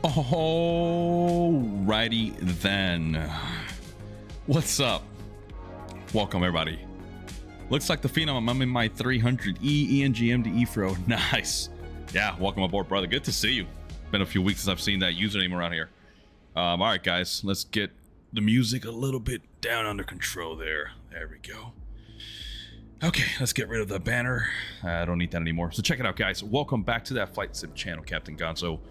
Alrighty then. What's up? Welcome everybody. Looks like the Phenom. I'm in my 300 ENGM to EFRO. Nice. Yeah, welcome aboard, brother. Good to see you. Been a few weeks since I've seen that username around here. All right, guys, let's get the music a little bit down under control there. There we go. Okay, let's get rid of the banner. I don't need that anymore. So check it out, guys. Welcome back to that Flight Sim channel. Captain Gonzo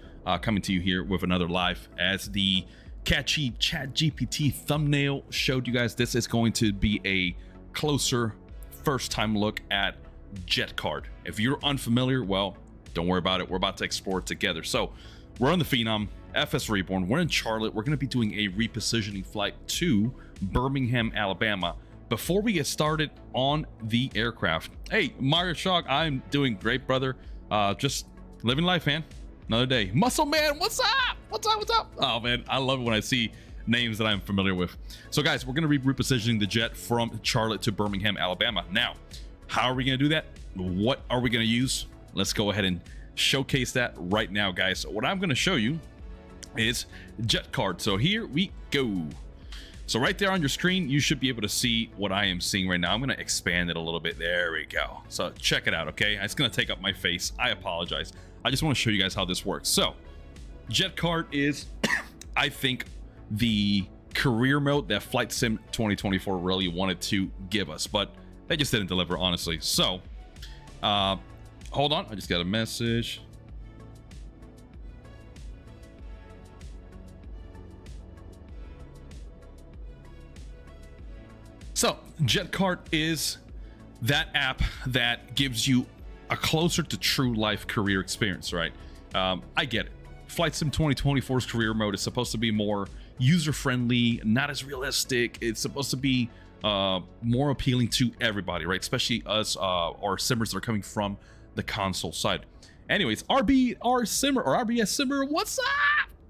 coming to you here with another live. As the catchy ChatGPT thumbnail showed you guys, this is going to be a closer first time look at JetCard. If you're unfamiliar, well, don't worry about it. We're about to explore it together. So we're on the Phenom, FS Reborn. We're in Charlotte. We're going to be doing a repositioning flight to Birmingham, Alabama. Before we get started on the aircraft, hey, Mario Shock, I'm doing great, brother. Just living life, man. Another day. Muscle Man, what's up? What's up? What's up? Oh, man, I love it when I see names that I'm familiar with. So, guys, we're going to be repositioning the jet from Charlotte to Birmingham, Alabama. Now, how are we going to do that? What are we going to use? Let's go ahead and showcase that right now, guys. So what I'm going to show you is JetCard. So here we go. So right there on your screen, you should be able to see what I am seeing right now. I'm going to expand it a little bit. There we go. So check it out, okay? It's going to take up my face. I apologize. I just want to show you guys how this works. So JetCard is, I think, the career mode that Flight Sim 2024 really wanted to give us, but they just didn't deliver, honestly. So hold on. I just got a message. So JetCard is that app that gives you a closer to true life career experience, right? I get it. Flight Sim 2024's career mode is supposed to be more user-friendly, not as realistic. It's supposed to be more appealing to everybody, right? Especially us or simmers that are coming from the console side. Anyways, RBS Simmer, what's up?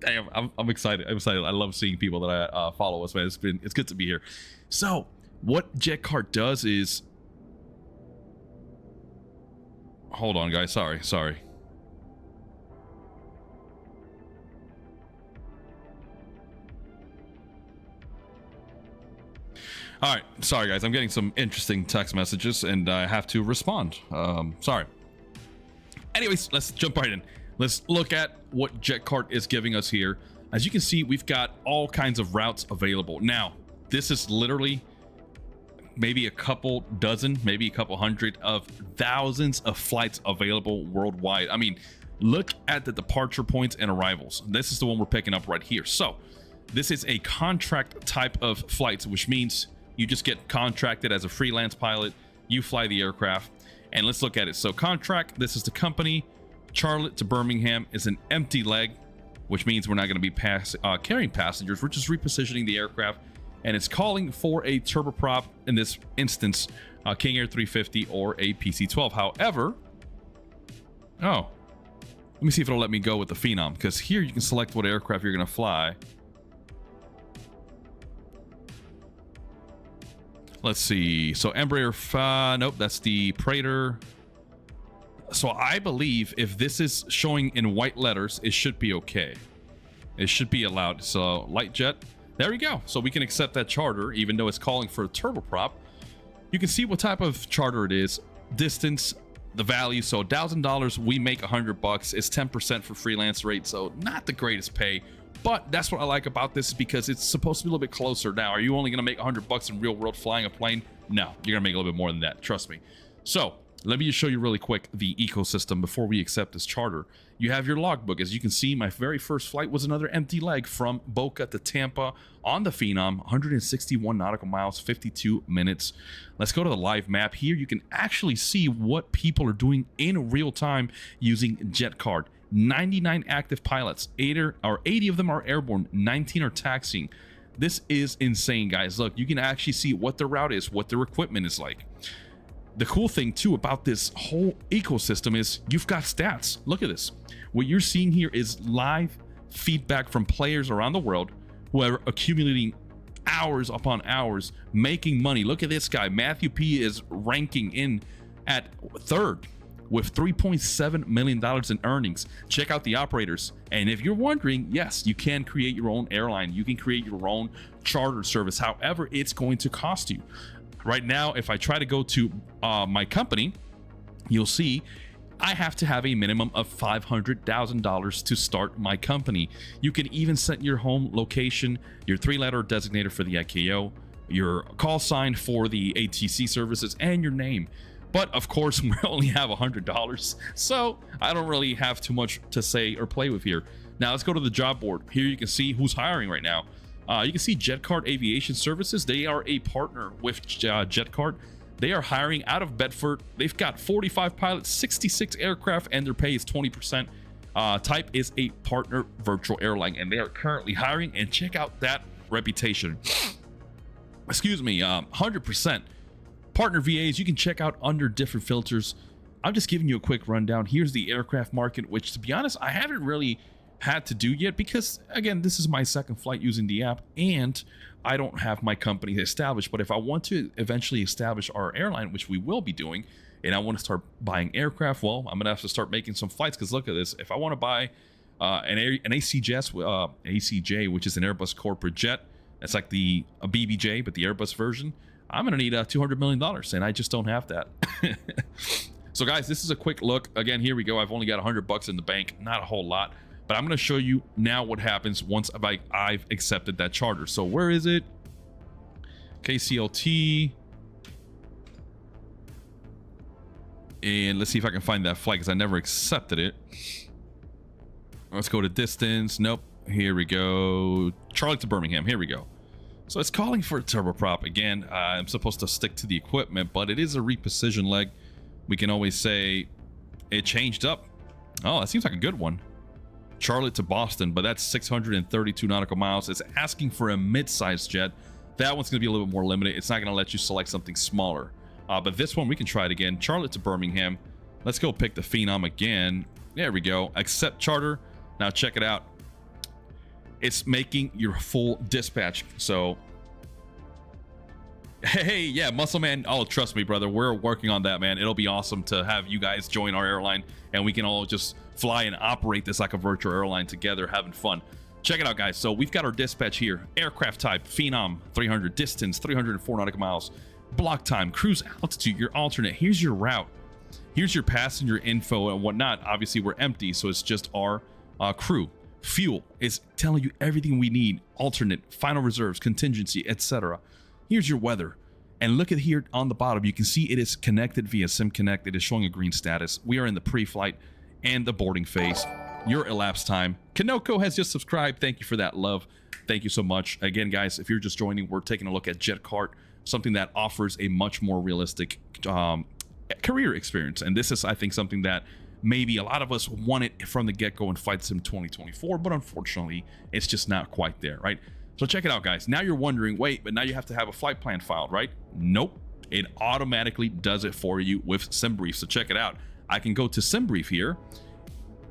Damn, I'm excited. I'm excited. I love seeing people that I follow us, man. It's good to be here. So what JetCard does is, hold on, guys. Sorry. All right, sorry, guys. I'm getting some interesting text messages, and I have to respond. Sorry. Anyways, let's jump right in. Let's look at what JetCard is giving us here. As you can see, we've got all kinds of routes available. Now, this is literally maybe a couple dozen, maybe a couple hundred of thousands of flights available worldwide. I mean, look at the departure points and arrivals. This is the one we're picking up right here. So this is a contract type of flights, which means you just get contracted as a freelance pilot. You fly the aircraft, and let's look at it. So contract, this is the company. Charlotte to Birmingham is an empty leg, which means we're not going to be carrying passengers. We're just repositioning the aircraft, and it's calling for a turboprop, in this instance, King Air 350 or a PC-12. However, let me see if it'll let me go with the Phenom, because here you can select what aircraft you're going to fly. Let's see. So Embraer, nope, that's the Praetor. So I believe if this is showing in white letters, it should be okay. It should be allowed. So light jet. There we go. So we can accept that charter, even though it's calling for a turboprop. You can see what type of charter it is, distance, the value. So $1,000, we make $100. It's 10% for freelance rate, so not the greatest pay. But that's what I like about this, because it's supposed to be a little bit closer. Now, are you only going to make $100 in real world flying a plane? No, you're going to make a little bit more than that. Trust me. So let me just show you really quick the ecosystem before we accept this charter. You have your logbook. As you can see, my very first flight was another empty leg from Boca to Tampa on the Phenom, 161 nautical miles, 52 minutes. Let's go to the live map. Here you can actually see what people are doing in real time using JetCard. 99 active pilots, 80 of them are airborne, 19 are taxiing. This is insane, guys. Look, you can actually see what their route is, what their equipment is like. The cool thing too about this whole ecosystem is you've got stats. Look at this. What you're seeing here is live feedback from players around the world who are accumulating hours upon hours, making money. Look at this guy. Matthew P is ranking in at third with $3.7 million in earnings. Check out the operators. And if you're wondering, yes, you can create your own airline. You can create your own charter service. However, it's going to cost you. Right now, if I try to go to my company, you'll see I have to have a minimum of $500,000 to start my company. You can even set your home location, your 3-letter designator for the ICAO, your call sign for the ATC services, and your name. But of course, we only have $100, so I don't really have too much to say or play with here. Now let's go to the job board. Here you can see who's hiring right now. You can see JetCard Aviation Services. They are a partner with JetCard. They are hiring out of Bedford. They've got 45 pilots, 66 aircraft, and their pay is 20%. Type is a partner virtual airline, and they are currently hiring. And check out that reputation. Excuse me, 100%. Partner VAs, you can check out under different filters. I'm just giving you a quick rundown. Here's the aircraft market, which, to be honest, I haven't really had to do yet because, again, this is my second flight using the app, and I don't have my company established. But if I want to eventually establish our airline, which we will be doing, and I want to start buying aircraft, well, I'm gonna have to start making some flights. Because look at this, if I want to buy an ACJ, which is an Airbus corporate jet, that's like a BBJ but the Airbus version, I'm gonna need $200 million, and I just don't have that. So guys, this is a quick look. Again, here we go. I've only got $100 in the bank, not a whole lot. But I'm going to show you now what happens once I've accepted that charter. So where is it? KCLT. And let's see if I can find that flight because I never accepted it. Let's go to distance. Nope. Here we go. Charlotte to Birmingham. Here we go. So it's calling for a turboprop. Again, I'm supposed to stick to the equipment, but it is a reposition leg. We can always say it changed up. Oh, that seems like a good one. Charlotte to Boston, but that's 632 nautical miles. It's asking for a mid-sized jet. That one's going to be a little bit more limited. It's not going to let you select something smaller. But this one, we can try it again. Charlotte to Birmingham. Let's go pick the Phenom again. There we go. Accept charter. Now check it out. It's making your full dispatch. So, hey, yeah, Muscle Man. Oh, trust me, brother. We're working on that, man. It'll be awesome to have you guys join our airline, and we can all just fly and operate this like a virtual airline together, having fun. Check it out, guys. So we've got our dispatch here. Aircraft type, Phenom, 300, distance, 304 nautical miles. Block time, cruise altitude, your alternate. Here's your route. Here's your passenger info and whatnot. Obviously, we're empty, so it's just our crew. Fuel is telling you everything we need. Alternate, final reserves, contingency, etc. Here's your weather. And look at here on the bottom. You can see it is connected via SIM Connect. It is showing a green status. We are in the pre-flight and the boarding phase. Your elapsed time. Kanoko has just subscribed. Thank you for that love. Thank you so much. Again, guys, if you're just joining, we're taking a look at JetCard, something that offers a much more realistic career experience. And this is, I think, something that maybe a lot of us wanted from the get-go in Flight Sim 2024, but unfortunately, it's just not quite there, right? So check it out, guys. Now you're wondering, wait, but now you have to have a flight plan filed, right? Nope. It automatically does it for you with SimBrief. So check it out. I can go to SimBrief here,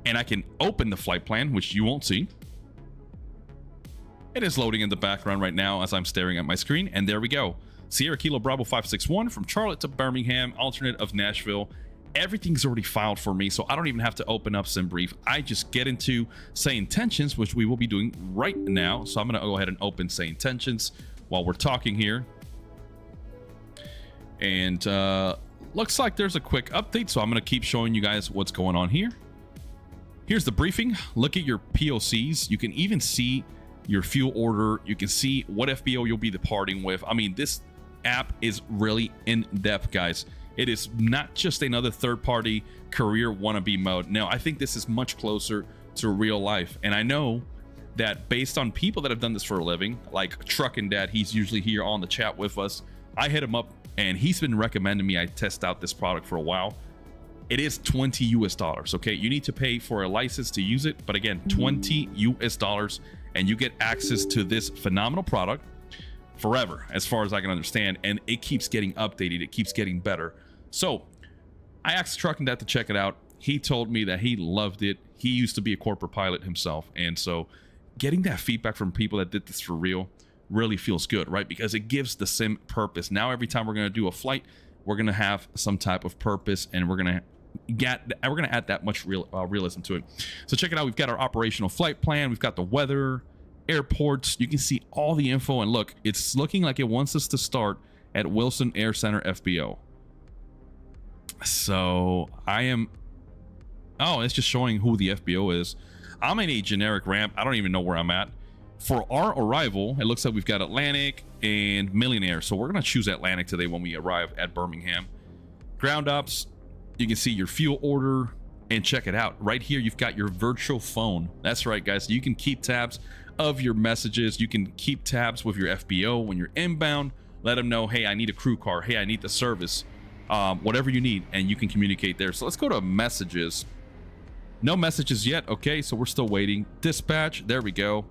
and I can open the flight plan, which you won't see. It is loading in the background right now as I'm staring at my screen, and there we go. Sierra Kilo Bravo 561 from Charlotte to Birmingham, alternate of Nashville. Everything's already filed for me, so I don't even have to open up SimBrief. I just get into Say Intentions, which we will be doing right now. So I'm going to go ahead and open Say Intentions while we're talking here. And looks like there's a quick update, so I'm going to keep showing you guys what's going on here. Here's the briefing. Look at your POCs. You can even see your fuel order. You can see what FBO you'll be departing with. I mean, this app is really in depth, guys. It is not just another third-party career wannabe mode. No, I think this is much closer to real life. And I know that based on people that have done this for a living, like Truckin' Dad, he's usually here on the chat with us. I hit him up and he's been recommending me I test out this product for a while. It is $20 US, okay? You need to pay for a license to use it, but again, $20 US, and you get access to this phenomenal product forever, as far as I can understand, and it keeps getting updated. It keeps getting better. So I asked Truckin' Dad to check it out. He told me that he loved it. He used to be a corporate pilot himself, and so getting that feedback from people that did this for real really feels good, right? Because it gives the sim purpose. Now every time we're going to do a flight, we're going to have some type of purpose, and we're going to we're gonna add that much realism to it. So check it out. We've got our operational flight plan. We've got the weather, airports. You can see all the info, and look, it's looking like it wants us to start at Wilson Air Center FBO. So I am. Oh, it's just showing who the FBO is. I'm in a generic ramp. I don't even know where I'm at. For our arrival, it looks like we've got Atlantic and Millionaire. So we're going to choose Atlantic today when we arrive at Birmingham. Ground ops, you can see your fuel order and check it out. Right here, you've got your virtual phone. That's right, guys. You can keep tabs of your messages. You can keep tabs with your FBO when you're inbound. Let them know, hey, I need a crew car. Hey, I need the service. Whatever you need, and you can communicate there. So let's go to messages. No messages yet. Okay, so we're still waiting. Dispatch, there we go.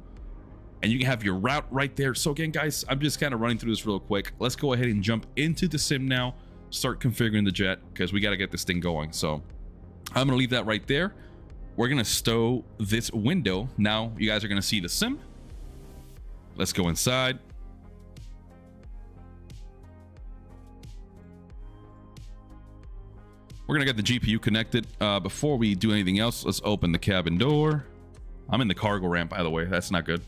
And you can have your route right there. So again, guys, I'm just kind of running through this real quick. Let's go ahead and jump into the sim now. Start configuring the jet because we got to get this thing going. So I'm going to leave that right there. We're going to stow this window. Now you guys are going to see the sim. Let's go inside. We're going to get the GPU connected. Before we do anything else, let's open the cabin door. I'm in the cargo ramp, by the way. That's not good.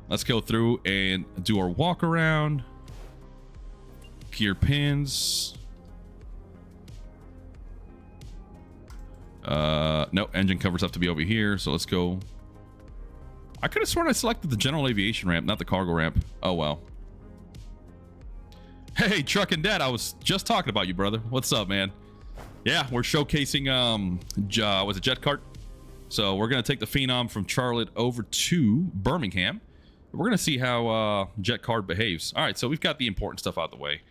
Let's go through and do our walk around. Gear pins. No, engine covers have to be over here. So let's go. I could have sworn I selected the general aviation ramp, not the cargo ramp. Oh, well. Hey, Truck and Dad, I was just talking about you, brother. What's up, man? Yeah, we're showcasing, was it JetCard? So we're going to take the Phenom from Charlotte over to Birmingham. We're going to see how JetCard behaves. All right, so we've got the important stuff out of the way.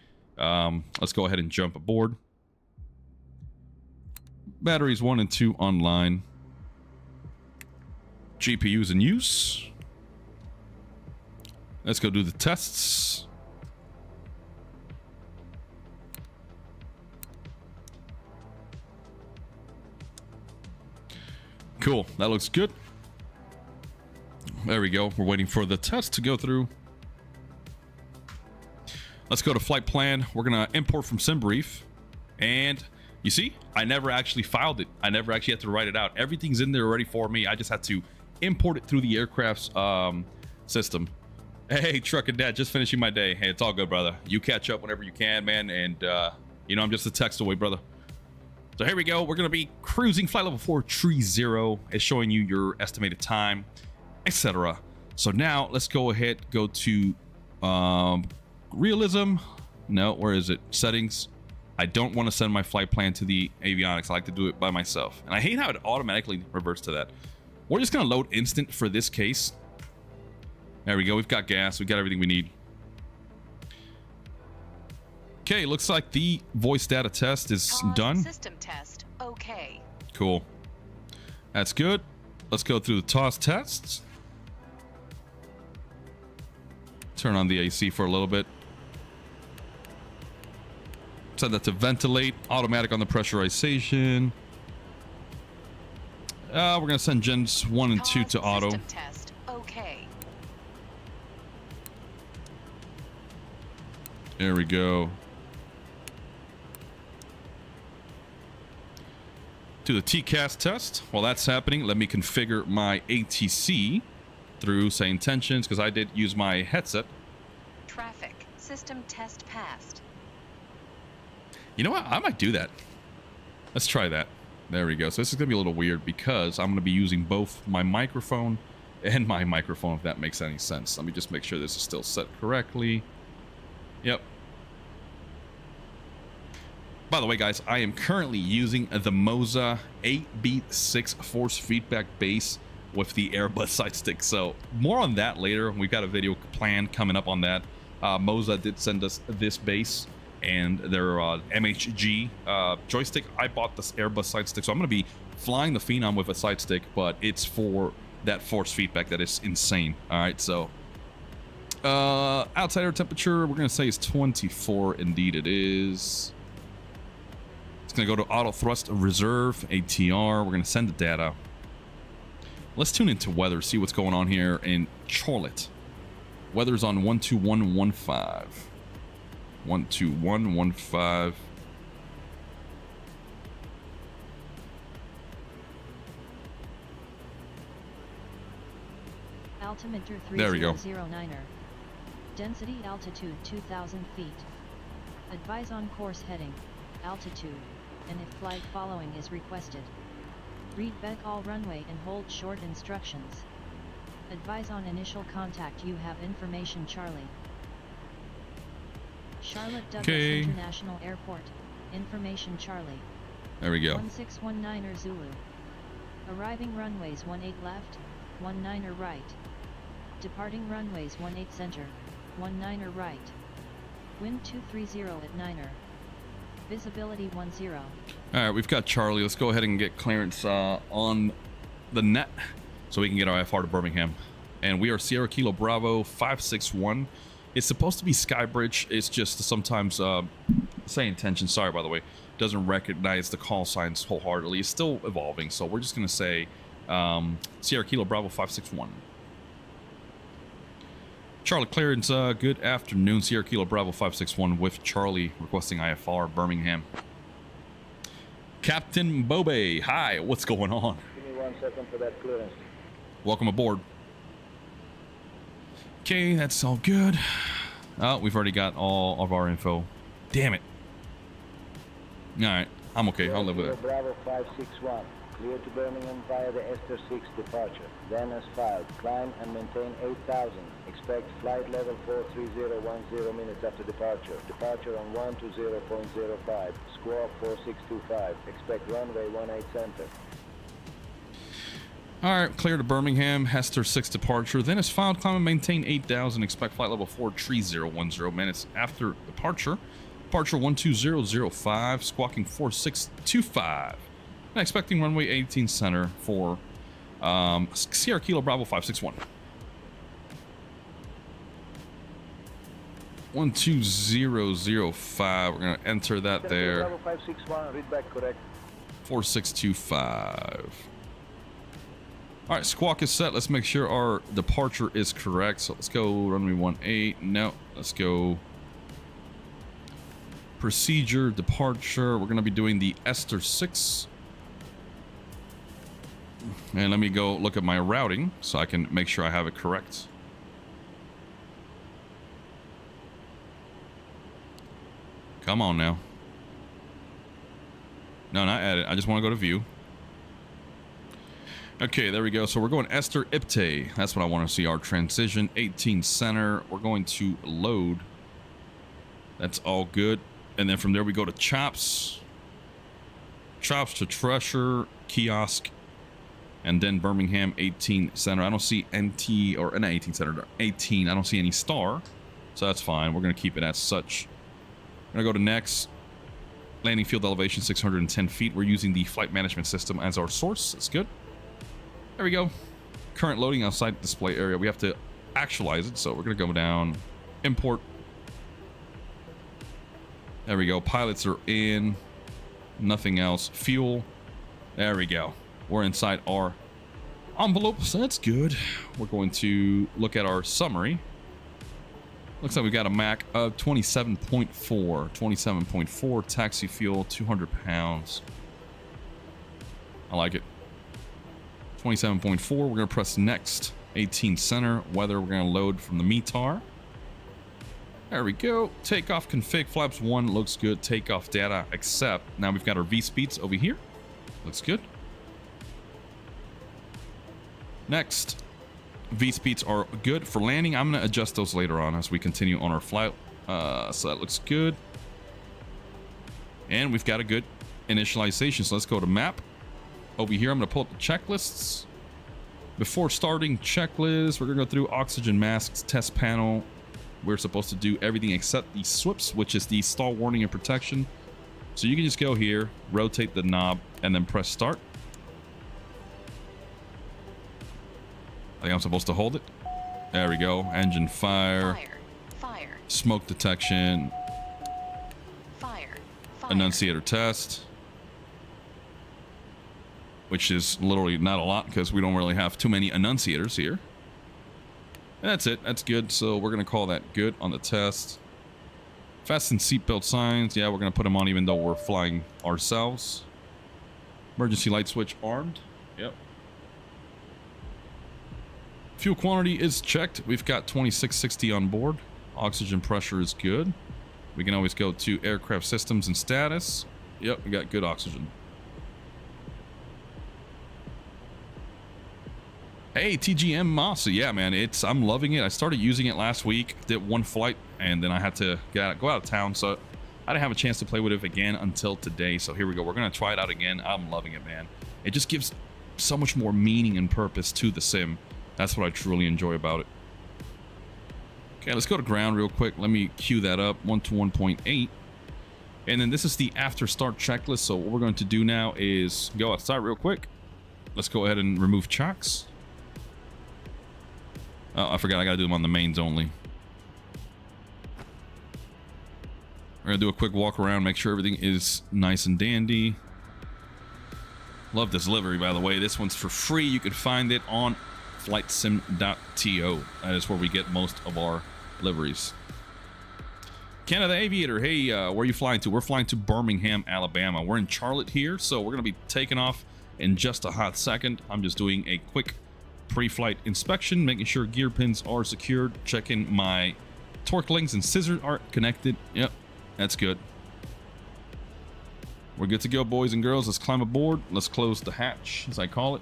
Let's go ahead and jump aboard. Batteries 1 and 2 online. GPUs in use. Let's go do the tests. Cool, that looks good. There we go. We're waiting for the test to go through. Let's go to flight plan. We're gonna import from SimBrief. And you see, I never actually filed it. I never actually had to write it out. Everything's in there already for me. I just had to import it through the aircraft's system. Hey, Truck and Dad, just finishing my day. Hey, it's all good, brother. You catch up whenever you can, man. And you know, I'm just a text away, brother. So here we go. We're going to be cruising flight level 430. It's showing you your estimated time, etc. So now let's go ahead, go to realism. No, where is it? Settings. I don't want to send my flight plan to the avionics. I like to do it by myself. And I hate how it automatically reverts to that. We're just going to load instant for this case. There we go. We've got gas. We've got everything we need. Okay, looks like the voice data test is done. System test. Okay. Cool. That's good. Let's go through the TOS tests. Turn on the AC for a little bit. Set that to ventilate. Automatic on the pressurization. We're going to send gens 1 and 2 to auto. System test. Okay. There we go. Do the TCAS test. While that's happening, let me configure my ATC through say intentions because I did use my headset. Traffic system test passed. You know what? I might do that. Let's try that. There we go. So this is gonna be a little weird because I'm gonna be using both my microphone and my microphone, if that makes any sense. Let me just make sure this is still set correctly. Yep. By the way, guys, I am currently using the Moza 8-beat-6 force feedback base with the Airbus side stick. So more on that later. We've got a video plan coming up on that. Moza did send us this base and their MHG joystick. I bought this Airbus side stick, so I'm going to be flying the Phenom with a side stick, but it's for that force feedback that is insane. All right, so outside air temperature, we're going to say is 24. Indeed, it is. It's going to go to auto thrust reserve ATR. We're going to send the data. Let's tune into weather, see what's going on here in Charlotte. Weather's on 12115. 12115. Altimeter There we go. 3009er. Density altitude 2000 feet. Advise on course heading, altitude, and if flight following is requested. Read back all runway and hold short instructions. Advise on initial contact. You have information, Charlie. Charlotte Douglas Okay. International Airport. Information, Charlie. There we go. 1619er Zulu. Arriving runways 18 left, 19er right. Departing runways 18 center, 19er right. Wind 230 at 9er. Visibility 10. All right, we've got Charlie. Let's go ahead and get clearance on the net so we can get our FR to Birmingham. And we are Sierra Kilo Bravo 561. It's supposed to be Skybridge. It's just sometimes, say intention, sorry by the way, doesn't recognize the call signs wholeheartedly. It's still evolving, so we're just going to say Sierra Kilo Bravo 561. Charlie clearance, good afternoon. Sierra Kilo Bravo 561 with Charlie requesting IFR Birmingham. Captain Bobe, hi, what's going on? Give me 1 second for that clearance. Welcome aboard. Okay, that's all good. Oh, we've already got all of our info. Damn it. All right, I'm okay. I'll live with it. Bravo 561. Clear to Birmingham via the Esther 6 departure. Then as filed, climb and maintain 8,000. Expect flight level 43010 minutes after departure. Departure on 120.05. Squawk 4625. Expect runway 18 center. All right, clear to Birmingham, Hester 6 departure. Then as filed, climb and maintain 8,000. Expect flight level 43010 minutes after departure. Departure 12005, squawking 4625. And expecting runway 18 center for Sierra Kilo Bravo 561. 12005. We're going to enter that there. Bravo 561, read back correct. 4625. All right, squawk is set. Let's make sure our departure is correct. So let's go runway 18. No, let's go procedure departure. We're going to be doing the Esther 6. And let me go look at my routing so I can make sure I have it correct. Come on now. No, not edit. I just want to go to view. Okay, there we go. So we're going Esther Ipte. That's what I want to see. Our transition 18 center. We're going to load. That's all good. And then from there we go to Chops. Chops to Treasure, Kiosk, and then Birmingham 18 center. I don't see NT or not 18 center, 18. I don't see any star. So that's fine. We're going to keep it as such. We're going to go to next. Landing field elevation 610 feet. We're using the flight management system as our source. That's good. There we go. Current loading outside display area. We have to actualize it. So we're going to go down. Import. There we go. Pilots are in. Nothing else. Fuel. There we go. We're inside our envelope. So that's good. We're going to look at our summary. Looks like we got a MAC of 27.4. 27.4. Taxi fuel, 200 pounds. I like it. 27.4. We're going to press next. 18 center. Weather, we're going to load from the METAR. There we go. Takeoff config. Flaps 1 looks good. Takeoff data accept. Now we've got our V-speeds over here. Looks good. Next. V-speeds are good for landing. I'm going to adjust those later on as we continue on our flight. So that looks good. And we've got a good initialization. So let's go to map. Over here, I'm going to pull up the checklists. Before starting checklist, we're going to go through oxygen masks, test panel. We're supposed to do everything except the SWIPs, which is the stall warning and protection. So you can just go here, rotate the knob, and then press start. I think I'm supposed to hold it. There we go. Engine fire. Fire. Smoke detection. Fire. Annunciator test. Which is literally not a lot because we don't really have too many annunciators here. And that's it. That's good. So we're going to call that good on the test. Fasten seatbelt signs. Yeah, we're going to put them on even though we're flying ourselves. Emergency light switch armed. Yep. Fuel quantity is checked. We've got 2660 on board. Oxygen pressure is good. We can always go to aircraft systems and status. Yep, we got good oxygen. Hey, TGM Mossy. Yeah, man, I'm loving it. I started using it last week. Did one flight, and then I had to go out of town, so I didn't have a chance to play with it again until today. So here we go. We're going to try it out again. I'm loving it, man. It just gives so much more meaning and purpose to the sim. That's what I truly enjoy about it. Okay, let's go to ground real quick. Let me queue that up. 1 to 1.8. And then this is the after start checklist. So what we're going to do now is go outside real quick. Let's go ahead and remove chocks. Oh, I forgot I got to do them on the mains only. We're going to do a quick walk around, make sure everything is nice and dandy. Love this livery, by the way. This one's for free. You can find it on flightsim.to. That is where we get most of our liveries. Canada Aviator, hey, where are you flying to? We're flying to Birmingham, Alabama. We're in Charlotte here, so we're going to be taking off in just a hot second. I'm just doing a quick pre-flight inspection, making sure gear pins are secured, checking my torque links and scissors are connected. Yep, that's good. We're good to go, boys and girls. Let's climb aboard. Let's close the hatch, as I call it.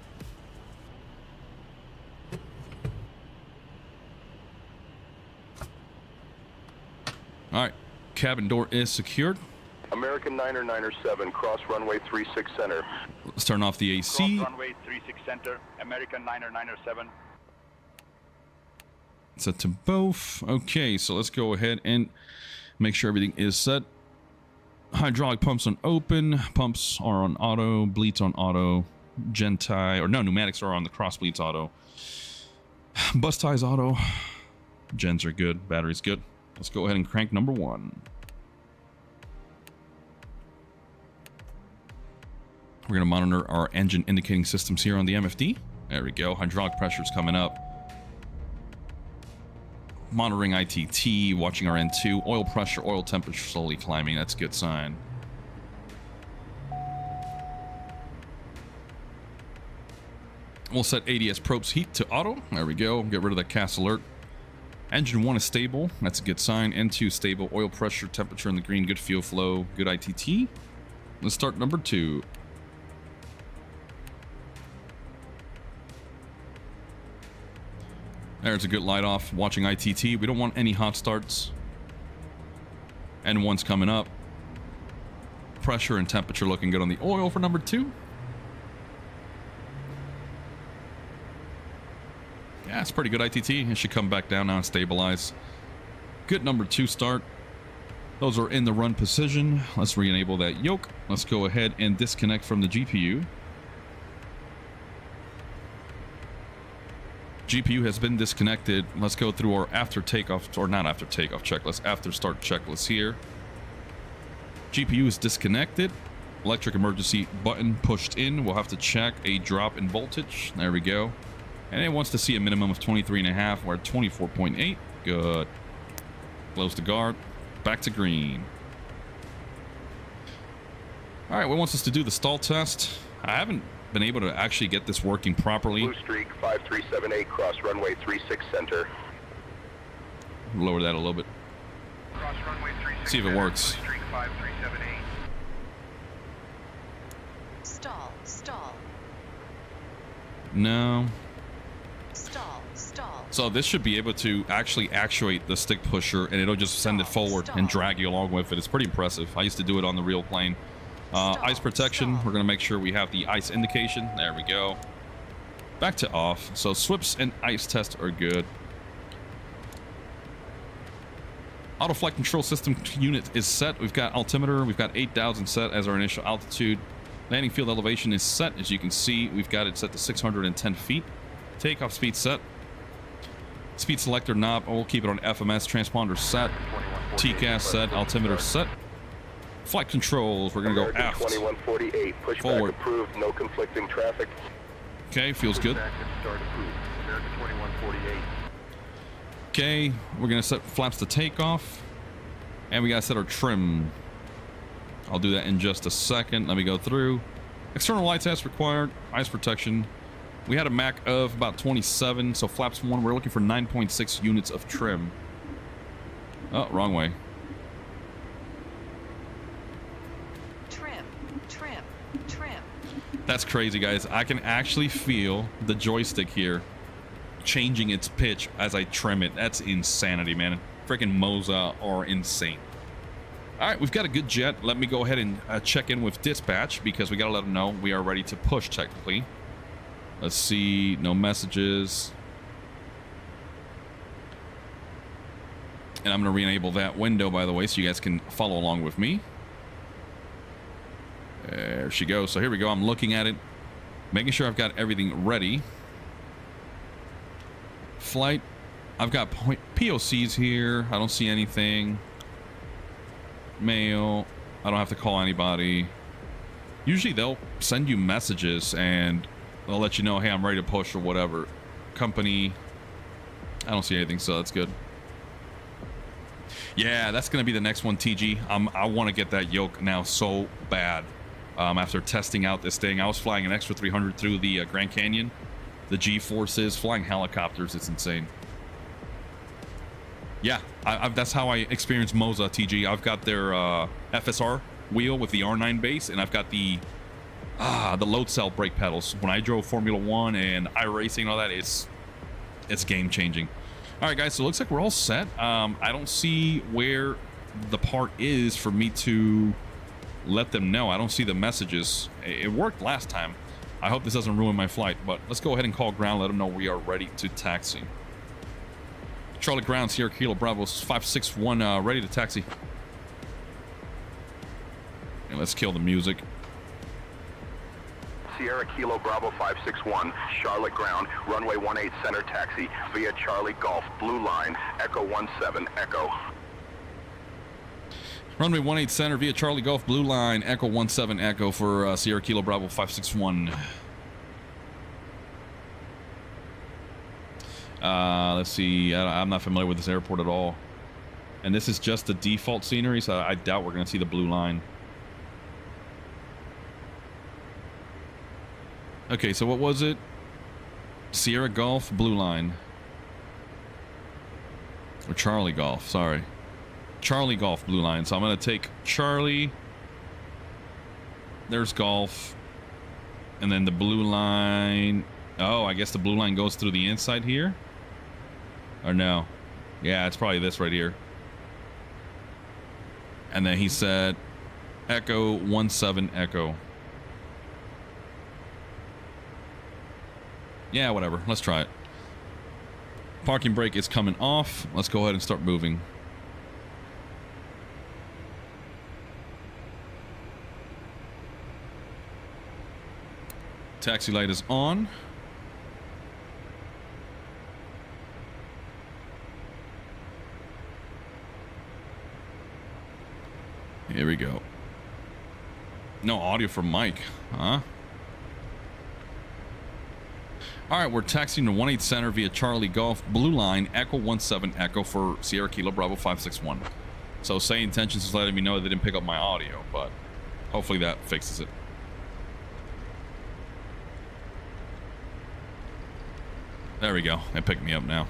All right, cabin door is secured. American 997, cross runway 36 center. Let's turn off the AC. Cross runway 36 center, American 997. Set to both. Okay, so let's go ahead and make sure everything is set. Hydraulic pumps on open. Pumps are on auto. Bleeds on auto. Pneumatics are on the cross bleeds auto. Bus ties auto. Gens are good. Battery's good. Let's go ahead and crank number 1. We're going to monitor our engine indicating systems here on the MFD. There we go. Hydraulic pressure's coming up. Monitoring ITT, watching our N2. Oil pressure, oil temperature slowly climbing. That's a good sign. We'll set ADS probes heat to auto. There we go. Get rid of that cast alert. Engine 1 is stable. That's a good sign. N2 stable. Oil pressure, temperature in the green. Good fuel flow. Good ITT. Let's start number 2. There's a good light off. Watching ITT. We don't want any hot starts. N1's coming up. Pressure and temperature looking good on the oil for number 2. Yeah, it's pretty good ITT. It should come back down now and stabilize. Good number 2 start. Those are in the run position. Let's re-enable that yoke. Let's go ahead and disconnect from the GPU. GPU has been disconnected. Let's go through our after takeoff, or not after takeoff checklist, after start checklist here. GPU is disconnected. Electric emergency button pushed in. We'll have to check a drop in voltage. There we go. And it wants to see a minimum of 23.5. We're at 24.8. Good. Close the guard. Back to green. All right, what wants us to do the stall test? I haven't been able to actually get this working properly. Blue streak 5378, cross runway 36 center. Lower that a little bit. Cross runway 36 See if it works. Blue streak 5378. Stall, stall, No. stall, stall. So this should be able to actually actuate the stick pusher, and it'll just send it forward and drag you along with it. It's pretty impressive. I used to do it on the real plane. Ice protection. We're going to make sure we have the ice indication. There we go. Back to off. So SWIPs and ice test are good. Auto flight control system unit is set. We've got altimeter. We've got 8,000 set as our initial altitude. Landing field elevation is set. As you can see, we've got it set to 610 feet. Takeoff speed set. Speed selector knob. We'll keep it on FMS. Transponder set. TCAS set. Altimeter set. Flight controls. We're going to go aft. 2148, pushback Forward. approved, no conflicting traffic. Okay, feels good. Start approved. American 2148. Okay, we're going to set flaps to takeoff. And we got to set our trim. I'll do that in just a second. Let me go through. External light test required. Ice protection. We had a Mach of about 27, so flaps 1, we're looking for 9.6 units of trim. Oh, wrong way. Trim, trim, trim. That's crazy, guys. I can actually feel the joystick here changing its pitch as I trim it. That's insanity, man. Freaking Moza are insane. All right, we've got a good jet. Let me go ahead and check in with dispatch because we got to let them know we are ready to push technically. Let's see, no messages. And I'm going to re-enable that window, by the way, so you guys can follow along with me. There she goes. So here we go. I'm looking at it, making sure I've got everything ready. Flight. I've got POCs here. I don't see anything. Mail. I don't have to call anybody. Usually they'll send you messages and they'll let you know, hey, I'm ready to push or whatever. Company. I don't see anything, so that's good. Yeah, that's going to be the next one, TG. I want to get that yoke now so bad. After testing out this thing, I was flying an extra 300 through the Grand Canyon. The G-forces, flying helicopters, it's insane. Yeah, that's how I experienced Moza, TG. I've got their FSR wheel with the R9 base, and I've got the load cell brake pedals. When I drove Formula 1 and iRacing and all that, it's game changing. All right, guys, so it looks like we're all set. I don't see where the part is for me to let them know. I don't see the messages. It worked last time. I hope this doesn't ruin my flight, but let's go ahead and call ground, let them know we are ready to taxi. Charlotte Ground, Sierra Kilo Bravo 561, ready to taxi. And let's kill the music. Sierra Kilo Bravo 561, Charlotte Ground, runway 18 center taxi via Charlie Golf, Blue Line, Echo 17 Echo. Runway 18 center via Charlie Golf, Blue Line, Echo 17 Echo for Sierra Kilo Bravo 561. Let's see. I'm not familiar with this airport at all. And this is just the default scenery, so I doubt we're going to see the Blue Line. Okay, so what was it? Sierra Golf, Blue Line. Or Charlie Golf, sorry. Charlie Golf, Blue Line. So I'm going to take Charlie. There's Golf. And then the Blue Line. Oh, I guess the Blue Line goes through the inside here. Or no. Yeah, it's probably this right here. And then he said Echo 17 Echo. Yeah, whatever. Let's try it. Parking brake is coming off. Let's go ahead and start moving. Taxi light is on. Here we go. No audio from Mike, huh? All right, we're taxiing to 18 center via Charlie Golf, Blue Line, Echo 17 Echo for Sierra Kilo Bravo 561. So say intentions is letting me know they didn't pick up my audio, but hopefully that fixes it. There we go. It picked me up now.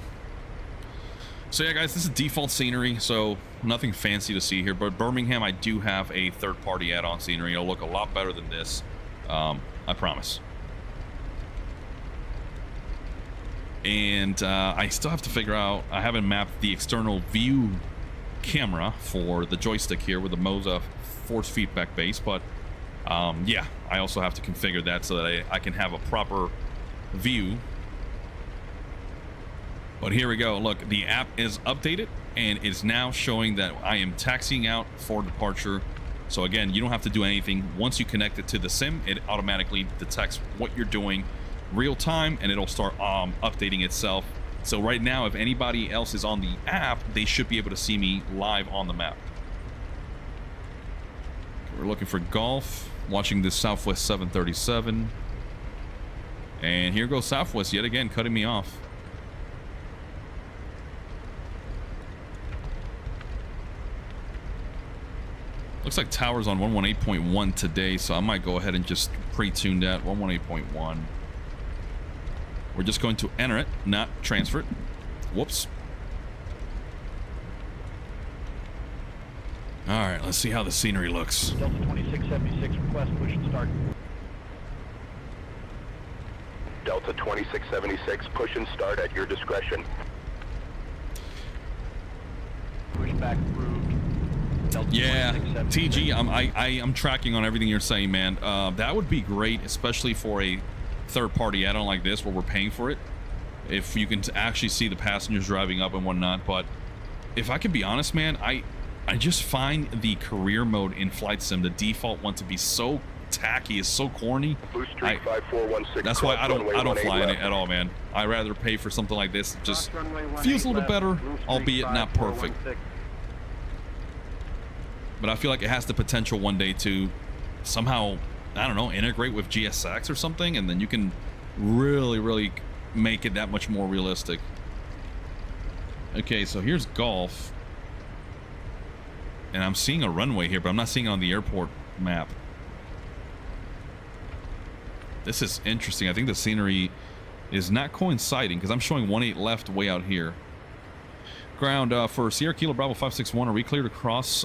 So yeah, guys, this is default scenery, so nothing fancy to see here. But Birmingham, I do have a third-party add-on scenery. It'll look a lot better than this. I promise. And I still have to figure out, I haven't mapped the external view camera for the joystick here with the Moza force feedback base, but yeah, I also have to configure that so that I can have a proper view. But here we go. Look, the app is updated and it's now showing that I am taxiing out for departure. So again, you don't have to do anything. Once you connect it to the sim, it automatically detects what you're doing real time and it'll start updating itself. So right now, if anybody else is on the app, they should be able to see me live on the map. We're looking for Golf, watching this Southwest 737. And here goes Southwest yet again, cutting me off. Looks like tower's on 118.1 today, so I might go ahead and just pre-tune that 118.1. We're just going to enter it, not transfer it. Whoops. All right, let's see how the scenery looks. Delta 2676, request push and start. Delta 2676, push and start at your discretion. Pushback approved. Delta Yeah, 2676. TG, I'm tracking on everything you're saying, man. That would be great, especially for a third-party add-on like this where we're paying for it. If you can actually see the passengers driving up and whatnot. But if I can be honest, man, I just find the career mode in Flight Sim, the default one, to be so tacky, is so corny. Blue Street 5416. That's why I don't fly in it left. at all, man. I rather pay for something like this. It just feels a little better, albeit not perfect. But I feel like it has the potential one day to somehow, I don't know, integrate with GSX or something, and then you can really make it that much more realistic. Okay, so here's Gulf. And I'm seeing a runway here, but I'm not seeing it on the airport map. This is interesting. I think the scenery is not coinciding because I'm showing 18 left way out here. Ground for Sierra Kilo Bravo 561. Are we clear to cross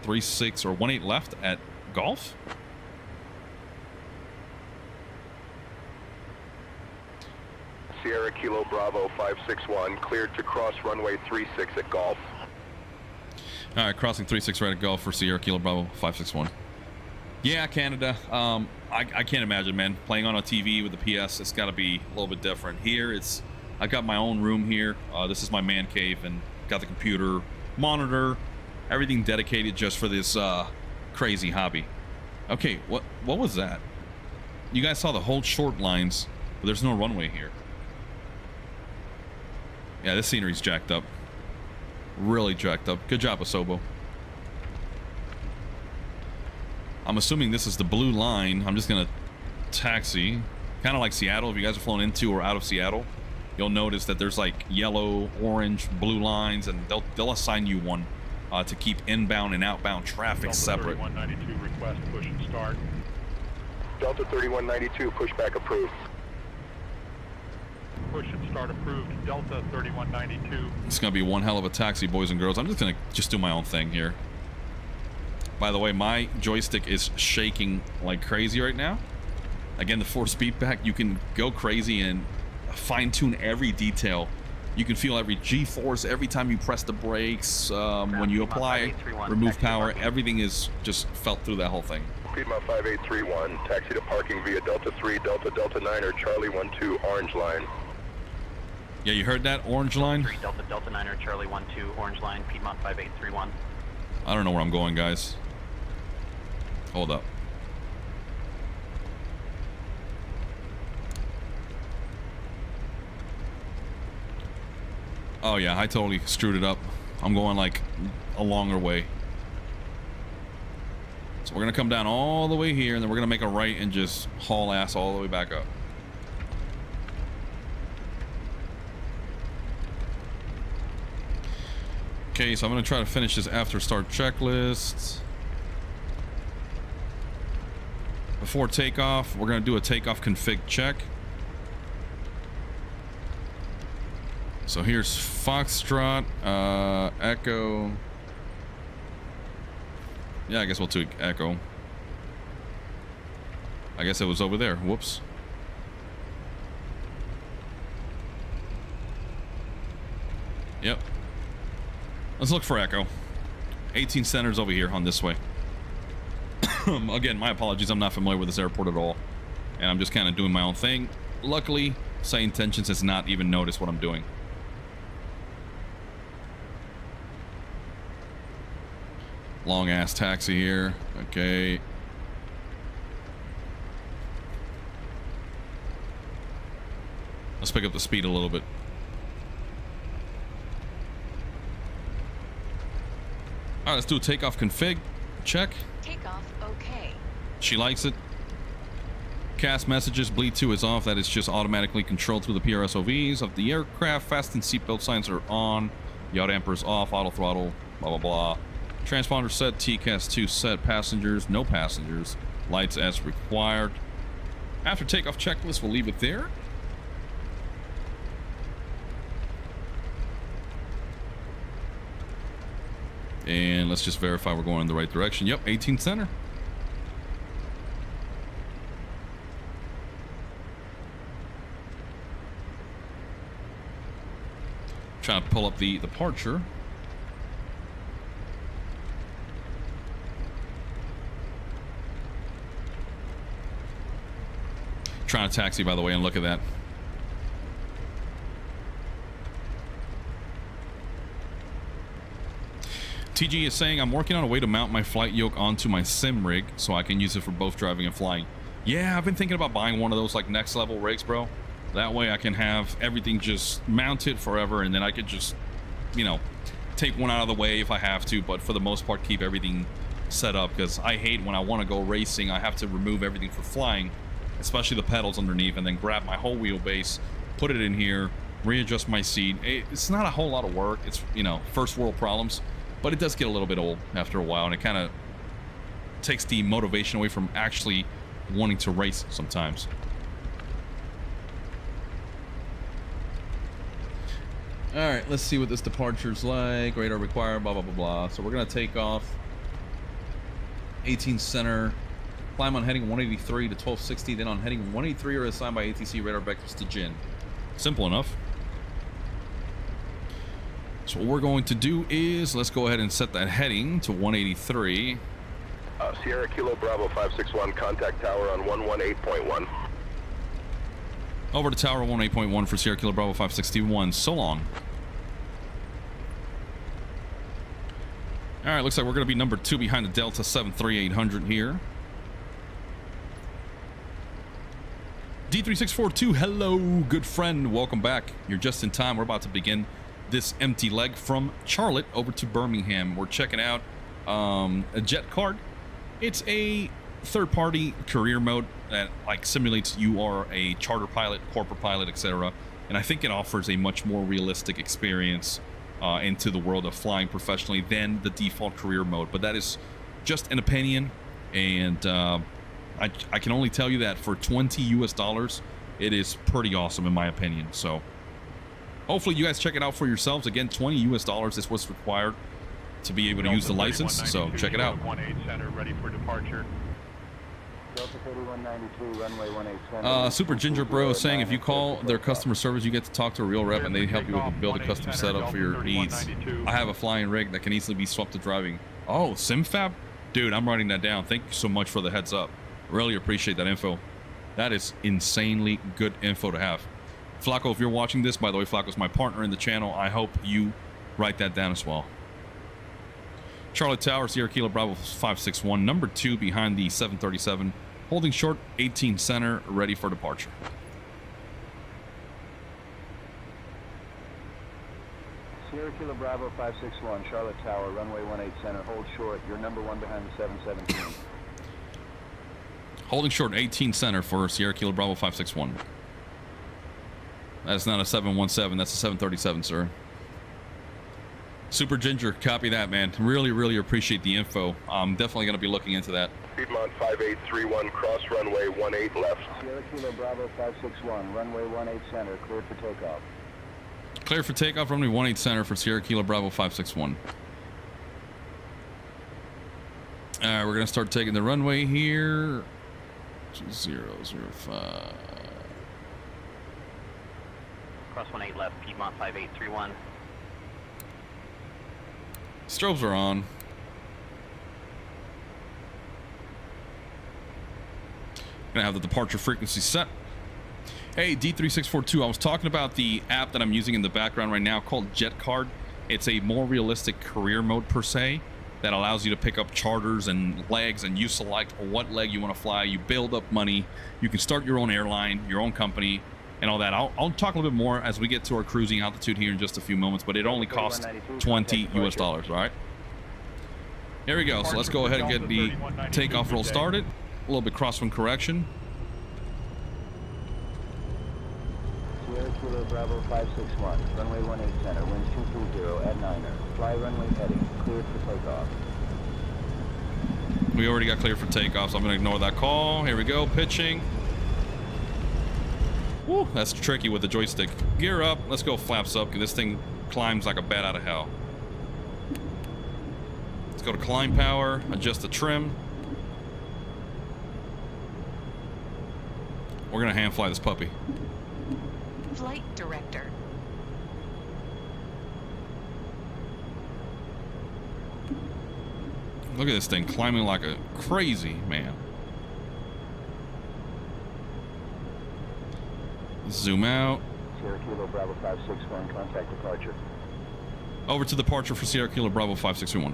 36 or 18 left at Gulf? Sierra Kilo Bravo 561, cleared to cross runway 36 at Gulf. All right, crossing 36 right at Gulf for Sierra Kilo Bravo 561. Yeah, Canada. I can't imagine, man. Playing on a TV with the PS, it's got to be a little bit different. Here, I got my own room here. This is my man cave, and got the computer, monitor, everything dedicated just for this crazy hobby. Okay, what was that? You guys saw the whole short lines, but there's no runway here. Yeah, this scenery's jacked up. Really jacked up. Good job, Asobo. I'm assuming this is the blue line. I'm just gonna taxi, kind of like Seattle. If you guys are flown into or out of Seattle, you'll notice that there's like yellow, orange, blue lines, and they'll assign you one to keep inbound and outbound traffic Delta separate. 3192, request push and start. Delta 3192, pushback approved. Push and start approved. Delta 3192. It's gonna be one hell of a taxi, boys and girls. I'm just gonna do my own thing here. By the way, my joystick is shaking like crazy right now. Again, the 4-speed pack, you can go crazy and fine-tune every detail. You can feel every G-force every time you press the brakes. When you apply, remove power, everything is just felt through that whole thing. Piedmont 5831, taxi to parking via Delta 3, Delta 9, or Charlie 12, orange line. Yeah, you heard that? Orange line? 3 Delta 9 or Charlie 12, orange line, Piedmont 5831. I don't know where I'm going, guys. Hold up. Oh yeah, I totally screwed it up. I'm going like a longer way. So we're gonna come down all the way here, and then we're gonna make a right and just haul ass all the way back up. Okay, so I'm gonna try to finish this after start checklist. Before takeoff, we're gonna do a takeoff config check. So here's Foxtrot, Echo. Yeah, I guess we'll take Echo. I guess it was over there. Whoops. Yep. Let's look for Echo. 18 centers over here on this way. Again, my apologies. I'm not familiar with this airport at all. And I'm just kind of doing my own thing. Luckily, Say Intentions has not even noticed what I'm doing. Long ass taxi here. Okay. Let's pick up the speed a little bit. Alright, let's do a takeoff config. Check. Takeoff okay. She likes it. Cast messages. Bleed 2 is off. That is just automatically controlled through the PRSOVs of the aircraft. Fasten seatbelt signs are on. Yacht amper's off. Auto throttle. Blah, blah, blah. Transponder set. TCAS 2 set. Passengers. No passengers. Lights as required. After takeoff checklist, we'll leave it there. And let's just verify we're going in the right direction. Yep, 18 center. Trying to pull up the departure. Trying to taxi, by the way, and look at that. TG is saying, I'm working on a way to mount my flight yoke onto my sim rig so I can use it for both driving and flying. Yeah, I've been thinking about buying one of those like next level rigs, bro. That way I can have everything just mounted forever, and then I could just, you know, take one out of the way if I have to, but for the most part keep everything set up, because I hate when I want to go racing, I have to remove everything for flying, especially the pedals underneath, and then grab my whole wheelbase, put it in here, readjust my seat. It's not a whole lot of work. It's, you know, first world problems, but it does get a little bit old after a while, and it kind of takes the motivation away from actually wanting to race sometimes. All right, let's see what this departure's like. Radar required, blah, blah, blah, blah. So we're going to take off 18 center, climb on heading 183 to 1260, then on heading 183 are assigned by ATC radar vectors to Jin. Simple enough. So what we're going to do is, let's go ahead and set that heading to 183. Sierra Kilo Bravo 561, contact tower on 118.1. Over to tower 18.1 for Sierra Kilo Bravo 561. So long. All right, looks like we're going to be number 2 behind the Delta 73800 here. D3642, hello, good friend. Welcome back. You're just in time. We're about to begin this empty leg from Charlotte over to Birmingham. We're checking out a JetCard. It's a third-party career mode that like simulates you are a charter pilot, corporate pilot, etc. And I think it offers a much more realistic experience into the world of flying professionally than the default career mode. But that is just an opinion, and I can only tell you that for $20 US, it is pretty awesome in my opinion. So hopefully you guys check it out for yourselves. Again, $20 US is what's required to be able to use the license. So check it out. 18 center, ready for departure. Delta 3192, runway 18 Super Ginger Bro is saying if you call their customer service, you get to talk to a real rep and they help you with build a custom setup for your needs. I have a flying rig that can easily be swapped to driving. Oh, SimFab? Dude, I'm writing that down. Thank you so much for the heads up. Really appreciate that info. That is insanely good info to have. Flacco, if you're watching this, by the way, Flacco's my partner in the channel. I hope you write that down as well. Charlotte Tower, Sierra Kilo Bravo 561, number 2 behind the 737, holding short, 18 center, ready for departure. Sierra Kilo Bravo 561, Charlotte Tower, runway 18 center, hold short. You're number 1 behind the 717. Holding short, 18 center for Sierra Kilo Bravo 561. That's not a 717, that's a 737, sir. Super Ginger, copy that, man. Really appreciate the info. I'm definitely going to be looking into that. Piedmont 5831, cross runway 18 left. Sierra Kilo Bravo 561, runway 18 center, cleared for takeoff. Clear for takeoff, runway 18 center for Sierra Kilo Bravo 561. All right, we're going to start taking the runway here. 2005. Cross 18 left, Piedmont 5831. Strobes are on. Gonna have the departure frequency set. Hey, D3642, I was talking about the app that I'm using in the background right now called JetCard. It's a more realistic career mode per se that allows you to pick up charters and legs, and you select what leg you want to fly. You build up money. You can start your own airline, your own company, and all that. I'll talk a little bit more as we get to our cruising altitude here in just a few moments, but it only costs $20 US, all right? Here we go. So let's go ahead and get the takeoff roll started. A little bit crosswind correction. Sierra Kilo Bravo 561, runway 18 center, wind 230 at 9er. Fly runway heading, cleared for takeoff. We already got clear for takeoff, so I'm going to ignore that call. Here we go, pitching. Woo, that's tricky with the joystick. Gear up. Let's go flaps up, because this thing climbs like a bat out of hell. Let's go to climb power, adjust the trim. We're gonna hand fly this puppy. Flight director. Look at this thing climbing like a crazy man. Zoom out. Sierra Kilo Bravo 561, contact departure. Over to departure for Sierra Kilo Bravo 561.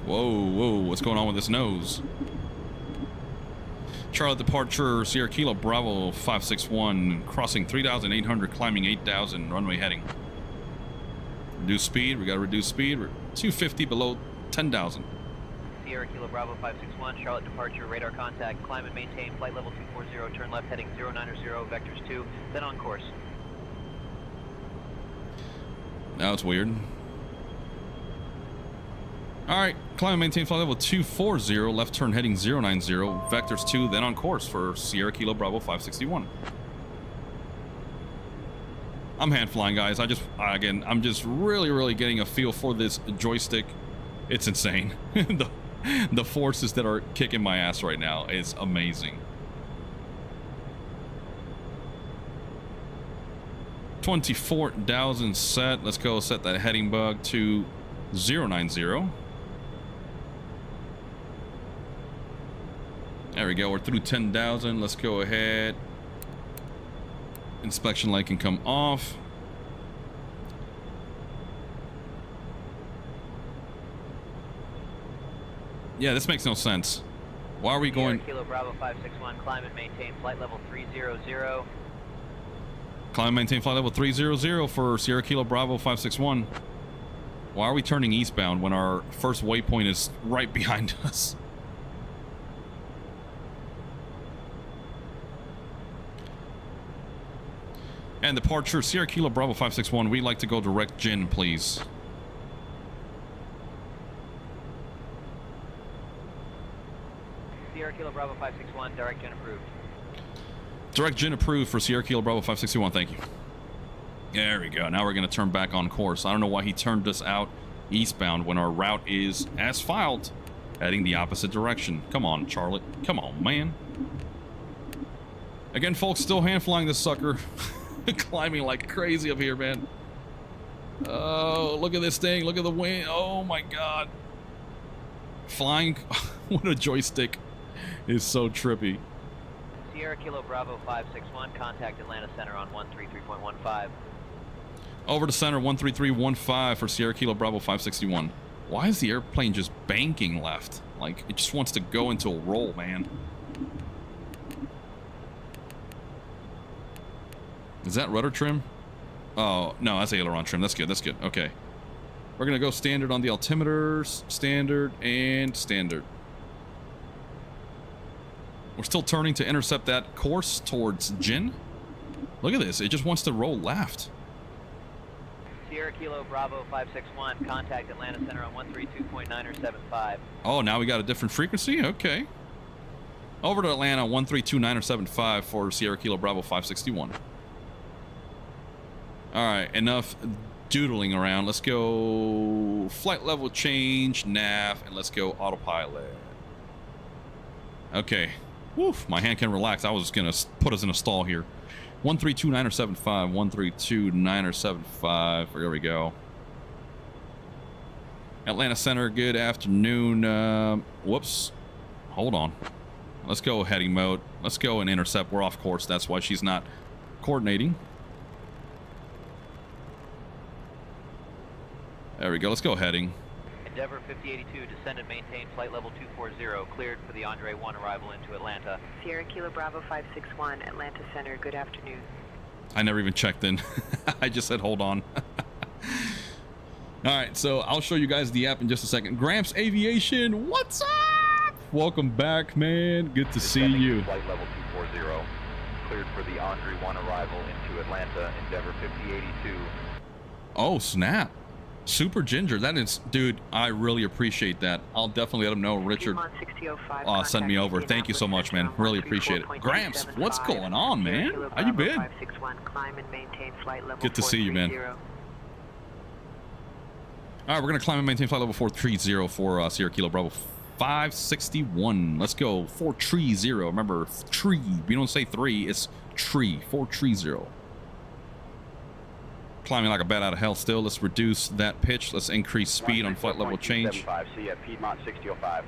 Whoa, whoa, what's going on with this nose? Charlotte departure, Sierra Kilo Bravo 561, crossing 3,800, climbing 8,000, runway heading. Reduce speed, we gotta reduce speed. We're 250 below 10,000. Sierra Kilo Bravo 561, Charlotte departure, radar contact, climb and maintain, flight level 240, turn left heading 090, vectors 2, then on course. Now it's weird. Alright, climb and maintain flight level 240, left turn heading 090, vectors 2, then on course for Sierra Kilo Bravo 561. I'm hand flying, guys. I'm just really getting a feel for this joystick. It's insane. The forces that are kicking my ass right now is amazing. 24,000 set. Let's go set that heading bug to 090. There we go. We're through 10,000. Let's go ahead. Inspection light can come off. Yeah, this makes no sense. Why are we going? Kilo Bravo 561, climb and maintain flight level 300. Climb and maintain flight level 300 for Sierra Kilo Bravo 561. Why are we turning eastbound when our first waypoint is right behind us? And departure, Sierra Kilo Bravo 561. We'd like to go direct Jin, please. Sierra Kilo Bravo 561, direct Jin approved. Direct Jin approved for Sierra Kilo Bravo 561. Thank you. There we go. Now we're going to turn back on course. I don't know why he turned us out eastbound when our route is, as filed, heading the opposite direction. Come on, Charlotte. Come on, man. Again, folks, still hand flying this sucker. Climbing like crazy up here, man. Oh, look at this thing. Look at the wind. Oh, my God. Flying. What a joystick. Is so trippy. Sierra Kilo Bravo 561, contact Atlanta Center on 133.15. Over to center 13315 for Sierra Kilo Bravo 561. Why is the airplane just banking left? Like, it just wants to go into a roll, man. Is that rudder trim? Oh, no, that's aileron trim. That's good. That's good. Okay. We're going to go standard on the altimeters. Standard and standard. We're still turning to intercept that course towards Jin. Look at this. It just wants to roll left. Sierra Kilo Bravo 561, contact Atlanta Center on 132.975. Oh, now we got a different frequency? Okay. Over to Atlanta 132.975 for Sierra Kilo Bravo 561. All right, enough doodling around. Let's go flight level change, nav, and let's go autopilot. Okay. Woof, my hand can relax. I was just going to put us in a stall here. 132.975, 132.975. There we go. Atlanta Center, good afternoon. Whoops. Hold on. Let's go heading mode. Let's go and intercept. We're off course. That's why she's not coordinating. There we go. Let's go heading. Endeavor 5082, descend and maintain flight level 240, cleared for the Andre 1 arrival into Atlanta. Sierra Kilo Bravo 561, Atlanta Center, good afternoon. I never even checked in. I just said hold on. All right, so I'll show you guys the app in just a second. Gramps Aviation, what's up? Welcome back, man. Good to see you. Flight level 240, cleared for the Andre 1 arrival into Atlanta, Endeavor 5082. Oh, snap. Super Ginger, that is, dude, I really appreciate that. I'll definitely let him know Richard sent me over. Thank you so much, man. Really appreciate it. Gramps, what's going on, man? How you been? Good to see you, man. All right, we're going to climb and maintain flight level 430 for Sierra Kilo Bravo 561. Let's go. 430. Remember, tree. We don't say 3, it's tree. 430. Climbing like a bat out of hell still. Let's reduce that pitch. Let's increase speed on flight level change. See ya, Piedmont 6005.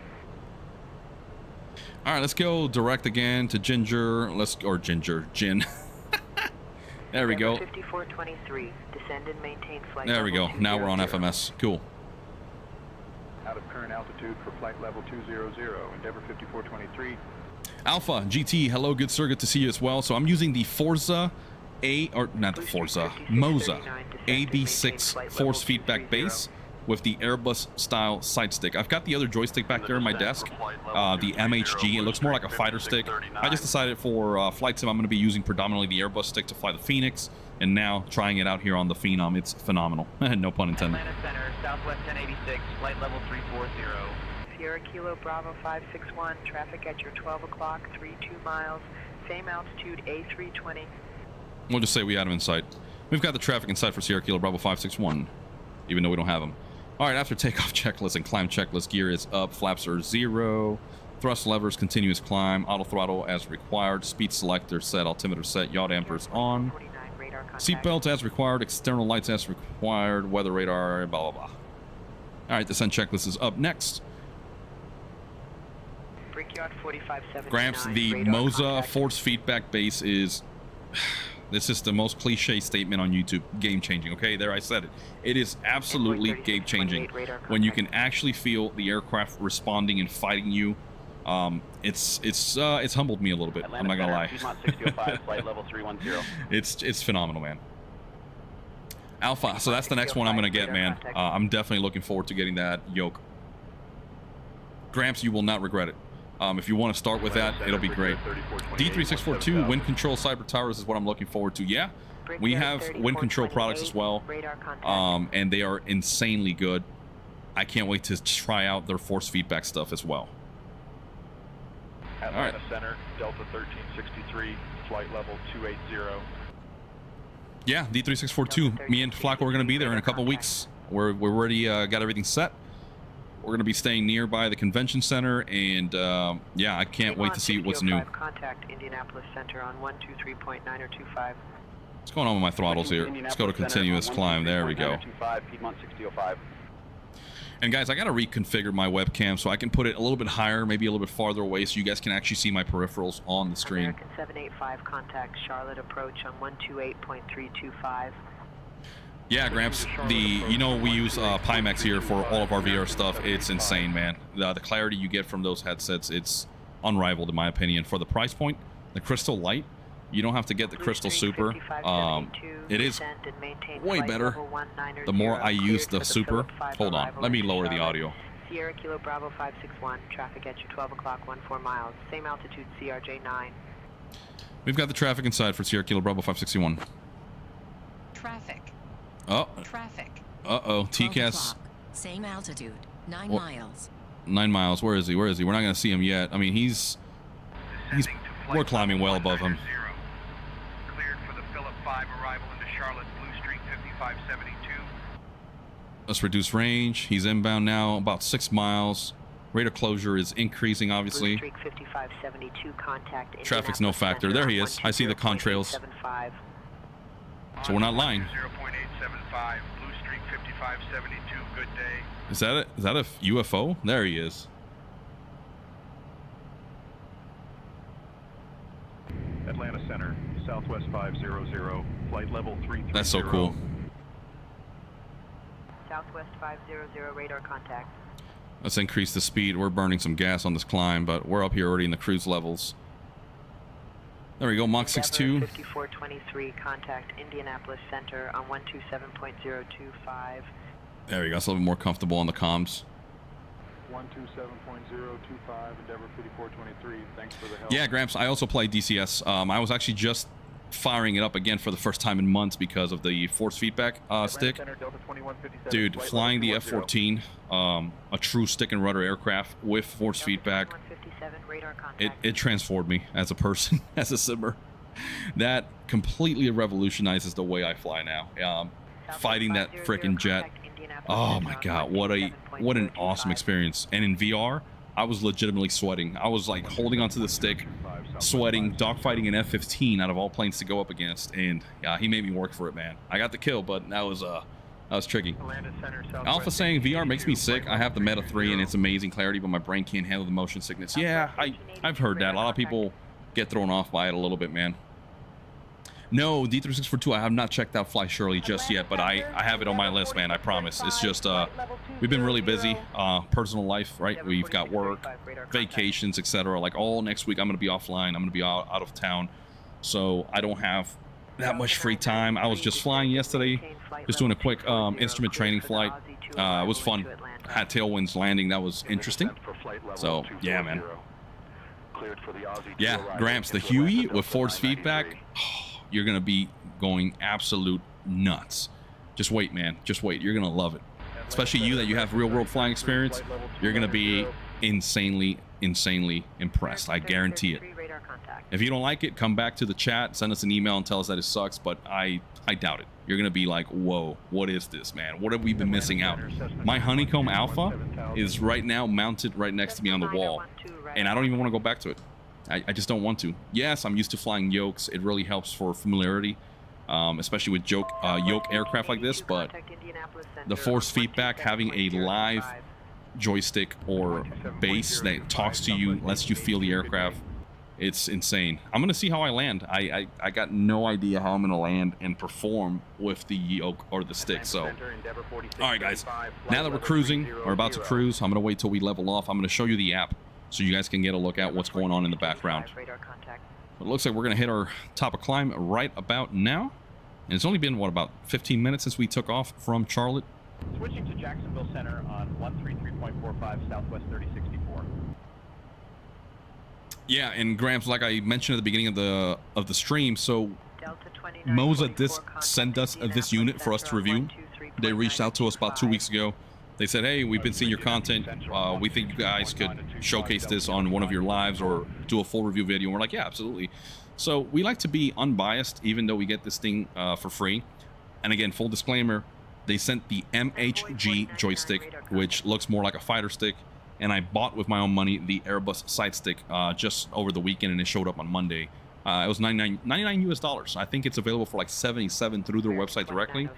All right, let's go direct again to Ginger. Gin. There we go. 5423. Descend and maintain flight There we go. level Now we're on 200. FMS. Cool. Out of current altitude for flight level 200, Endeavor 5423. Alpha GT, hello, good sir. Good to see you as well. So I'm using the Moza AB6 force feedback base with the Airbus style side stick. I've got the other joystick back there in my desk, the MHG. It looks more like a fighter stick. I just decided for flight sim I'm going to be using predominantly the Airbus stick to fly the Phoenix, and now trying it out here on the Phenom. It's phenomenal. No pun intended. Atlanta Center, Southwest 1086, flight level 340. Sierra Kilo Bravo 561. Traffic at your 12 o'clock, 32 miles. Same altitude, A320. We'll just say we had him in sight. We've got the traffic in sight for Sierra Kilo Bravo 561, even though we don't have them. All right, after takeoff checklist and climb checklist, gear is up, flaps are 0, thrust levers, continuous climb, auto throttle as required, speed selector set, altimeter set, yaw dampers on, 49 radar contact. seatbelt as required, external lights as required, weather radar, blah, blah, blah. All right, descent checklist is up next. Brickyard 4579. Gramps, the radar Moza contact. force feedback base is... This is the most cliche statement on YouTube. Game-changing, okay? There, I said it. It is absolutely game-changing. When you can actually feel the aircraft responding and fighting you, it's humbled me a little bit. I'm not gonna lie. Piedmont 6005, flight level 310. It's phenomenal, man. Alpha, so that's the next one I'm gonna get, man. I'm definitely looking forward to getting that yoke. Gramps, you will not regret it. If you want to start with that, it'll be great. D3642 wind control cyber towers is what I'm looking forward to. Yeah, we have wind control products as well, Radar contact. and they are insanely good. I can't wait to try out their force feedback stuff as well. Atlanta Center, Delta 1363, flight level 280. Yeah, D3642. Me and Flacco are going to be there in a couple weeks. We're already got everything set. We're going to be staying nearby the convention center, and yeah, I can't wait to see what's new. Contact Indianapolis Center on 123.9025. What's going on with my throttles here? Let's go to continuous climb. There we go. Piedmont 6005. And guys, I got to reconfigure my webcam so I can put it a little bit higher, maybe a little bit farther away, so you guys can actually see my peripherals on the screen. American 785 contact Charlotte approach on 128.325. Yeah, Gramps, you know we use Pimax here for all of our VR stuff. It's insane, man. The clarity you get from those headsets, it's unrivaled in my opinion. For the price point, the Crystal Light, you don't have to get the Crystal Super. It is way better the more I use the Super. Hold on, let me lower the audio. Sierra Kilo Bravo 561, traffic at your 12 o'clock, 14 miles. Same altitude, CRJ 9. We've got the traffic inside for Sierra Kilo Bravo 561. Traffic. Oh. Traffic. Uh-oh. TCAS. Same altitude. 9 miles. 9 miles. Where is he? Where is he? We're not going to see him yet. I mean, we're climbing well above him. Cleared for the Phillip 5 arrival into Charlotte, Blue Street 5572. Let's reduce range. He's inbound now, about 6 miles. Radar closure is increasing, obviously. Blue Street 5572 contact. Traffic's no factor. There he is. I see the contrails. So we're not lying. 0.875, Blue Street 5572, good day. Is that it? Is that a UFO? There he is. Atlanta Center, Southwest 500, flight level 330. That's so cool. Southwest 500 radar contact. Let's increase the speed. We're burning some gas on this climb, but we're up here already in the cruise levels. There we go, Mach 62. 5423, contact Indianapolis Center on 127.025. There we go, it's a little bit more comfortable on the comms. 127.025, Endeavor 5423, thanks for the help. Yeah, Gramps, I also play DCS. I was actually just firing it up again for the first time in months because of the force feedback stick. Center, Delta 2157, Dude, flying the F-14, a true stick and rudder aircraft with force feedback, it transformed me as a person, as a simmer. That completely revolutionizes the way I fly now. Fighting that frickin' jet Oh my God, what an awesome experience. And in VR, I was legitimately sweating. I was like holding onto the stick, sweating, dogfighting an F-15 out of all planes to go up against. And yeah, he made me work for it, man. I got the kill, but that was tricky. Alpha saying VR makes me sick. I have the Meta 3 and it's amazing clarity, but my brain can't handle the motion sickness. Yeah, I've heard that. A lot of people get thrown off by it a little bit, man. No, D3642, I have not checked out Fly Shirley just yet, but I have it on my list, man. I promise. It's just, we've been really busy. Personal life, right? We've got work, vacations, etc. Like all next week, I'm going to be offline. I'm going to be out of town. So I don't have that much free time. I was just flying yesterday, just doing a quick instrument training flight. It was fun. Had tailwinds landing. That was interesting. So, yeah, man. Yeah, Gramps, the Huey with force feedback. You're going to be going absolute nuts. Just wait, man. Just wait. You're going to love it. Especially you that you have real world flying experience. You're going to be insanely impressed. I guarantee it. If you don't like it, come back to the chat, send us an email and tell us that it sucks, but I doubt it. You're going to be like, whoa, what is this, man? What have we been missing out? My Honeycomb Alpha is right now mounted right next to me on the wall, and I don't even want to go back to it. I just don't want to. Yes, I'm used to flying yokes. It really helps for familiarity, especially with yoke aircraft like this, but the force feedback, having a live joystick or base that talks to you, lets you feel the aircraft, it's insane. I'm going to see how I land. I got no idea how I'm going to land and perform with the yoke or the stick. So, all right, guys, now that we're cruising, or about to cruise, I'm going to wait till we level off. I'm going to show you the app so you guys can get a look at what's going on in the background. It looks like we're going to hit our top of climb right about now. And it's only been, what, about 15 minutes since we took off from Charlotte. Switching to Jacksonville Center on 133.45 Southwest 3064. Yeah, and Gramps, like I mentioned at the beginning of the stream, so Moza did send us this unit for us to review. They reached out to us about 2 weeks ago. They said, hey, we've been seeing your content. We think you guys could showcase this on one of your lives or do a full review video. And we're like, yeah, absolutely. So we like to be unbiased, even though we get this thing for free. And again, full disclaimer, they sent the MHG joystick, which looks more like a fighter stick. And I bought with my own money the Airbus side stick just over the weekend, and it showed up on Monday. It was $99 US. I think it's available for like $77 through their website directly,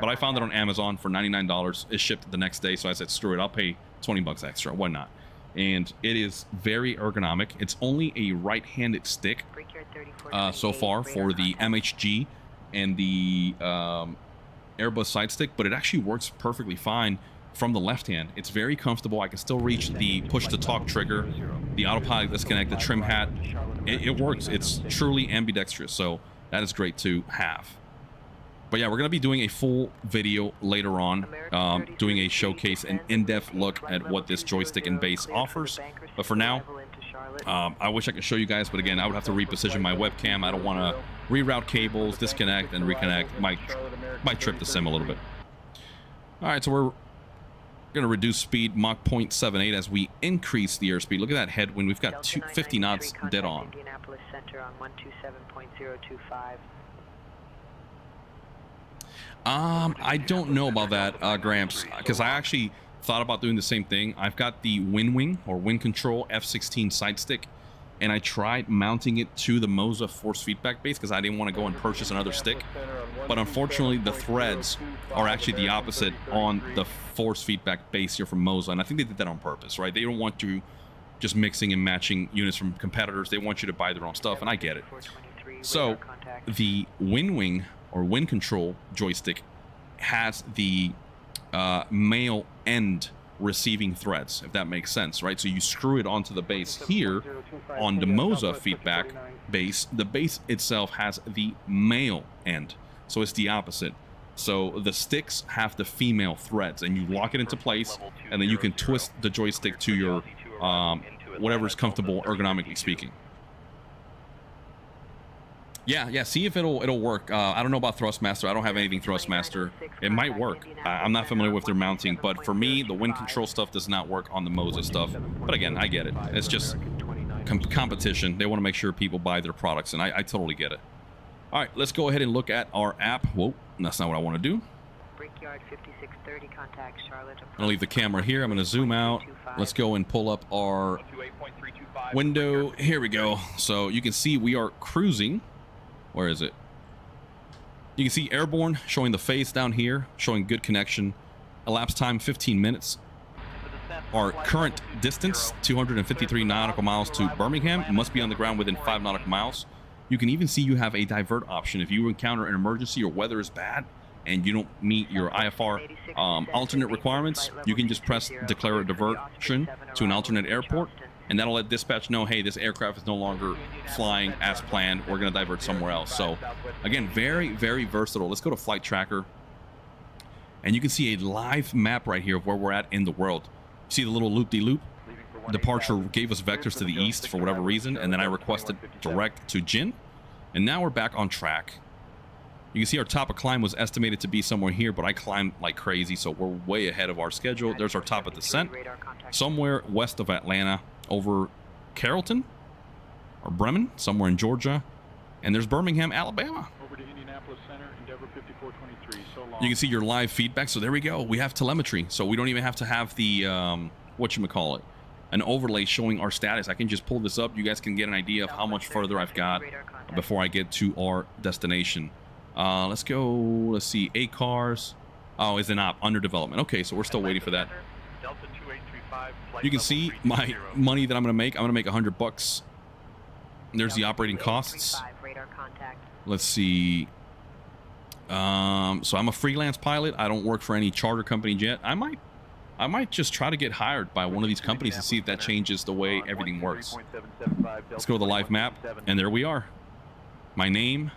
but I found it on Amazon for $99. It shipped the next day, so I said, screw it, I'll pay 20 bucks extra. Why not? And it is very ergonomic. It's only a right-handed stick so far for the MHG and the Airbus side stick, but it actually works perfectly fine from the left hand. It's very comfortable. I can still reach the push to talk trigger, the autopilot disconnect, the trim hat. It works. It's truly ambidextrous, so that is great to have. But yeah, we're going to be doing a full video later on, doing a showcase, an in-depth look at what this joystick and base offers. But for now, I wish I could show you guys, but again, I would have to reposition my webcam. I don't want to reroute cables, disconnect, and reconnect. Might trip the sim a little bit. All right, so we're going to reduce speed Mach 0.78 as we increase the airspeed. Look at that headwind. We've got 50 knots dead on. Indianapolis Center on 127.025. I don't know about that, Gramps, because I actually thought about doing the same thing. I've got the WinWing or Wind Control F-16 side stick, and I tried mounting it to the Moza force feedback base because I didn't want to go and purchase another stick. But unfortunately, the threads are actually the opposite on the force feedback base here from Moza, and I think they did that on purpose, right? They don't want you just mixing and matching units from competitors. They want you to buy their own stuff, and I get it. So the WinWing or Wind Control joystick has the male end receiving threads, if that makes sense, right? So you screw it onto the base here on the Moza feedback base. The base itself has the male end, so it's the opposite. So the sticks have the female threads, and you lock it into place, and then you can twist the joystick to your whatever's comfortable ergonomically speaking. Yeah, see if it'll work. I don't know about Thrustmaster. I don't have anything Thrustmaster. It might work. I'm not familiar with their mounting, but for me, the wind control stuff does not work on the Moza stuff. But again, I get it. It's just competition. They want to make sure people buy their products, and I totally get it. All right, let's go ahead and look at our app. Whoa, that's not what I want to do. JetCard 5630, contact Charlotte. I'm gonna leave the camera here. I'm gonna zoom out. Let's go and pull up our window. Here we go. So you can see we are cruising. Where is it? You can see airborne, showing the face down here, showing good connection. Elapsed time 15 minutes. Our current distance 253 nautical miles to Birmingham. You must be on the ground within 5 nautical miles. You can even see you have a divert option if you encounter an emergency or weather is bad and you don't meet your IFR alternate requirements. You can just press declare a diversion to an alternate airport, and that'll let dispatch know, hey, this aircraft is no longer flying as planned. We're going to divert somewhere else. So again, very, very versatile. Let's go to flight tracker, and you can see a live map right here of where we're at in the world. See the little loop-de-loop? Departure gave us vectors to the east for whatever reason, and then I requested direct to Jin, and now we're back on track. You can see our top of climb was estimated to be somewhere here, but I climbed like crazy, so we're way ahead of our schedule. There's our top of descent, somewhere west of Atlanta, over Carrollton or Bremen, somewhere in Georgia, and there's Birmingham, Alabama. Over to Indianapolis Center, Endeavor 5423. So long. You can see your live feedback. So there we go. We have telemetry, so we don't even have to have the whatchamacallit, an overlay showing our status. I can just pull this up. You guys can get an idea of how much further I've got before I get to our destination. Let's go. Let's see. 8 cars. Oh, is it not under development? Okay, so we're still waiting for that. You can see my money that I'm going to make. I'm going to make $100. There's the operating costs. Let's see. So I'm a freelance pilot. I don't work for any charter company yet. I might just try to get hired by one of these companies and see if that changes the way everything works. Let's go to the live map, and there we are. My name,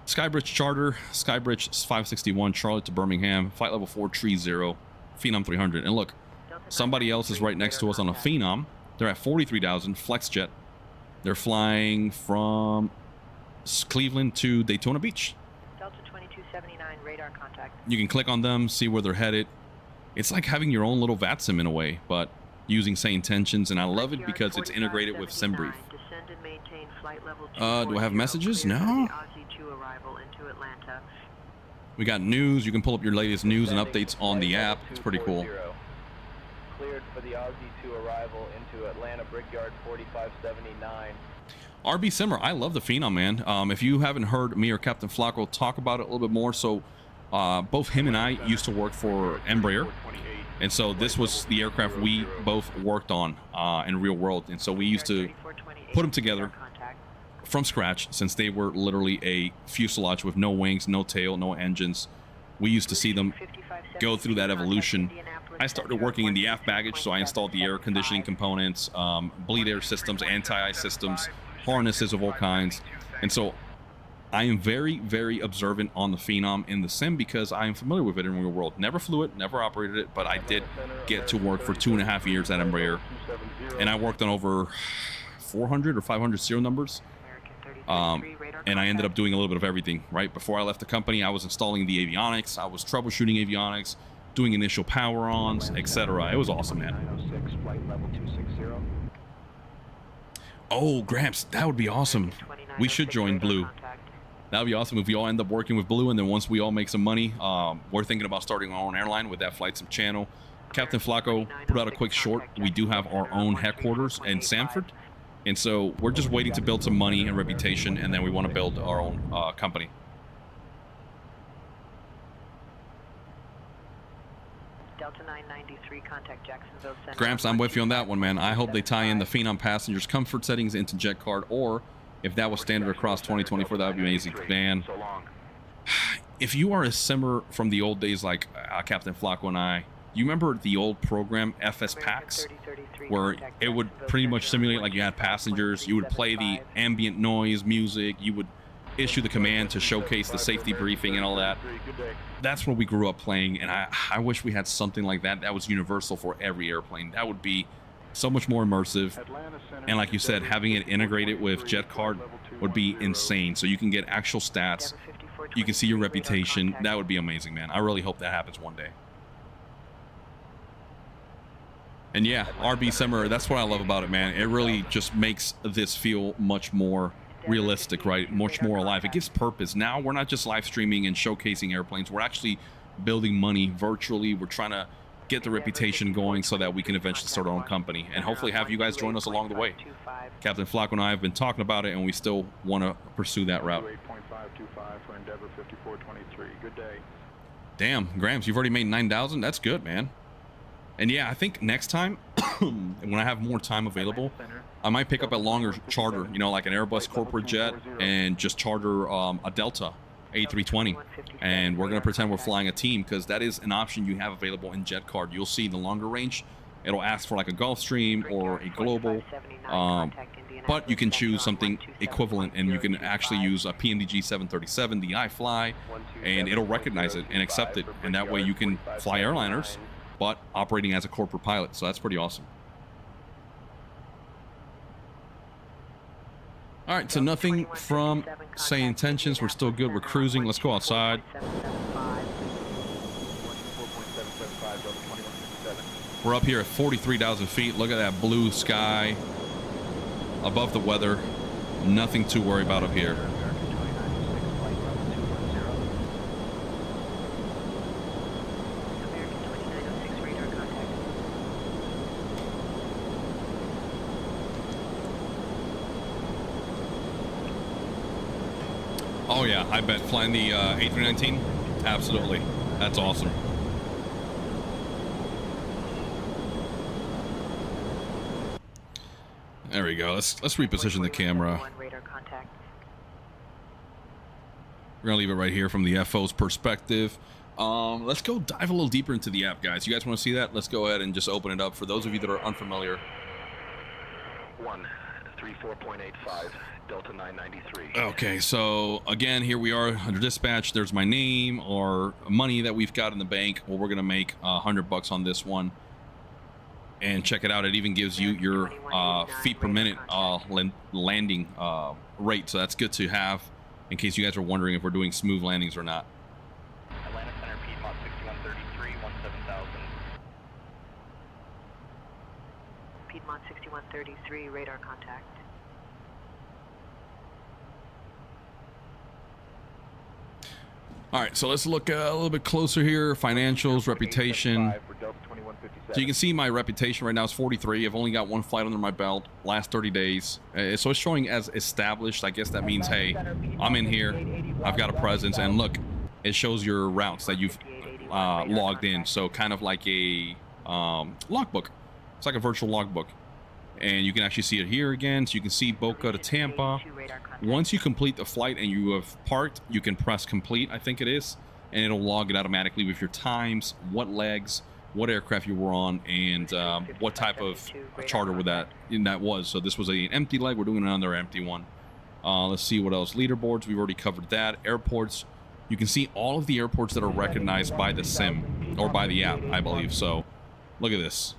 Skybridge Charter, Skybridge 561, Charlotte to Birmingham, flight level 430, Phenom 300. And look, somebody else is right next to us on a Phenom. They're at 43,000, FlexJet. They're flying from Cleveland to Daytona Beach. Delta 2279, radar contact. You can click on them, see where they're headed. It's like having your own little VATSIM in a way, but using same tensions, and I love it because it's integrated with SimBrief. Do I have messages? No. We got news. You can pull up your latest news and updates on the app. It's pretty cool. Cleared for the Aussie 2 arrival into Atlanta Brickyard 4579. RB Simmer, I love the Phenom, man. If you haven't heard me or Captain Flacco talk about it a little bit more, so both him and I used to work for Embraer, and so this was the aircraft we both worked on in real world, and so we used to put them together from scratch, since they were literally a fuselage with no wings, no tail, no engines. We used to see them go through that evolution. I started working in the aft baggage, so I installed the air conditioning components, bleed air systems, anti-ice systems, harnesses of all kinds. And so I am very, very observant on the Phenom in the sim because I am familiar with it in real world. Never flew it, never operated it, but I did get to work for 2.5 years at Embraer. And I worked on over 400 or 500 serial numbers. And I ended up doing a little bit of everything, right? Before I left the company, I was installing the avionics, I was troubleshooting avionics, doing initial power-ons, etc. It was awesome, man. Oh, Gramps, that would be awesome. We should join Blue. That would be awesome if we all end up working with Blue, and then once we all make some money, we're thinking about starting our own airline with that Flight Sim channel. Captain Flacco put out a quick short. We do have our own headquarters in Sanford, and so we're just waiting to build some money and reputation, and then we want to build our own company. Delta 993, contact Jacksonville Center. Gramps, I'm with you on that one, man. I hope they tie in the Phenom passengers' comfort settings into JetCard, or if that was standard across 2024, that would be amazing. Man, if you are a simmer from the old days like Captain Flacco and I, you remember the old program FS Packs, where it would pretty much simulate like you had passengers, you would play the ambient noise music, you would issue the command to showcase the safety briefing and all that. That's what we grew up playing, and I wish we had something like that that was universal for every airplane. That would be so much more immersive, and like you said, having it integrated with JetCard would be insane. So you can get actual stats, you can see your reputation. That would be amazing, man. I really hope that happens one day. And yeah, RB Simmer, that's what I love about it, man. It really just makes this feel much more realistic, right? Much more alive. It gives purpose. Now we're not just live streaming and showcasing airplanes. We're actually building money virtually. We're trying to get the reputation going so that we can eventually start our own company and hopefully have you guys join us along the way. Captain Flacco and I have been talking about it, and we still want to pursue that route. 8.525 for Endeavor 5423. Good day. Damn, Grams, you've already made 9,000. That's good, man. And yeah, I think next time, when I have more time available, I might pick up a longer charter, you know, like an Airbus corporate jet, and just charter a Delta A320. And we're going to pretend we're flying a team, because that is an option you have available in JetCard. You'll see the longer range. It'll ask for like a Gulfstream or a Global, but you can choose something equivalent, and you can actually use a PNDG 737, the iFly, and it'll recognize it and accept it. And that way you can fly airliners, but operating as a corporate pilot. So that's pretty awesome. All right, so nothing from say intentions. We're still good. We're cruising. Let's go outside. We're up here at 43,000 feet. Look at that blue sky above the weather. Nothing to worry about up here. Oh yeah, I bet. Flying the A319? Absolutely. That's awesome. There we go. Let's reposition the camera. We're gonna leave it right here from the FO's perspective. Let's go dive a little deeper into the app, guys. You guys want to see that? Let's go ahead and just open it up for those of you that are unfamiliar. 134.85 Delta 993. Okay, so again, here we are under dispatch. There's my name or money that we've got in the bank. Well, we're gonna make $100 on this one. And check it out, it even gives you your feet per minute landing rate. So that's good to have in case you guys are wondering if we're doing smooth landings or not. Atlanta Center, Piedmont 6133, 17,000. Piedmont 6133, radar contact. All right, so let's look a little bit closer here. Financials, reputation. So you can see my reputation right now is 43. I've only got one flight under my belt, last 30 days. So it's showing as established. I guess that means, hey, I'm in here. I've got a presence. And look, it shows your routes that you've logged in. So kind of like a logbook. It's like a virtual logbook. And you can actually see it here again. So you can see Boca to Tampa. Once you complete the flight and you have parked, you can press complete, I think it is. And it'll log it automatically with your times, what legs, what aircraft you were on, and what type of charter that was. So this was an empty leg. We're doing another empty one. Let's see what else. Leaderboards, we've already covered that. Airports, you can see all of the airports that are recognized by the sim or by the app, I believe. So look at this.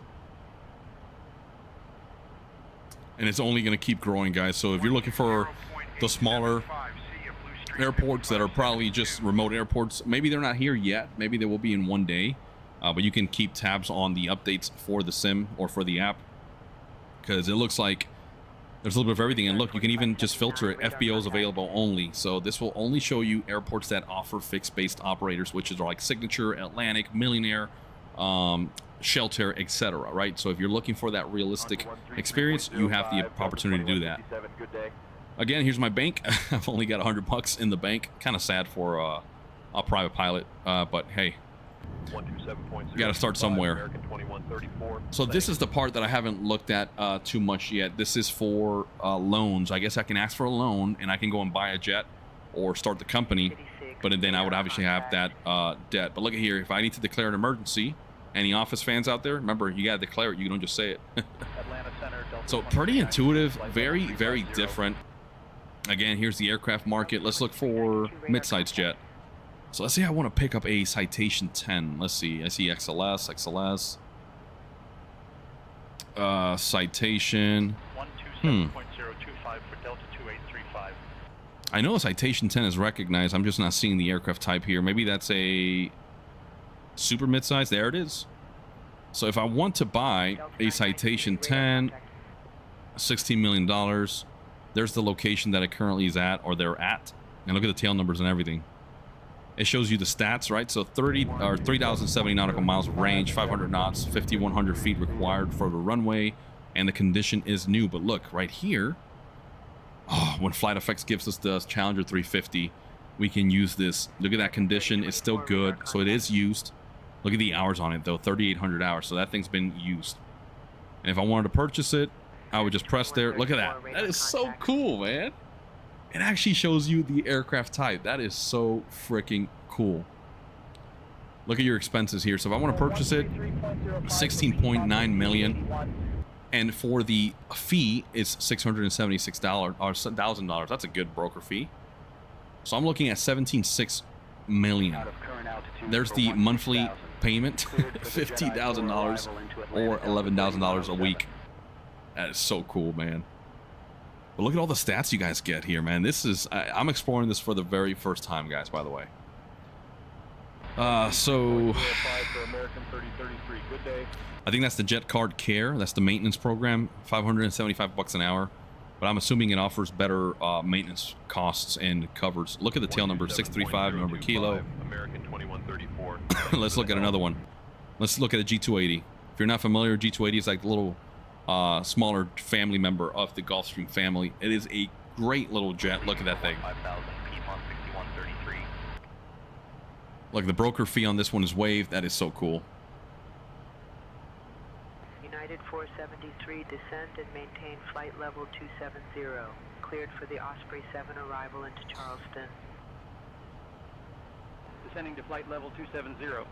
And it's only going to keep growing, guys. So if you're looking for the smaller airports that are probably just remote airports, maybe they're not here yet. Maybe they will be in one day. But you can keep tabs on the updates for the sim or for the app, because it looks like there's a little bit of everything. And look, you can even just filter it. FBOs available only. So this will only show you airports that offer fixed-based operators, which is like Signature, Atlantic, Millionaire, Shelter, etc. Right? So if you're looking for that realistic experience, you have the opportunity to do that. Again, here's my bank. I've only got $100 in the bank. Kind of sad for a private pilot, but hey. You got to start somewhere. So this is the part that I haven't looked at too much yet. This is for loans. I guess I can ask for a loan and I can go and buy a jet or start the company, but then I would obviously have that debt. But look at here, if I need to declare an emergency, any office fans out there, remember, you got to declare it. You don't just say it. So pretty intuitive, very, very different. Again, here's the aircraft market. Let's look for mid-size jet. So let's say I want to pick up a Citation 10. Let's see. I see XLS. Citation. 127.025 for Delta 2835. I know a Citation 10 is recognized. I'm just not seeing the aircraft type here. Maybe that's a super midsize. There it is. So if I want to buy a Citation 10, $16 million, there's the location that it currently is at, or they're at. And look at the tail numbers and everything. It shows you the stats, right? So 3,070 nautical miles of range, 500 knots, 5,100 feet required for the runway, and the condition is new. But look, right here, oh, when Flight Effects gives us the Challenger 350, we can use this. Look at that condition. It's still good, so it is used. Look at the hours on it, though, 3,800 hours. So that thing's been used. And if I wanted to purchase it, I would just press there. Look at that. That is so cool, man. It actually shows you the aircraft type. That is so freaking cool. Look at your expenses here. So if I want to purchase it, 16.9 million. And for the fee, it's $676 or $1,000. That's a good broker fee. So I'm looking at 17.6 million. There's the monthly payment, $50,000 or $11,000 a week. That is so cool, man. But look at all the stats you guys get here, man. This is, I'm exploring this for the very first time, guys, by the way. So I think that's the JetCard Care. That's the maintenance program, $575 an hour. But I'm assuming it offers better maintenance costs and covers. Look at the tail number, 635, number kilo. American 2134. Let's look at another one. Let's look at a G280. If you're not familiar, G280 is like the little smaller family member of the Gulfstream family. It is a great little jet. Look at that thing. 5,000 Piedmont 6133. Look, the broker fee on this one is waived. That is so cool. United 473, descend and maintain flight level 270. Cleared for the Osprey 7 arrival into Charleston. Descending to flight level 270.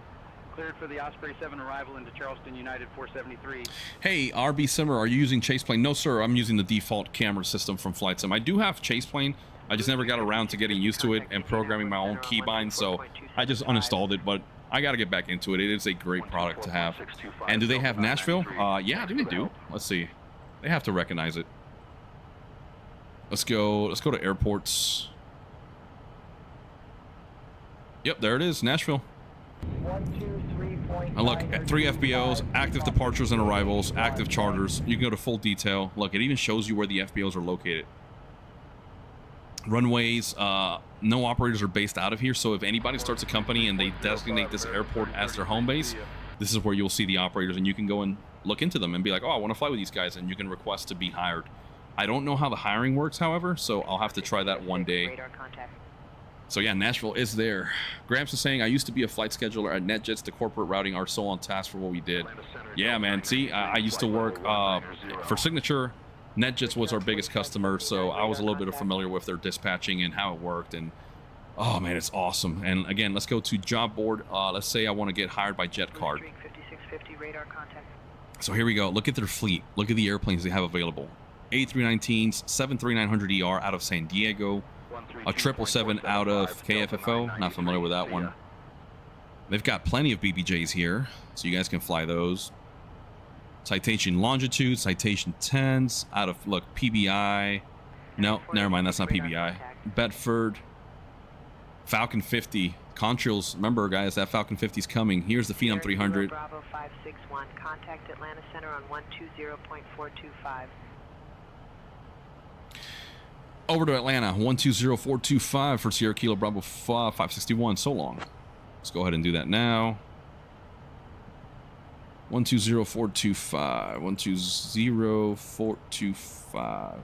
Cleared for the Osprey 7 arrival into Charleston, United 473. Hey, RB Simmer, are you using Chase Plane? No, sir. I'm using the default camera system from Flight Sim. I do have Chase Plane. I just never got around to getting used to it and programming my own keybind, so I just uninstalled it, but I got to get back into it. It is a great product to have. And do they have Nashville? Yeah, they do. Let's see. They have to recognize it. Let's go to airports. Yep, there it is, Nashville. And look, 3 FBOs, active departures and arrivals, active charters. You can go to full detail. Look, it even shows you where the FBOs are located. Runways, no operators are based out of here, so if anybody starts a company and they designate this airport as their home base, this is where you'll see the operators, and you can go and look into them and be like, oh, I want to fly with these guys, and you can request to be hired. I don't know how the hiring works, however, so I'll have to try that one day. So yeah, Nashville is there. Gramps is saying, I used to be a flight scheduler at NetJets. The corporate routing are so on task for what we did. Yeah, man. See, I used to work for Signature. NetJets was our biggest customer, so I was a little bit familiar with their dispatching and how it worked. And oh man, it's awesome. And again, let's go to job board. Let's say I want to get hired by JetCard. So here we go. Look at their fleet. Look at the airplanes they have available. A319s, 737-900ER out of San Diego. A 777 out of KFFO. Not familiar with that one. They've got plenty of BBJs here, so you guys can fly those. Citation Longitude, Citation 10s out of, look, PBI. No, never mind, that's not PBI. Bedford. Falcon 50. Contrails, remember guys, that Falcon 50 is coming. Here's the Phenom 300. Bravo 561, contact Atlanta Center on 120.425. Over to Atlanta, 120.425 for Sierra Kilo Bravo 561. So long. Let's go ahead and do that now. 120.425. 120.425.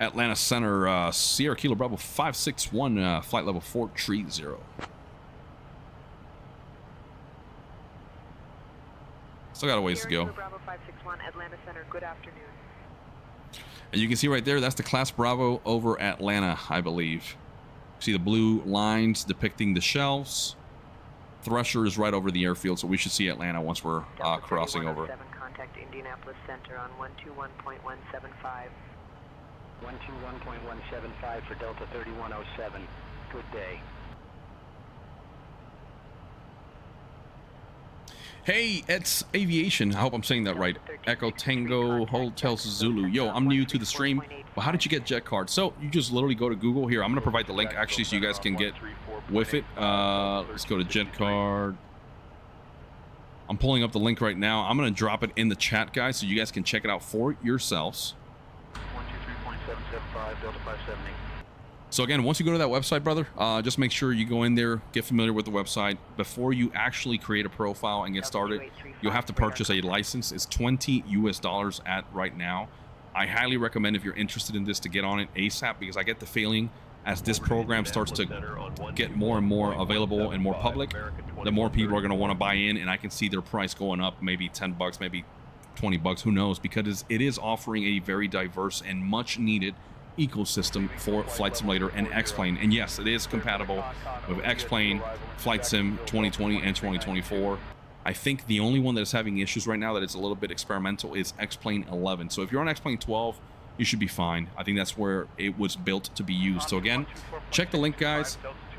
Atlanta Center, Sierra Kilo Bravo 561, flight level 430. Still got a ways to go. Bravo 561, Atlanta Center, good afternoon. And you can see right there, that's the Class Bravo over Atlanta, I believe. See the blue lines depicting the shelves. Thresher is right over the airfield, so we should see Atlanta once we're crossing over. Contact Indianapolis Center on 121.175. 121.175 for Delta 3107. Good day. Hey, it's Aviation. I hope I'm saying that right. Echo Tango Hotel Zulu. Yo, I'm new to the stream. Well, how did you get JetCard? So you just literally go to Google. Here, I'm going to provide the link actually so you guys can get with it. Let's go to JetCard. I'm pulling up the link right now. I'm going to drop it in the chat, guys, so you guys can check it out for yourselves. 123.775, Delta 570. So again, once you go to that website, brother, just make sure you go in there, get familiar with the website. Before you actually create a profile and get started, you'll have to purchase a license. It's $20 US at right now. I highly recommend, if you're interested in this, to get on it ASAP, because I get the feeling as this program starts to get more and more available and more public, the more people are going to want to buy in, and I can see their price going up, maybe 10 bucks, maybe 20 bucks, who knows, because it is offering a very diverse and much needed ecosystem for Flight Simulator and X-Plane. And yes, it is compatible with X-Plane, Flight Sim 2020 and 2024. I think the only one that is having issues right now that is a little bit experimental is X-Plane 11. So if you're on X-Plane 12, you should be fine. I think that's where it was built to be used. So again, check the link, guys.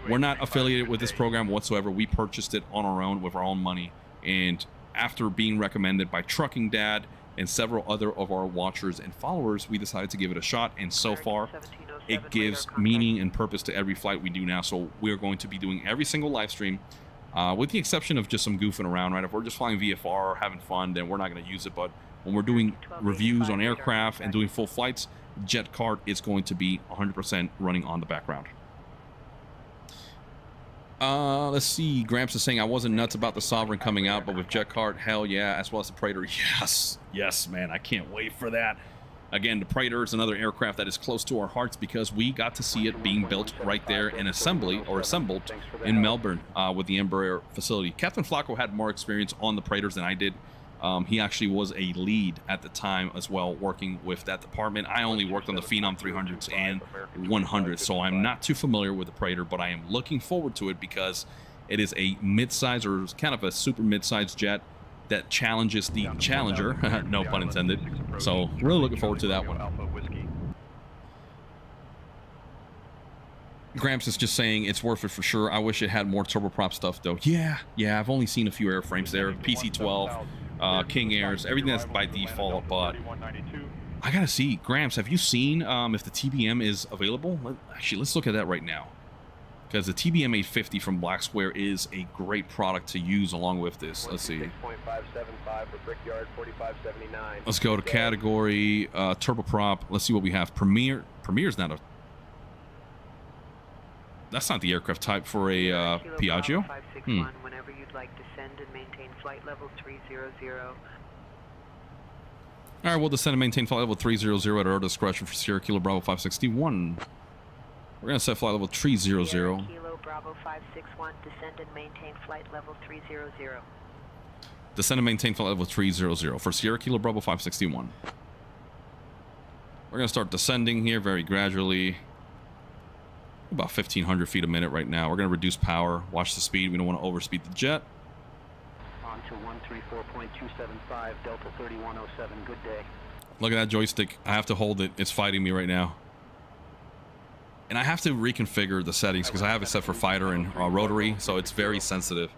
We're not affiliated with this program whatsoever. We purchased it on our own with our own money. And after being recommended by Trucking Dad and several other of our watchers and followers, we decided to give it a shot, and so far it gives meaning and purpose to every flight we do now. So we're going to be doing every single live stream, with the exception of just some goofing around, right? If we're just flying VFR or having fun, then we're not going to use it. But when we're doing reviews on aircraft and doing full flights, JetCard is going to be 100% running on the background. Let's see. Gramps is saying, I wasn't nuts about the Sovereign coming out, but with JetCard, hell yeah, as well as the Praetor. Yes, man, I can't wait for that. Again, the Praetor is another aircraft that is close to our hearts because we got to see it being built right there in assembly, or assembled in Melbourne, with the Embraer facility. Captain Flacco had more experience on the Praetors than I did. He actually was a lead at the time as well, working with that department. I only worked on the Phenom 300s and 100s, so I'm not too familiar with the Praetor, but I am looking forward to it because it is a mid-size, or kind of a super mid-size jet that challenges the Challenger, no pun intended. So really looking forward to that one. Gramps is just saying it's worth it for sure. I wish it had more turboprop stuff though. Yeah, I've only seen a few airframes there. PC-12, King Airs, everything that's by default, but I gotta see. Gramps, have you seen if the TBM is available? Actually, let's look at that right now, because the TBM 850 from Black Square is a great product to use along with this. Let's see. Let's go to category, turboprop. Let's see what we have. Premier. Premier's not a... That's not the aircraft type for a Piaggio. Whenever you'd like to send and maintain flight level 300. All right, we'll descend and maintain flight level 300 at our discretion for Sierra Kilo Bravo 561. We're going to set flight level 300. Sierra Kilo Bravo 561, descend and maintain flight level 300. Descend and maintain flight level 300 for Sierra Kilo Bravo 561. We're going to start descending here very gradually. About 1,500 feet a minute right now. We're going to reduce power. Watch the speed. We don't want to overspeed the jet. On to 134.275, Delta 3107. Good day. Look at that joystick. I have to hold it. It's fighting me right now. And I have to reconfigure the settings because I have it set for fighter and rotary, so it's very sensitive.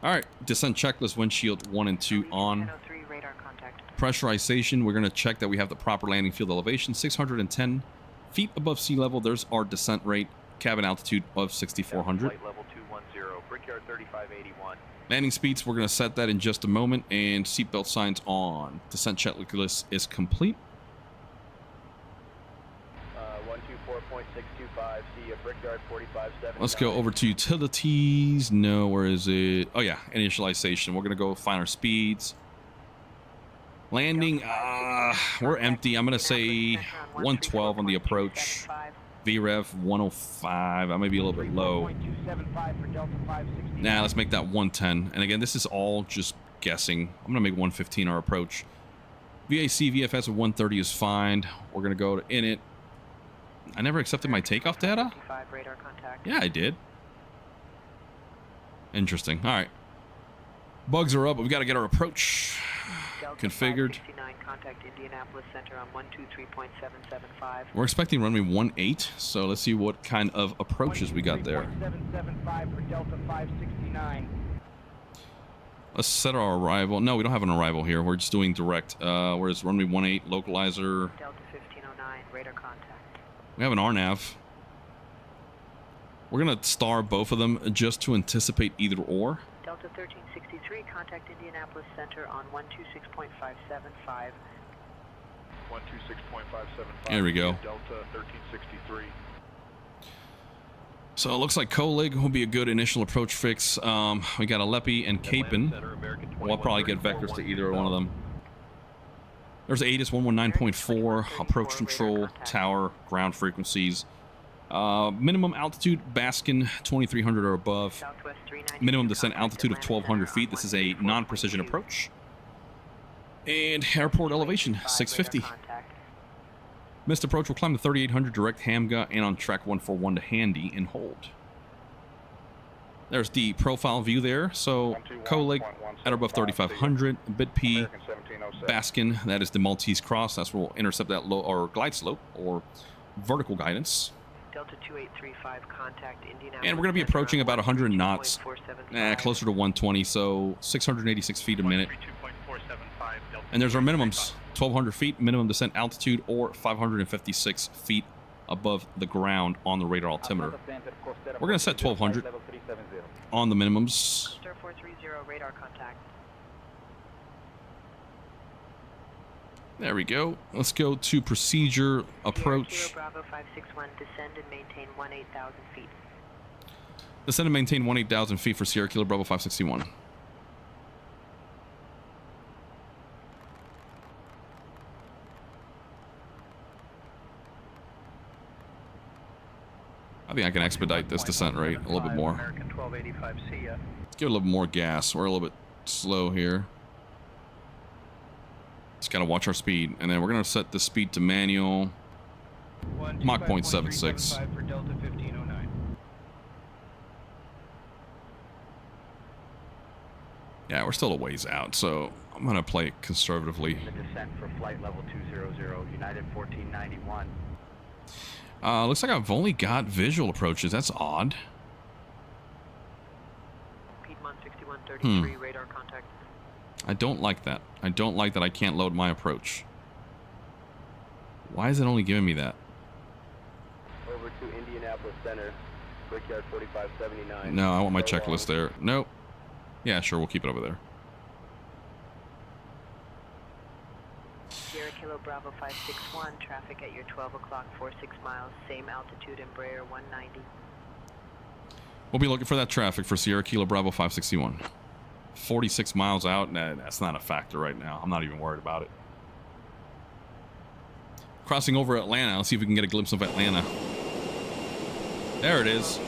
All right, descent checklist, windshield 1 and 2 on. Pressurization, we're going to check that we have the proper landing field elevation, 610 feet above sea level. There's our descent rate. Cabin altitude of 6,400. Flight level 210, Brickyard 3581. Landing speeds, we're going to set that in just a moment. And seatbelt signs on. Descent checklist is complete. 124.625, see you, Brickyard 4579. Let's go over to utilities. No, where is it? Oh yeah, initialization. We're going to go find our speeds. Landing, we're empty. I'm going to say 112 on the approach. VREV 105. I may be a little bit low. Nah, let's make that 110. And again, this is all just guessing. I'm going to make 115 our approach. VAC VFS of 130 is fine. We're going to go to init. I never accepted my takeoff data? Yeah, I did. Interesting. All right. Bugs are up, but we got to get our approach configured. Contact Indianapolis Center on 123.775. We're expecting runway 18, so let's see what kind of approaches we got there. 775 for Delta 569. Let's set our arrival. No, we don't have an arrival here. We're just doing direct. Where's runway 18 localizer? Delta 1509, radar contact. We have an RNAV. We're gonna star both of them just to anticipate either or. Delta 1363, contact Indianapolis Center on 126.575. 126.575. There we go. Delta 1363. So it looks like Colig will be a good initial approach fix. We got Aleppi and Capon. We'll probably get vectors to either one of them. There's ATIS 119.4, approach control, tower, ground frequencies. Minimum altitude, Baskin 2300 or above. Minimum descent altitude of 1200 feet. This is a non-precision approach. And airport elevation, 650. Missed approach will climb to 3800 direct Hamga and on track 141 to Handy and hold. There's the profile view there. So Colig at or above 3500, BitP, Baskin, that is the Maltese cross. That's where we'll intercept that low or glide slope or vertical guidance. Delta 2835, contact Indianapolis. And we're going to be approaching about 100 knots, closer to 120, so 686 feet a minute. And there's our minimums, 1200 feet minimum descent altitude or 556 feet above the ground on the radar altimeter. We're going to set 1200 on the minimums. Star 430, radar contact. There we go. Let's go to procedure approach. Kilo Bravo 561, descend and maintain 18,000 feet. Descend and maintain 18,000 feet for Sierra Kilo Bravo 561. I think I can expedite this descent rate a little bit more. Let's give it a little bit more gas. We're a little bit slow here. Just gotta watch our speed, and then we're gonna set the speed to manual. Mach 0.76. Yeah, we're still a ways out, so I'm gonna play it conservatively. The descent for flight level 200, United 1491. Looks like I've only got visual approaches. That's odd. Piedmont 6133, radar contact. I don't like that. I don't like that I can't load my approach. Why is it only giving me that? Over to Indianapolis Center, Brickyard 4579. No, I want my checklist there. Nope. Yeah, sure, we'll keep it over there. Sierra Kilo Bravo 561, traffic at your 12 o'clock, 46 miles, same altitude, Embraer 190. We'll be looking for that traffic for Sierra Kilo Bravo 561. 46 miles out? Nah, that's not a factor right now. I'm not even worried about it. Crossing over Atlanta. Let's see if we can get a glimpse of Atlanta. There it is.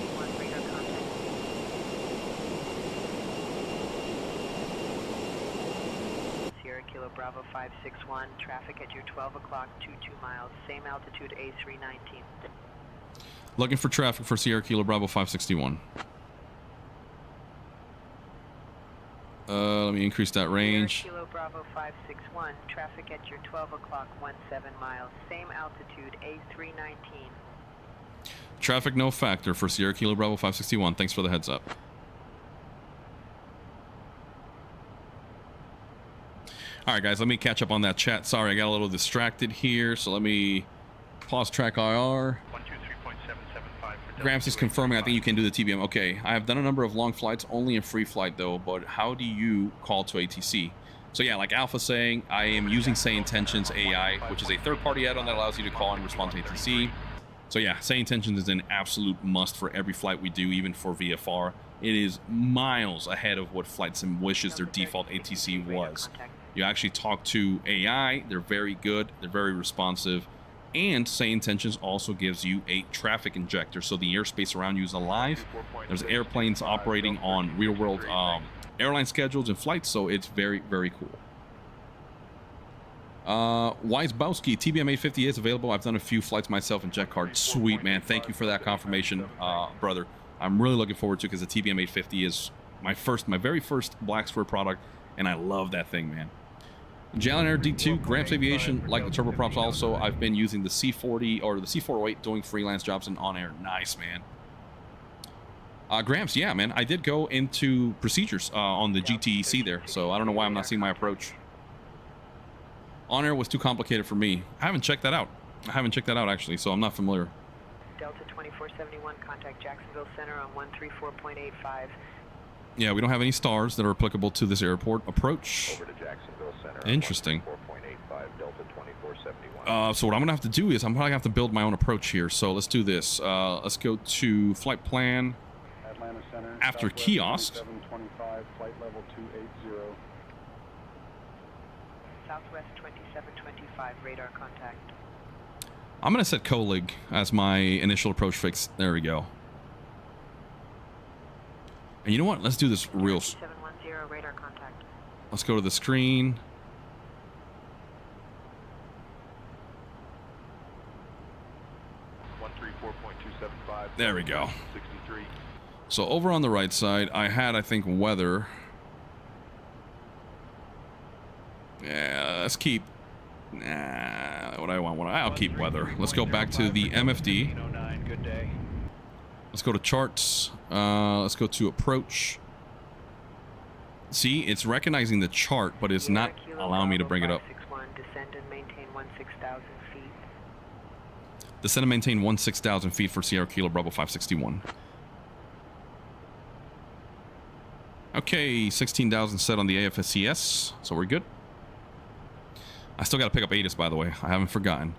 Sierra Kilo Bravo 561, traffic at your 12 o'clock, 22 miles, same altitude, A319. Looking for traffic for Sierra Kilo Bravo 561. Let me increase that range. Sierra Kilo Bravo 561, traffic at your 12 o'clock, 17 miles, same altitude, A319. Traffic no factor for Sierra Kilo Bravo 561. Thanks for the heads up. All right, guys, let me catch up on that chat. Sorry, I got a little distracted here, so let me pause track IR. Gramps is confirming I think you can do the TBM. Okay, I have done a number of long flights, only in free flight though, but how do you call to ATC? So yeah, like Alpha saying, I am using Say Intentions AI, which is a third-party add-on that allows you to call and respond to ATC. So yeah, Say Intentions is an absolute must for every flight we do, even for VFR. It is miles ahead of what Flight Sim wishes their default ATC was. You actually talk to AI, they're very good, they're very responsive, and Say Intentions also gives you a traffic injector, so the airspace around you is alive. There's airplanes operating on real-world airline schedules and flights, so it's very, very cool. Weisbowski, TBM 850 is available. I've done a few flights myself in JetCard. Sweet, man. Thank you for that confirmation, brother. I'm really looking forward to it because the TBM 850 is my very first Black Square product, and I love that thing, man. Jalen Air D2, Gramps Aviation, like the turboprops also. I've been using the C40 or the C408 doing freelance jobs and on air. Nice, man. Gramps, yeah, man. I did go into procedures on the GTEC there, so I don't know why I'm not seeing my approach. On air was too complicated for me. I haven't checked that out. Actually, so I'm not familiar. Delta 2471, contact Jacksonville Center on 134.85. Yeah, we don't have any stars that are applicable to this airport. Approach. Over to Jacksonville Center. Interesting. 4.85, Delta 2471. So what I'm gonna have to do is I'm probably gonna have to build my own approach here. So let's do this. Let's go to flight plan. Atlanta Center. After kiosk. 2725, flight level 280. Southwest 2725, radar contact. I'm gonna set Colig as my initial approach fix. There we go. And you know what? Let's do this real. 710, radar contact. Let's go to the screen. There we go. 63. So over on the right side, I had, I think, weather. Yeah, let's keep. Nah, what I want. I'll keep weather. Let's go back to the MFD. Good day. Let's go to charts. Let's go to approach. See, it's recognizing the chart, but it's not allowing me to bring it up. 561, descend and maintain 16,000 feet. Descend and maintain 16,000 feet for Sierra Kilo Bravo 561. Okay, 16,000 set on the AFSCS, so we're good. I still got to pick up ATIS, by the way. I haven't forgotten.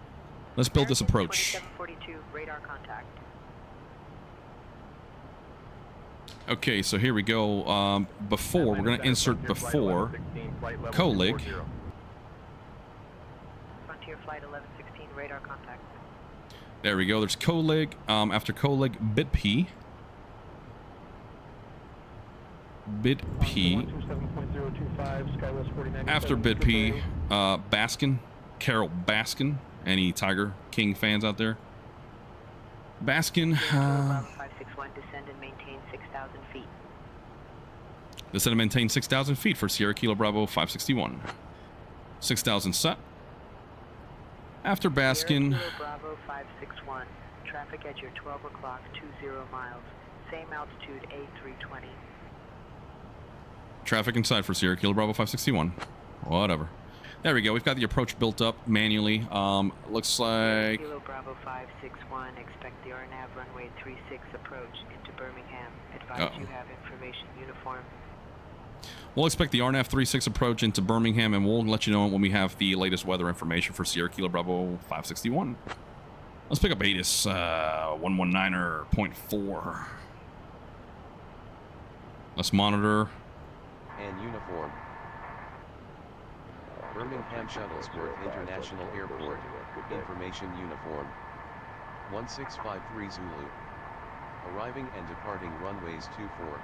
Let's build this approach. 2742, radar contact. Okay, so here we go. Before, we're going to insert before Colig. Frontier flight 1116, radar contact. There we go. There's Colig. After Colig, BitP. BitP. After BitP, Baskin. Carol Baskin. Any Tiger King fans out there? Baskin. Bravo 561, descend and maintain 6,000 feet. Descend and maintain 6,000 feet for Sierra Kilo Bravo 561. 6,000 set. After Baskin. Sierra Kilo Bravo 561, traffic at your 12 o'clock, 20 miles. Same altitude, A320. Traffic inside for Sierra Kilo Bravo 561. Whatever. There we go. We've got the approach built up manually. Looks like... Kilo Bravo 561, expect the RNAV runway 36 approach into Birmingham. Advise you have information uniform. We'll expect the RNAV 36 approach into Birmingham, and we'll let you know when we have the latest weather information for Sierra Kilo Bravo 561. Let's pick up ATIS 119.4. Let's monitor. And uniform. Birmingham Shuttlesworth International Airport. Information uniform. 1653 Zulu. Arriving and departing runways 24,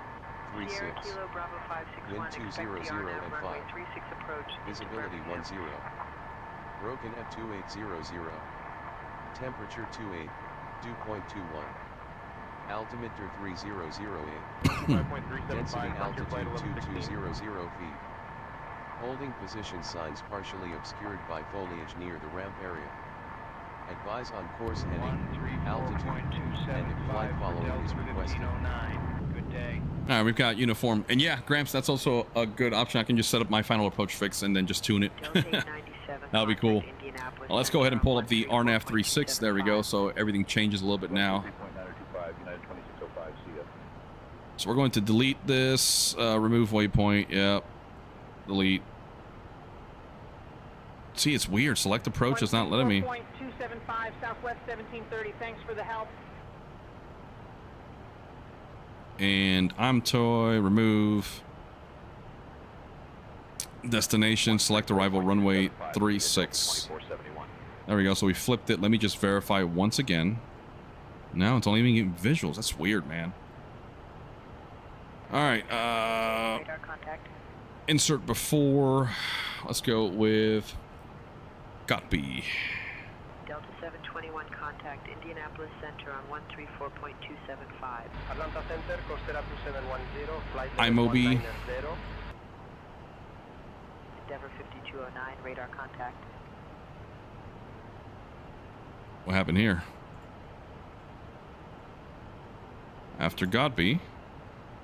36. Sierra Kilo Bravo 561, Wind 200 expect the RNAV and runway 5. 36 approach into Visibility Birmingham. 10. Broken at 2800. Temperature 28. Dew point 21. Altimeter 3008. Density altitude 2200 feet. Holding position signs partially obscured by foliage near the ramp area. Advise on course heading, altitude, and if flight following is requested. Good day. All right, we've got uniform. And yeah, Gramps, that's also a good option. I can just set up my final approach fix and then just tune it. That'll be cool. Well, let's go ahead and pull up the RNAV 36. There we go. So everything changes a little bit now. So we're going to delete this, remove waypoint. Yep. Delete. See, it's weird. Select approach is not letting me. 275 Southwest 1730. Thanks for the help. And I'm toy. Remove. Destination. Select arrival runway 36. There we go. So we flipped it. Let me just verify once again. Now it's only getting visuals. That's weird, man. All right. Radar contact. Insert before. Let's go with Gotby. Delta 721 contact Indianapolis Center on 134.275. Atlanta Center, Costera 2710, flight iMobi. Endeavor 5209, radar contact. What happened here? After Godby,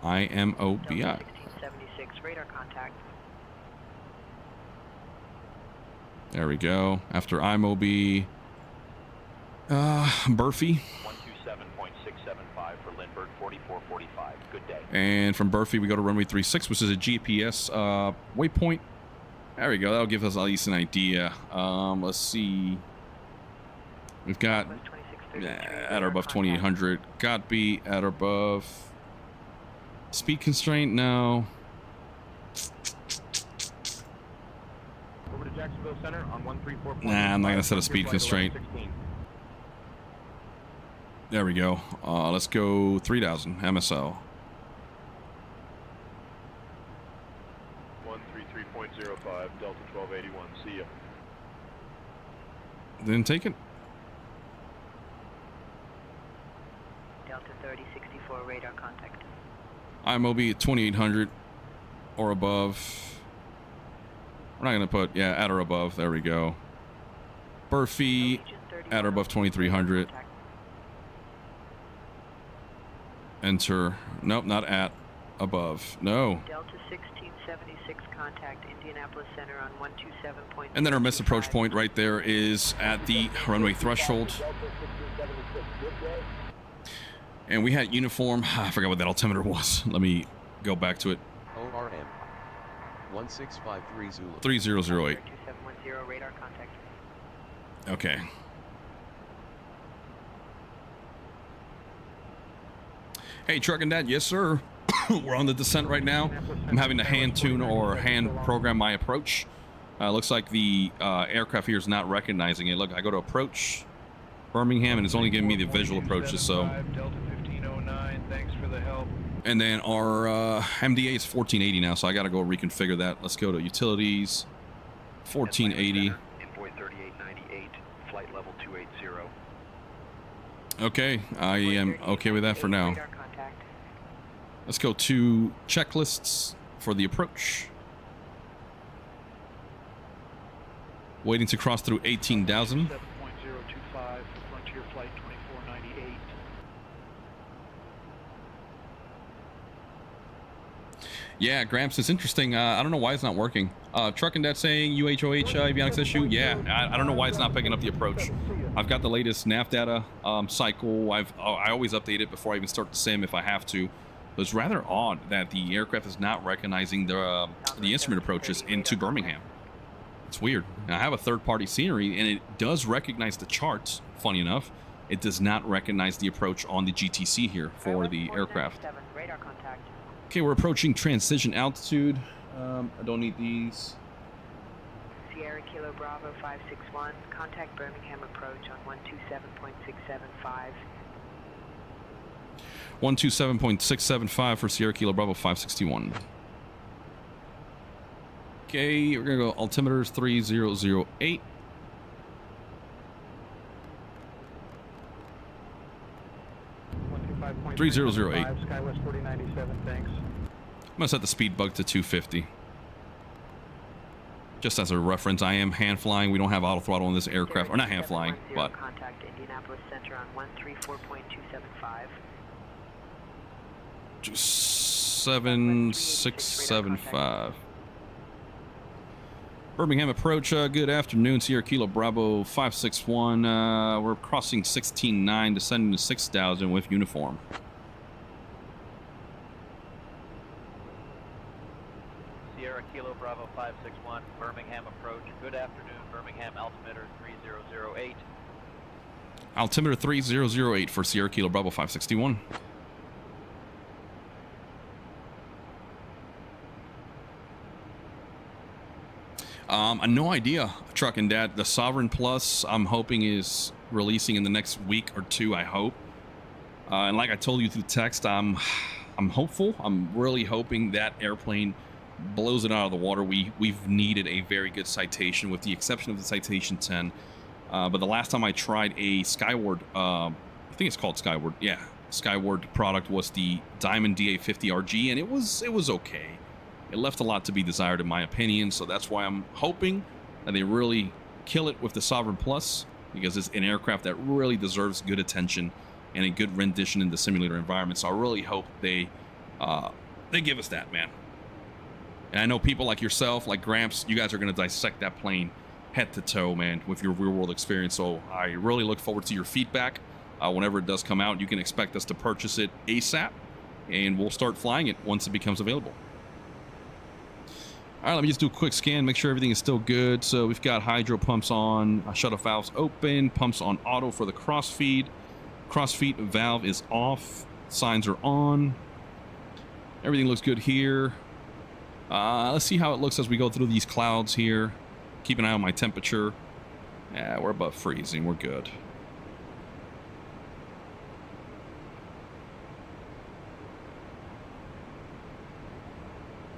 IMOBI. 1676, radar contact. There we go. After iMobi, Burfy. 127.675 for Lindbergh 4445. Good day. And from Burfy, we go to runway 36, which is a GPS waypoint. There we go. That'll give us at least an idea. Let's see. We've got at or above 2800. Got be at or above. Speed constraint, no. Over to Jacksonville Center on 134. Nah, I'm not gonna set a speed constraint. There we go. Let's go 3000 MSL. 133.05 Delta 1281. See ya. Didn't take it. Delta 3064 radar contact. IMOB at 2800 or above. We're not gonna put, yeah, at or above. There we go. Burfee at or above 2300. Enter. Nope, not at. Above. No. Delta 1676 contact Indianapolis Center on 127. And then our miss approach point right there is at the runway threshold. And we had uniform. I forgot what that altimeter was. Let me go back to it. ORM 1653 Zulu 3008. 2710 radar contact. Okay. Hey, Truck and Dad, yes sir. We're on the descent right now. I'm having to hand tune or hand program my approach. Looks like the aircraft here is not recognizing it. Look, I go to approach Birmingham and it's only giving me the visual approaches. So, Delta 1509. Thanks for the help. and then our MDA is 1480 now, so I got to go reconfigure that. Let's go to utilities, 1480. Envoy 3898, flight level 280. Okay, I am okay with that for now. Let's go to checklists for the approach. Waiting to cross through 18,000. 7.025 for Frontier Flight 2498. Yeah, Gramps, it's interesting. I don't know why it's not working. Truck and Dad saying UHOH avionics issue. Yeah, I don't know why it's not picking up the approach. I've got the latest nav data cycle. I always update it before I even start the sim if I have to. But it's rather odd that the aircraft is not recognizing the instrument approaches into Birmingham. It's weird. I have a third-party scenery, and it does recognize the charts. Funny enough, it does not recognize the approach on the GTC here for the aircraft. Okay, we're approaching transition altitude. I don't need these. Sierra Kilo Bravo 561, contact Birmingham approach on 127.675. 127.675 for Sierra Kilo Bravo 561. Okay, we're gonna go altimeters 3008. $125.375, 3008. Skywest 4097, thanks. I'm gonna set the speed bug to 250. Just as a reference, I am hand flying. We don't have auto throttle in this aircraft, or not hand flying, but Contact Indianapolis Center on 134.275. 7675. Birmingham approach. Good afternoon, Sierra Kilo Bravo 561. We're crossing 16.9, descending to 6,000 with uniform. Sierra Kilo Bravo 561, Birmingham approach. Good afternoon, Birmingham altimeter 3008. Altimeter 3008 for Sierra Kilo Bravo 561. No idea, Truck and Dad. The Sovereign Plus, I'm hoping, is releasing in the next week or two, I hope. And like I told you through text, I'm hopeful. I'm really hoping that airplane blows it out of the water. We've needed a very good citation, with the exception of the Citation 10. But the last time I tried a Skyward, I think it's called Skyward. Yeah, Skyward product was the Diamond DA50RG, and it was okay. It left a lot to be desired, in my opinion, so that's why I'm hoping that they really kill it with the Sovereign Plus, because it's an aircraft that really deserves good attention and a good rendition in the simulator environment. So I really hope they give us that, man. And I know people like yourself, like Gramps, you guys are going to dissect that plane head to toe, man, with your real-world experience. So I really look forward to your feedback. Whenever it does come out, you can expect us to purchase it ASAP, and we'll start flying it once it becomes available. All right, let me just do a quick scan, make sure everything is still good. So we've got hydro pumps on, shut-off valves open, pumps on auto for the crossfeed. Crossfeed valve is off, signs are on. Everything looks good here. Let's see how it looks as we go through these clouds here. Keep an eye on my temperature. Yeah, we're above freezing, we're good.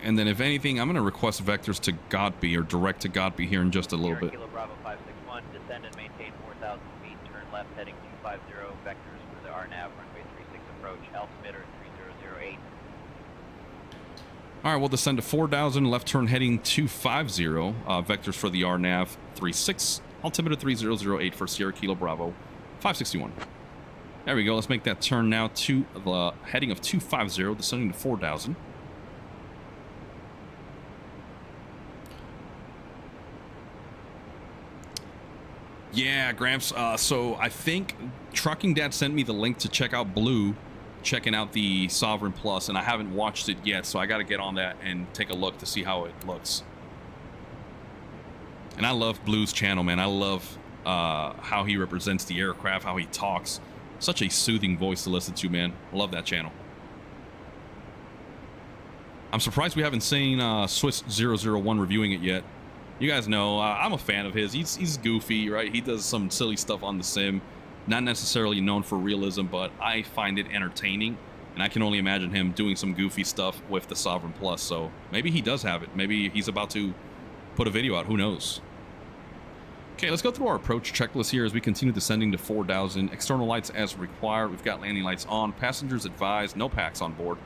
And then if anything, I'm going to request vectors to Godby or direct to Godby here in just a little bit. Kilo Bravo 561, descend and maintain 4,000 feet, turn left heading 250, vectors for the RNAV, runway 36 approach, altimeter 3008. All right, we'll descend to 4,000, left turn heading 250, vectors for the RNAV 36, altimeter 3008 for Sierra Kilo Bravo 561. There we go, let's make that turn now to the heading of 250, descending to 4,000. Yeah, Gramps. So I think Trucking Dad sent me the link to check out Blue, checking out the Sovereign Plus, and I haven't watched it yet, so I got to get on that and take a look to see how it looks. And I love Blue's channel, man. I love how he represents the aircraft, how he talks. Such a soothing voice to listen to, man. I love that channel. I'm surprised we haven't seen Swiss 001 reviewing it yet. You guys know I'm a fan of his. He's goofy, right? He does some silly stuff on the sim, not necessarily known for realism, but I find it entertaining, and I can only imagine him doing some goofy stuff with the Sovereign Plus. So maybe he does have it. Maybe he's about to put a video out. Who knows? Okay, let's go through our approach checklist here as we continue descending to 4,000. External lights as required. We've got landing lights on. Passengers advised. No packs on board.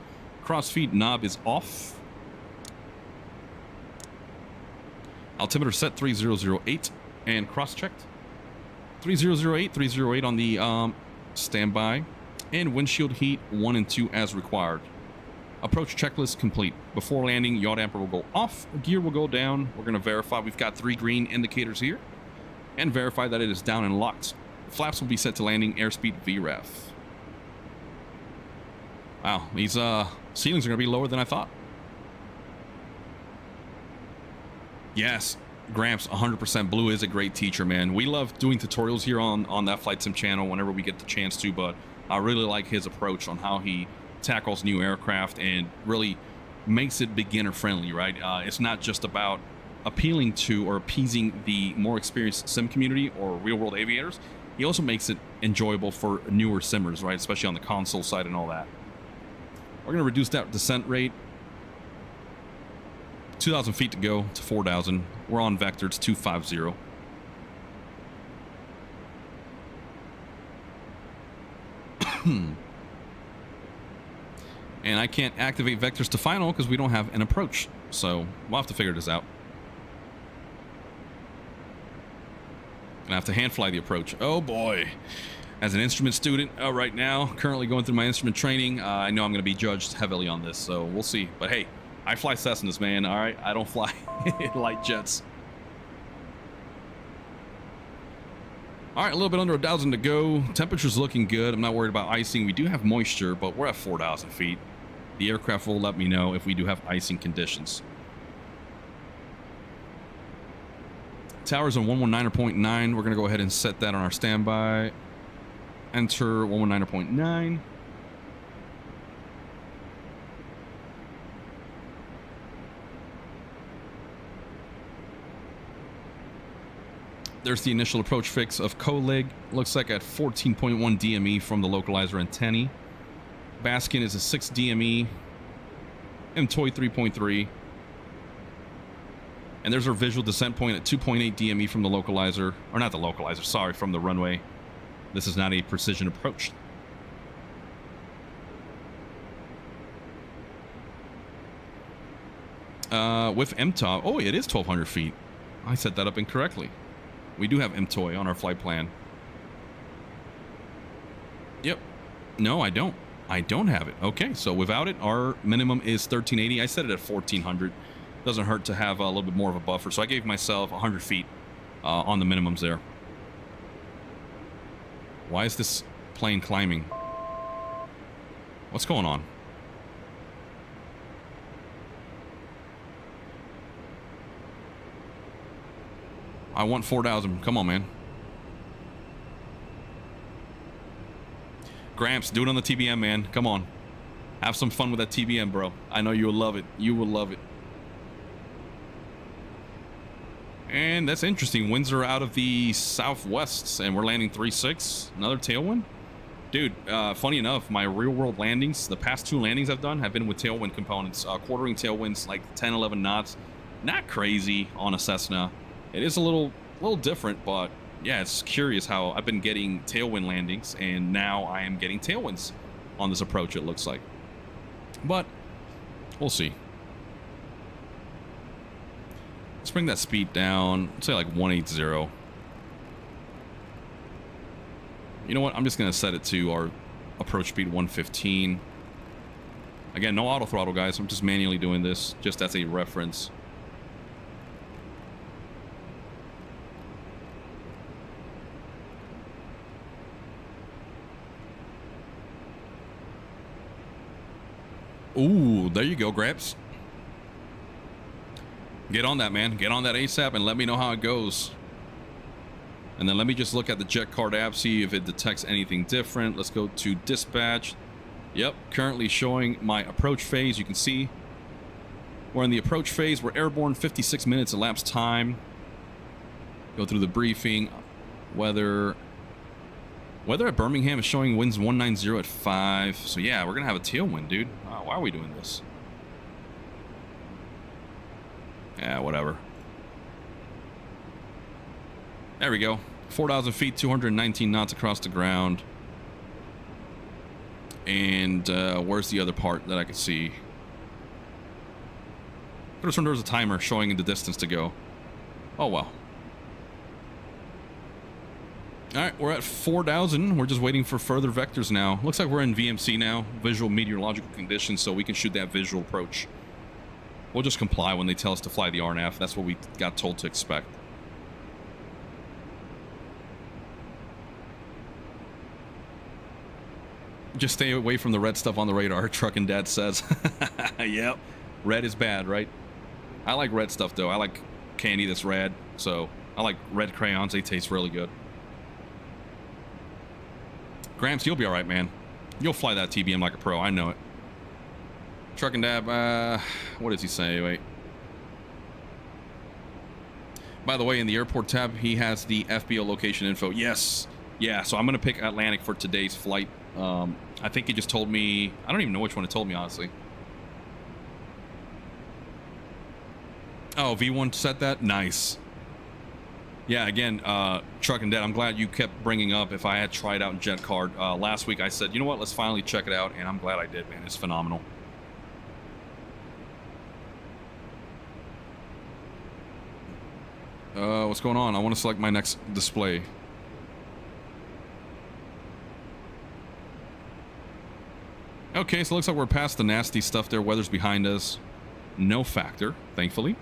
Crossfeed knob is off. Altimeter set 3008 and cross-checked. 3008 on the standby. And windshield heat 1 and 2 as required. Approach checklist complete. Before landing, yaw damper will go off. Gear will go down. We're going to verify we've got 3 green indicators here. And verify that it is down and locked. Flaps will be set to landing airspeed VREF. Wow, these ceilings are going to be lower than I thought. Yes, Gramps, 100%. Blue is a great teacher, man. We love doing tutorials here on that Flight Sim channel whenever we get the chance to, but I really like his approach on how he tackles new aircraft and really makes it beginner friendly, right? It's not just about appealing to or appeasing the more experienced sim community or real world aviators. He also makes it enjoyable for newer simmers, right? Especially on the console side and all that. We're going to reduce that descent rate. 2,000 feet to go to 4,000. We're on vector. It's 250. And I can't activate vectors to final because we don't have an approach. So we'll have to figure this out. Gonna have to hand fly the approach. Oh boy. As an instrument student right now, currently going through my instrument training, I know I'm going to be judged heavily on this, so we'll see. But hey, I fly Cessnas, man, all right? I don't fly light jets. All right, a little bit under 1,000 to go. Temperature's looking good. I'm not worried about icing. We do have moisture, but we're at 4,000 feet. The aircraft will let me know if we do have icing conditions. Tower's on 119.9. We're going to go ahead and set that on our standby. Enter 119.9. There's the initial approach fix of Colig. Looks like at 14.1 DME from the localizer antennae. Baskin is a 6 DME. MTOI 3.3. And there's our visual descent point at 2.8 DME from the localizer. Or not the localizer, sorry, from the runway. This is not a precision approach. With MTOI, oh, it is 1,200 feet. I set that up incorrectly. We do have MTOI on our flight plan. Yep. No, I don't. I don't have it. Okay, so without it, our minimum is 1,380. I set it at 1,400. Doesn't hurt to have a little bit more of a buffer. So I gave myself 100 feet on the minimums there. Why is this plane climbing? What's going on? I want 4,000. Come on, man. Gramps, do it on the TBM, man. Come on. Have some fun with that TBM, bro. I know you will love it. You will love it. And that's interesting. Winds are out of the southwest, and we're landing 3-6. Another tailwind? Dude, funny enough, my real-world landings, the past 2 landings I've done have been with tailwind components. Quartering tailwinds, like 10, 11 knots. Not crazy on a Cessna. It is a little different, but yeah, it's curious how I've been getting tailwind landings, and now I am getting tailwinds on this approach, it looks like. But we'll see. Let's bring that speed down. Let's say like 180. You know what? I'm just going to set it to our approach speed 115. Again, no auto throttle, guys. I'm just manually doing this just as a reference. Ooh, there you go, Gramps. Get on that, man. Get on that ASAP and let me know how it goes. And then let me just look at the JetCard app, see if it detects anything different. Let's go to dispatch. Yep, currently showing my approach phase. You can see we're in the approach phase. We're airborne, 56 minutes elapsed time. Go through the briefing. Weather at Birmingham is showing winds 190 at 5. So yeah, we're gonna have a tailwind, dude. Why are we doing this? Yeah, whatever. There we go. 4,000 feet, 219 knots across the ground. And where's the other part that I could see? Could have sworn there was a timer showing in the distance to go. Oh well. All right, we're at 4,000. We're just waiting for further vectors now. Looks like we're in VMC now, visual meteorological conditions, so we can shoot that visual approach. We'll just comply when they tell us to fly the RNAV. That's what we got told to expect. Just stay away from the red stuff on the radar, Truckin' Dad says. Yep, red is bad, right? I like red stuff, though. I like candy that's red, so I like red crayons. They taste really good. Gramps, you'll be all right, man. You'll fly that TBM like a pro. I know it. Truck and Dab, what does he say? Wait. By the way, in the airport tab, he has the FBO location info. Yes. Yeah, so I'm going to pick Atlantic for today's flight. I think he just told me... I don't even know which one it told me, honestly. Oh, V1 set that? Nice. Yeah, again, Truck and Dad, I'm glad you kept bringing up if I had tried out JetCard. Last week I said, you know what, let's finally check it out, and I'm glad I did, man. It's phenomenal. What's going on? I want to select my next display. Okay, so it looks like we're past the nasty stuff there. Weather's behind us. No factor, thankfully.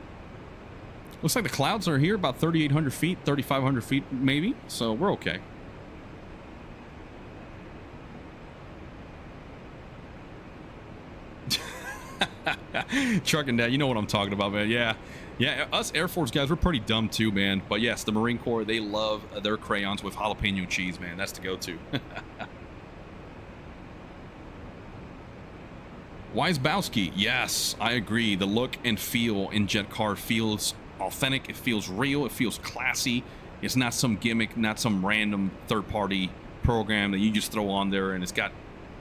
Looks like the clouds are here about 3,800 feet, 3,500 feet maybe. So we're okay. Trucking Dad, you know what I'm talking about, man. Yeah. Yeah, us Air Force guys, we're pretty dumb too, man. But yes, the Marine Corps, they love their crayons with jalapeno cheese, man. That's the go-to. Wisebowski, yes, I agree. The look and feel in JetCard feels authentic. It feels real. It feels classy. It's not some gimmick, not some random third-party program that you just throw on there and it's got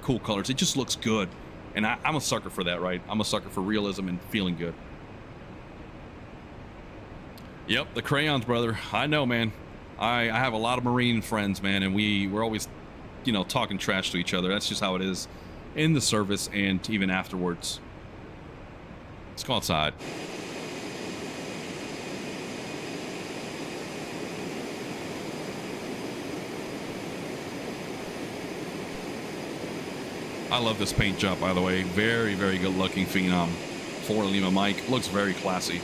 cool colors. It just looks good. And I'm a sucker for that, right? I'm a sucker for realism and feeling good. Yep, the crayons, brother. I know, man. I have a lot of Marine friends, man, and we're always, you know, talking trash to each other. That's just how it is in the service and even afterwards. Let's go outside. I love this paint job, by the way. Very, very good looking Phenom. 4 Lima Mike. Looks very classy.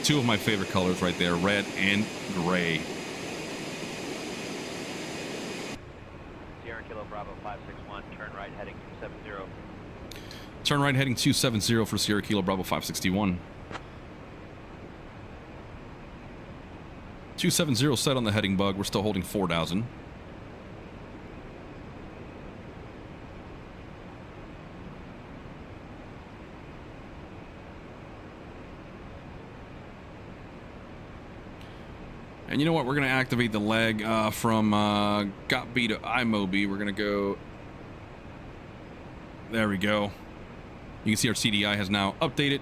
Two of my favorite colors right there, red and gray. Sierra Kilo Bravo 561, turn right heading 270. Turn right heading 270 for Sierra Kilo Bravo 561. 270 set on the heading bug. We're still holding 4,000. And you know what? We're going to activate the leg from GOTB to iMobi. We're going to go... There we go. You can see our CDI has now updated,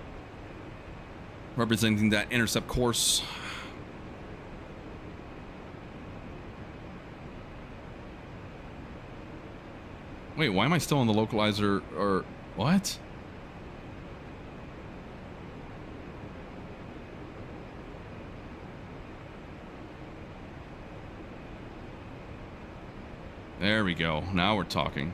representing that intercept course. Wait, why am I still on the localizer? Or what? There we go. Now we're talking.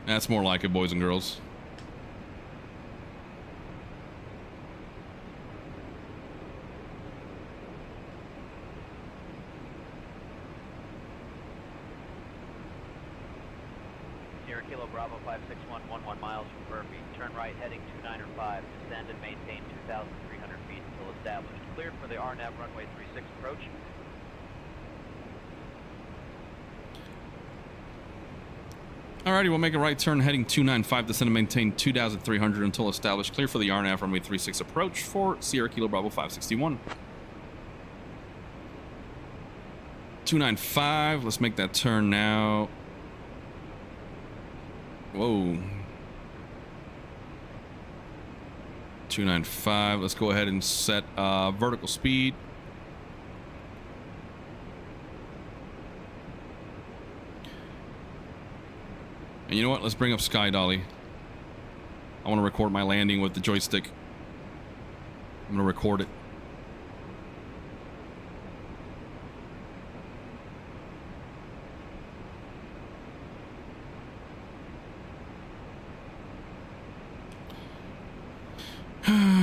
That's more like it, boys and girls. Sierra Kilo Bravo 561, 11 miles from Burpee. Turn right heading 295. Descend and maintain 2,300 feet until established. Cleared for the RNAV runway 36 approach. Alrighty, we'll make a right turn heading 295, descend and maintain 2,300 until established. Clear for the RNAV runway 36 approach for Sierra Kilo Bravo 561. 295, let's make that turn now. Whoa. 295, let's go ahead and set vertical speed. And you know what? Let's bring up Sky Dolly. I want to record my landing with the joystick. I'm going to record it.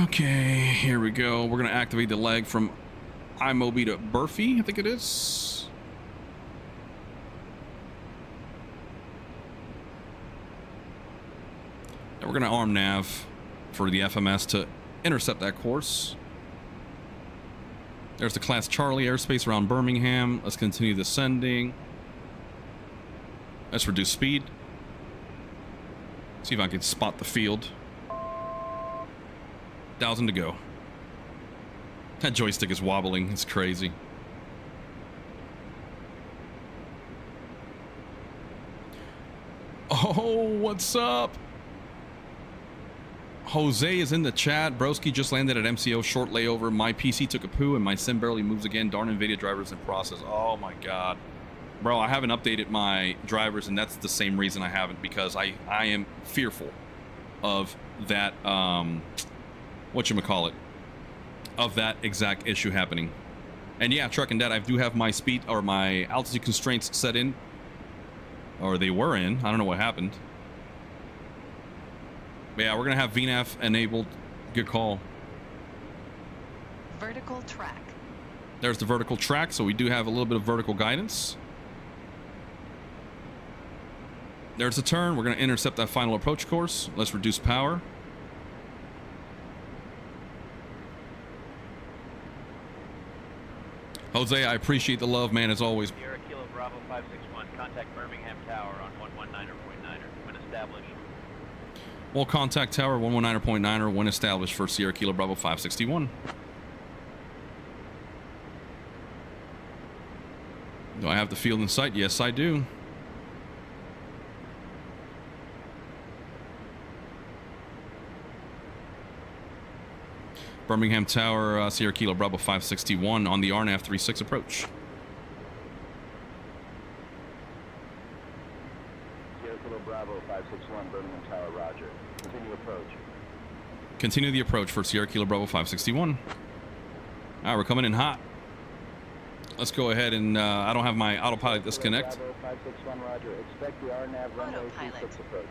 Okay, here we go. We're going to activate the leg from iMobi to Burpee, I think it is. And we're going to arm nav for the FMS to intercept that course. There's the Class Charlie airspace around Birmingham. Let's continue descending. Let's reduce speed. See if I can spot the field. 1,000 to go. That joystick is wobbling. It's crazy. Oh, what's up? Jose is in the chat. Broski just landed at MCO, short layover. My PC took a poo and my sim barely moves again. Darn NVIDIA drivers in process. Oh my god. Bro, I haven't updated my drivers and that's the same reason I haven't, because I am fearful of that, whatchamacallit, of that exact issue happening. And yeah, Truck and Dad, I do have my speed or my altitude constraints set in. Or they were in. I don't know what happened. But yeah, we're going to have VNAV enabled. Good call. Vertical track. There's the vertical track, so we do have a little bit of vertical guidance. There's the turn. We're going to intercept that final approach course. Let's reduce power. Jose, I appreciate the love, man, as always. Sierra Kilo Bravo 561, contact Birmingham Tower on 119.9er when established. We'll contact Tower 119.9er when established for Sierra Kilo Bravo 561. Do I have the field in sight? Yes, I do. Birmingham Tower, Sierra Kilo Bravo 561 on the RNAV 36 approach. Sierra Kilo Bravo 561, Birmingham Tower, roger. Continue approach. Continue the approach for Sierra Kilo Bravo 561. All right, we're coming in hot. Let's go ahead and I don't have my autopilot disconnect. Bravo 561, roger. Expect the RNAV runway 36 approach.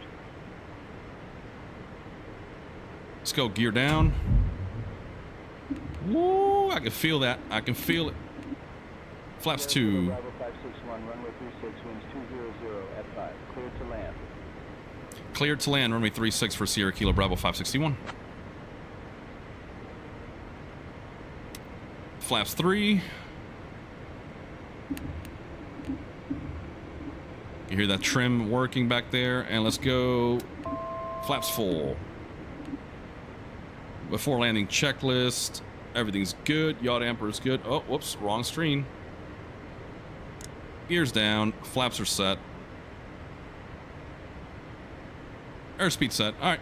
Let's go gear down. Woo, I can feel that. I can feel it. Flaps 2. Bravo 561, runway 36, winds 200 at 5. Cleared to land. Cleared to land, runway 36 for Sierra Kilo Bravo 561. Flaps 3. You hear that trim working back there, and let's go. Flaps 4. Before landing checklist. Everything's good. Yaw damper is good. Oh, whoops, wrong screen. Gears down. Flaps are set. Airspeed set. All right.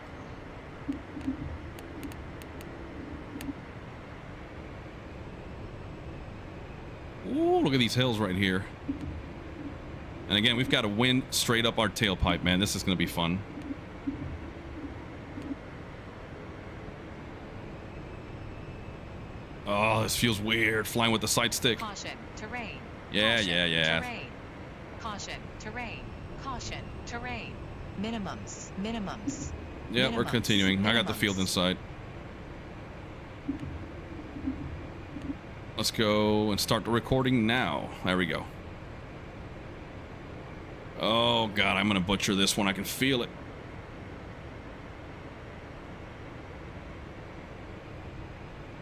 Ooh, look at these hills right here. And again, we've got a wind straight up our tailpipe, man. This is going to be fun. Oh, this feels weird. Flying with the side stick. Caution, terrain. Yeah, Caution, yeah. Terrain. Caution, terrain. Caution, terrain. Minimums, minimums. Yeah, we're Minimums, continuing. I got the minimums. field in sight. Let's go and start the recording now. There we go. Oh, God, I'm going to butcher this one. I can feel it.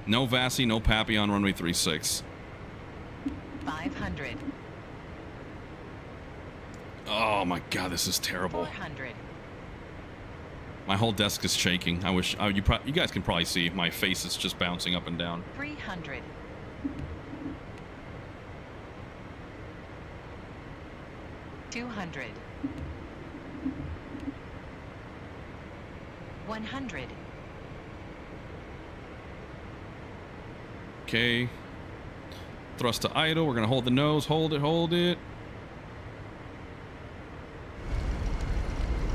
No Vassy, no Pappy on runway 36. 500. Oh, my God, this is terrible. 400. My whole desk is shaking. I wish you guys can probably see my face is just bouncing up and down. 300. 200. 100. Okay. Thrust to idle. We're going to hold the nose. Hold it, hold it.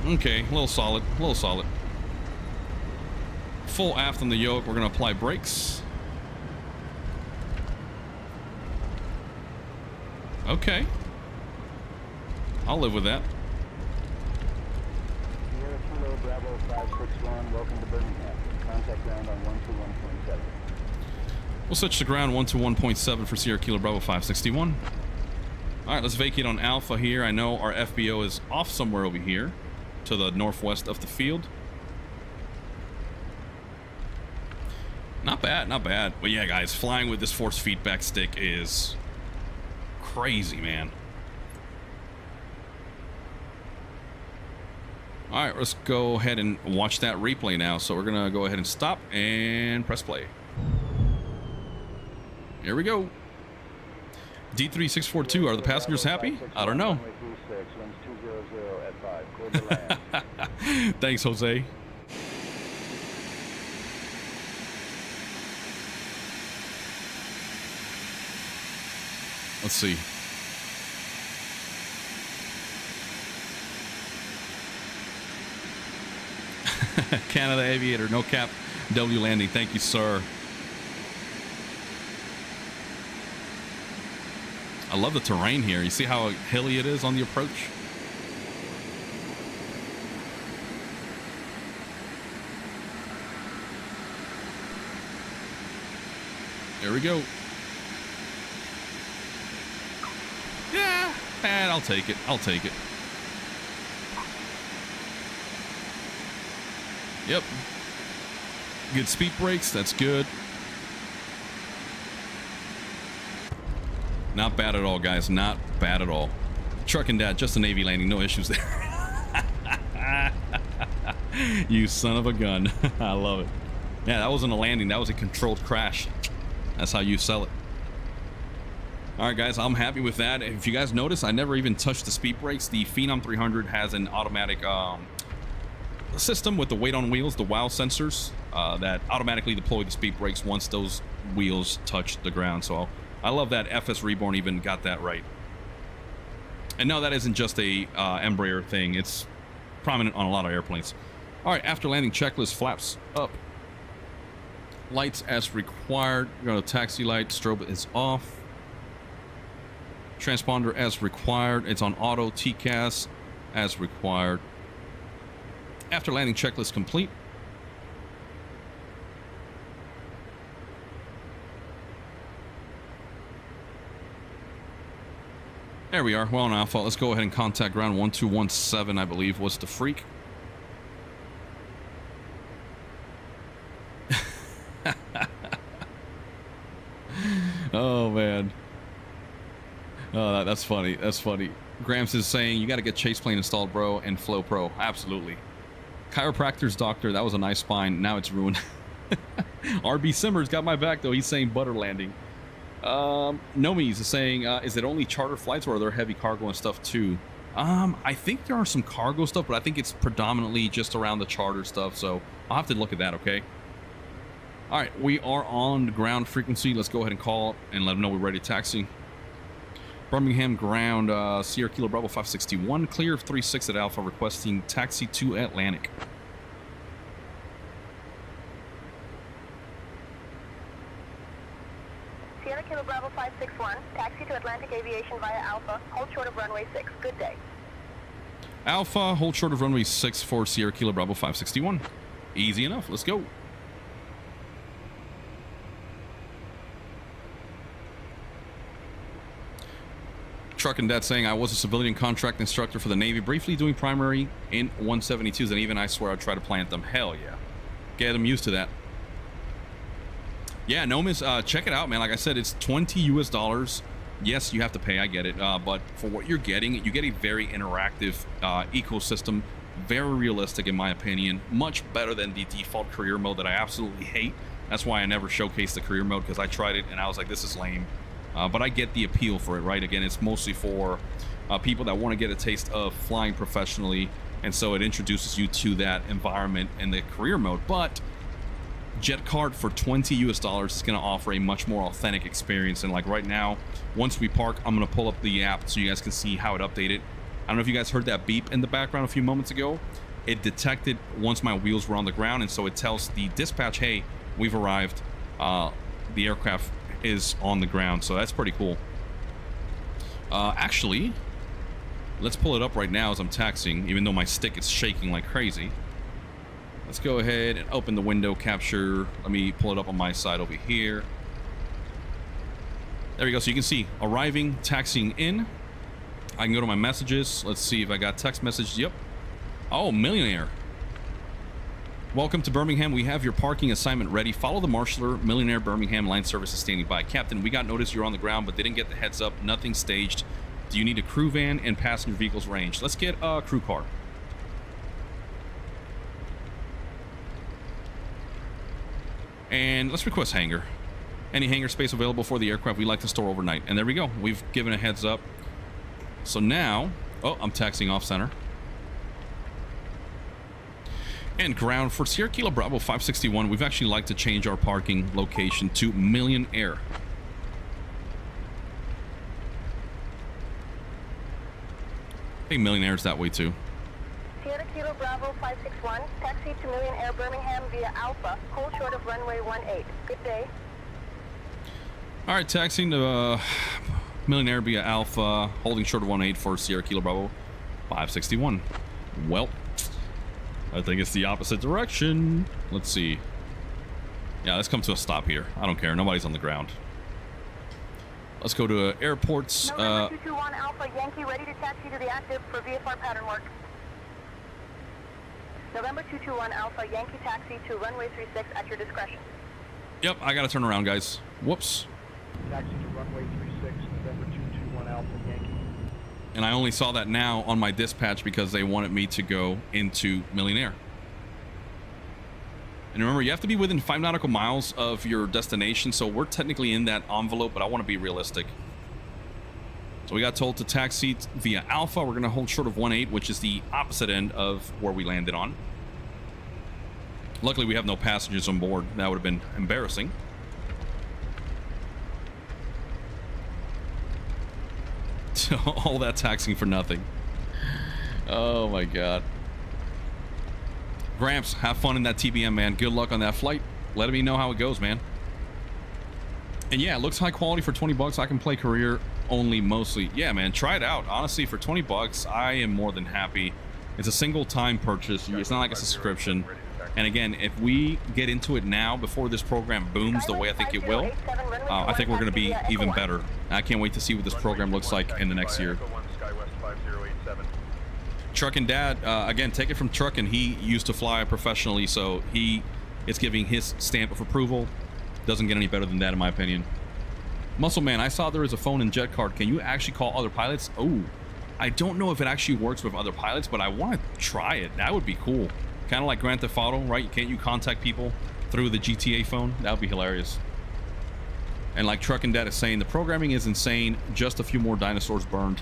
Okay, a little solid, a little solid. Full aft on the yoke. We're going to apply brakes. Okay. I'll live with that. Sierra Kilo Bravo 561, welcome to Birmingham. Contact ground on 121.7. We'll switch to ground 121.7 for Sierra Kilo Bravo 561. All right, let's vacate on Alpha here. I know our FBO is off somewhere over here to the northwest of the field. Not bad, not bad. But yeah, guys, flying with this force feedback stick is crazy, man. All right, let's go ahead and watch that replay now. So we're going to go ahead and stop and press play. Here we go. D3642, are the passengers happy? I don't know. Thanks, Jose. Let's see. Canada Aviator, no cap, W landing. Thank you, sir. I love the terrain here. You see how hilly it is on the approach? There we go. Yeah, and I'll take it. I'll take it. Yep. Good speed brakes. That's good. Not bad at all, guys. Not bad at all. Truck and Dad, just a Navy landing. No issues there. You son of a gun. I love it. Yeah, that wasn't a landing. That was a controlled crash. That's how you sell it. All right, guys, I'm happy with that. If you guys notice, I never even touched the speed brakes. The Phenom 300 has an automatic system with the weight on wheels, the WOW sensors, that automatically deploy the speed brakes once those wheels touch the ground. So I love that FS Reborn even got that right. And no, that isn't just a Embraer thing. It's prominent on a lot of airplanes. All right, after landing checklist, flaps up. Lights as required. We're going to taxi light. Strobe is off. Transponder as required. It's on auto. TCAS as required. After landing checklist complete. There we are. Well on Alpha. Let's go ahead and contact ground 1217, I believe, was the freak. That's funny. That's funny. Gramps is saying you got to get chase plane installed, bro, and Flow Pro. Absolutely. Chiropractor's doctor. That was a nice spine. Now it's ruined. RB Simmers got my back though. He's saying butter landing. Nomies is saying, is it only charter flights or are there heavy cargo and stuff too? I think there are some cargo stuff, but I think it's predominantly just around the charter stuff. So I'll have to look at that. Okay. All right, we are on ground frequency. Let's go ahead and call and let them know we're ready to taxi. Birmingham ground, Sierra Kilo Bravo 561, clear of 36 at Alpha, requesting taxi to Atlantic. Sierra Kilo Bravo 561, taxi to Atlantic Aviation via Alpha, hold short of runway 6. Good day. Alpha, hold short of runway 6 for Sierra Kilo Bravo 561. Easy enough. Let's go. Truck and Dad saying I was a civilian contract instructor for the Navy, briefly doing primary in 172s, and even I swear I'd try to plant them. Hell yeah. Get them used to that. Yeah, Nomis, check it out, man. Like I said, it's $20 US. Yes, you have to pay, I get it. But for what you're getting, you get a very interactive ecosystem, very realistic in my opinion, much better than the default career mode that I absolutely hate. That's why I never showcased the career mode, because I tried it and I was like, this is lame. But I get the appeal for it, right? Again, it's mostly for people that want to get a taste of flying professionally, and so it introduces you to that environment in the career mode. But JetCard for $20 US is going to offer a much more authentic experience. And like right now, once we park, I'm going to pull up the app so you guys can see how it updated. I don't know if you guys heard that beep in the background a few moments ago. It detected once my wheels were on the ground, and so it tells the dispatch, hey, we've arrived. The aircraft is on the ground, so that's pretty cool. Actually, let's pull it up right now as I'm taxiing, even though my stick is shaking like crazy. Let's go ahead and open the window capture. Let me pull it up on my side over here. There we go. So you can see arriving, taxiing in. I can go to my messages. Let's see if I got text messages. Yep. Oh, millionaire. Welcome to Birmingham. We have your parking assignment ready. Follow the marshaller. Millionaire Birmingham line service is standing by. Captain, we got notice you're on the ground, but didn't get the heads up. Nothing staged. Do you need a crew van and passenger vehicles range? Let's get a crew car. And let's request hangar. Any hangar space available for the aircraft we like to store overnight. And there we go. We've given a heads up. So now, oh, I'm taxiing off center. And ground for Sierra Kilo Bravo 561, we've actually like to change our parking location to Million Air. I think Million Air is that way too. Sierra Kilo Bravo 561, taxi to Million Air Birmingham via Alpha, hold short of runway 18. Good day. All right, taxiing to Million Air via Alpha, holding short of 18 for Sierra Kilo Bravo 561. Well, I think it's the opposite direction. Let's see. Yeah, let's come to a stop here. I don't care. Nobody's on the ground. Let's go to airports. November 221 Alpha Yankee, ready to taxi to the active for VFR pattern work. November 221 Alpha Yankee, taxi to runway 36 at your discretion. Yep, I gotta turn around, guys. Whoops. Taxi to runway 36, November 221 Alpha Yankee. And I only saw that now on my dispatch because they wanted me to go into Million Air. And remember, you have to be within 5 nautical miles of your destination, so we're technically in that envelope, but I want to be realistic. So we got told to taxi via Alpha. We're going to hold short of 18, which is the opposite end of where we landed on. Luckily, we have no passengers on board. That would have been embarrassing. All that taxing for nothing. Oh my god. Gramps, have fun in that TBM, man. Good luck on that flight. Let me know how it goes, man. And yeah, it looks high quality for 20 bucks. I can play career only mostly. Yeah, man, try it out. Honestly, for 20 bucks, I am more than happy. It's a single time purchase. It's not like a subscription. And again, if we get into it now before this program booms the way I think it will, I think we're going to be even better. I can't wait to see what this program looks like in the next year. Truck and Dad, again, take it from Truck, and he used to fly professionally, so he is giving his stamp of approval. Doesn't get any better than that, in my opinion. Muscle Man, I saw there is a phone in JetCard. Can you actually call other pilots? Oh, I don't know if it actually works with other pilots, but I want to try it. That would be cool. Kind of like Grand Theft Auto, right? Can't you contact people through the GTA phone? That would be hilarious. And like Truck and Dad is saying, the programming is insane. Just a few more dinosaurs burned.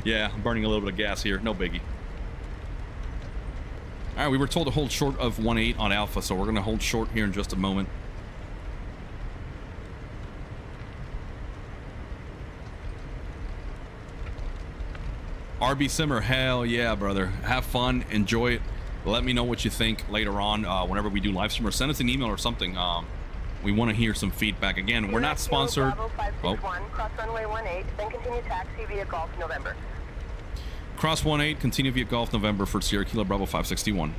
Yeah, I'm burning a little bit of gas here. No biggie. All right, we were told to hold short of 1.8 on Alpha, so we're going to hold short here in just a moment. RB Simmer, hell yeah, brother. Have fun, enjoy it. Let me know what you think later on whenever we do live stream, or send us an email or something. We want to hear some feedback. Again, we're not sponsored. Bravo 561, cross runway 18, then continue taxi via Golf November. Cross 18, continue via Golf November for Sierra Kilo Bravo 561.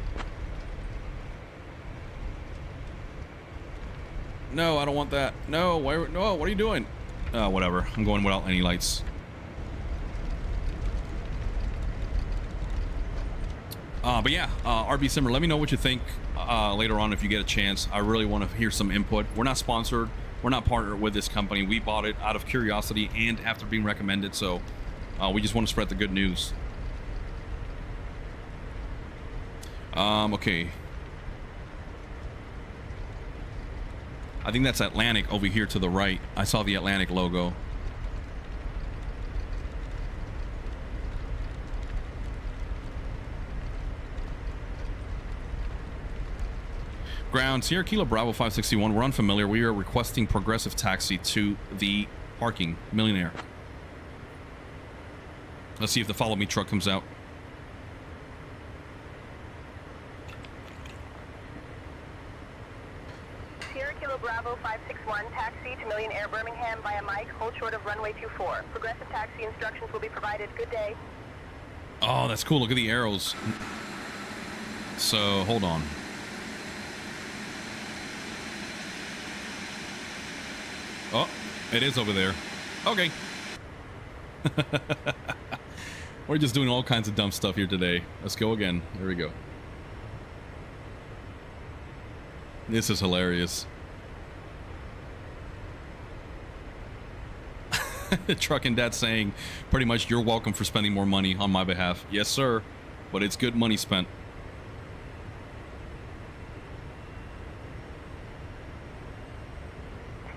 No, I don't want that. No, no, what are you doing? Whatever. I'm going without any lights. But yeah, RB Simmer, let me know what you think later on if you get a chance. I really want to hear some input. We're not sponsored. We're not partnered with this company. We bought it out of curiosity and after being recommended. So we just want to spread the good news. Okay. I think that's Atlantic over here to the right. I saw the Atlantic logo. Ground, Sierra Kilo Bravo 561. We're unfamiliar. We are requesting progressive taxi to the parking. Millionaire. Let's see if the follow me truck comes out. Sierra Kilo Bravo 561, taxi to Millionaire Birmingham via Mike. Hold short of runway 24. Progressive taxi instructions will be provided. Good day. Oh, that's cool. Look at the arrows. So, hold on. Oh, it is over there. Okay. We're just doing all kinds of dumb stuff here today. Let's go again. There we go. This is hilarious. Truck and Dad saying pretty much you're welcome for spending more money on my behalf. Yes, sir. But it's good money spent.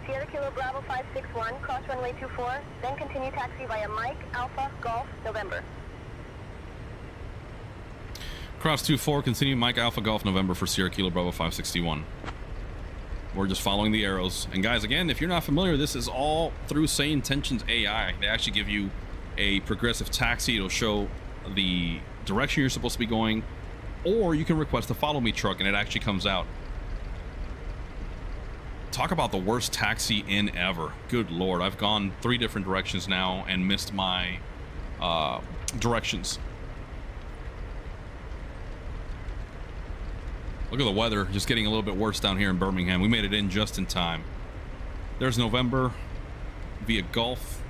Sierra Kilo Bravo 561, cross runway 24, then continue taxi via Mike, Alpha, Golf, November. Cross 24, continue Mike Alpha Golf November for Sierra Kilo Bravo 561. We're just following the arrows. And guys, again, if you're not familiar, this is all through Say Intentions AI. They actually give you a progressive taxi. It'll show the direction you're supposed to be going, or you can request a follow me truck and it actually comes out. Talk about the worst taxi in ever. Good Lord. I've gone 3 different directions now and missed my directions. Look at the weather, just getting a little bit worse down here in Birmingham. We made it in just in time. There's November via Gulf.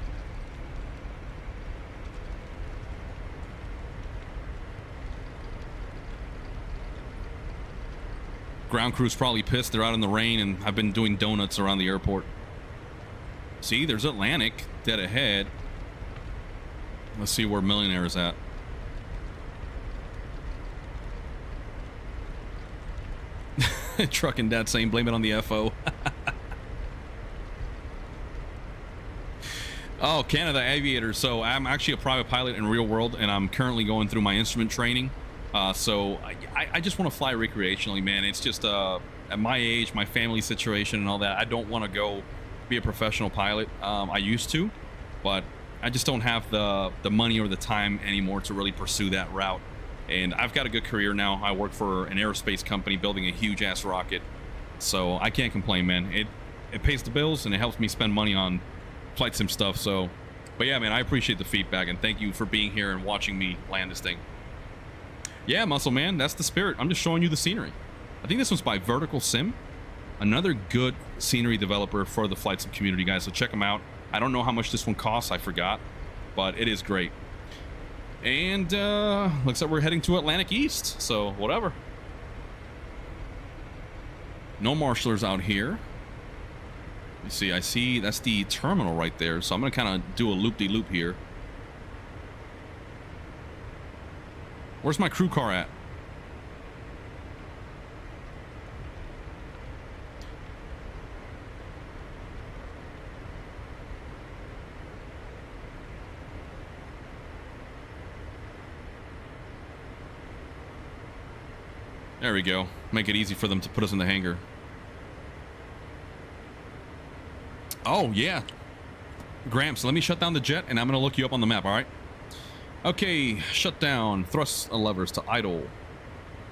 Ground crew's probably pissed. They're out in the rain, and I've been doing donuts around the airport. See, there's Atlantic dead ahead. Let's see where Millionaire is at. Truck and Dad saying blame it on the FO. Oh, Canada Aviator. So I'm actually a private pilot in real world, and I'm currently going through my instrument training. So I just want to fly recreationally, man. It's just at my age, my family situation and all that, I don't want to go be a professional pilot. I used to, but I just don't have the money or the time anymore to really pursue that route. And I've got a good career now. I work for an aerospace company building a huge ass rocket, so I can't complain, man. It pays the bills and it helps me spend money on flight sim stuff. So, but yeah, man, I appreciate the feedback and thank you for being here and watching me land this thing. Yeah, Muscle Man, that's the spirit. I'm just showing you the scenery. I think this one's by Vertical Sim, another good scenery developer for the flight sim community, guys. So check them out. I don't know how much this one costs, I forgot, but it is great. And looks like we're heading to Atlantic East, so whatever. No marshallers out here. You see, I see that's the terminal right there. So I'm gonna kind of do a loop-de-loop here. Where's my crew car at? There we go. Make it easy for them to put us in the hangar. Oh, yeah. Gramps, let me shut down the jet, and I'm going to look you up on the map, all right? Okay, shut down. Thrust levers to idle.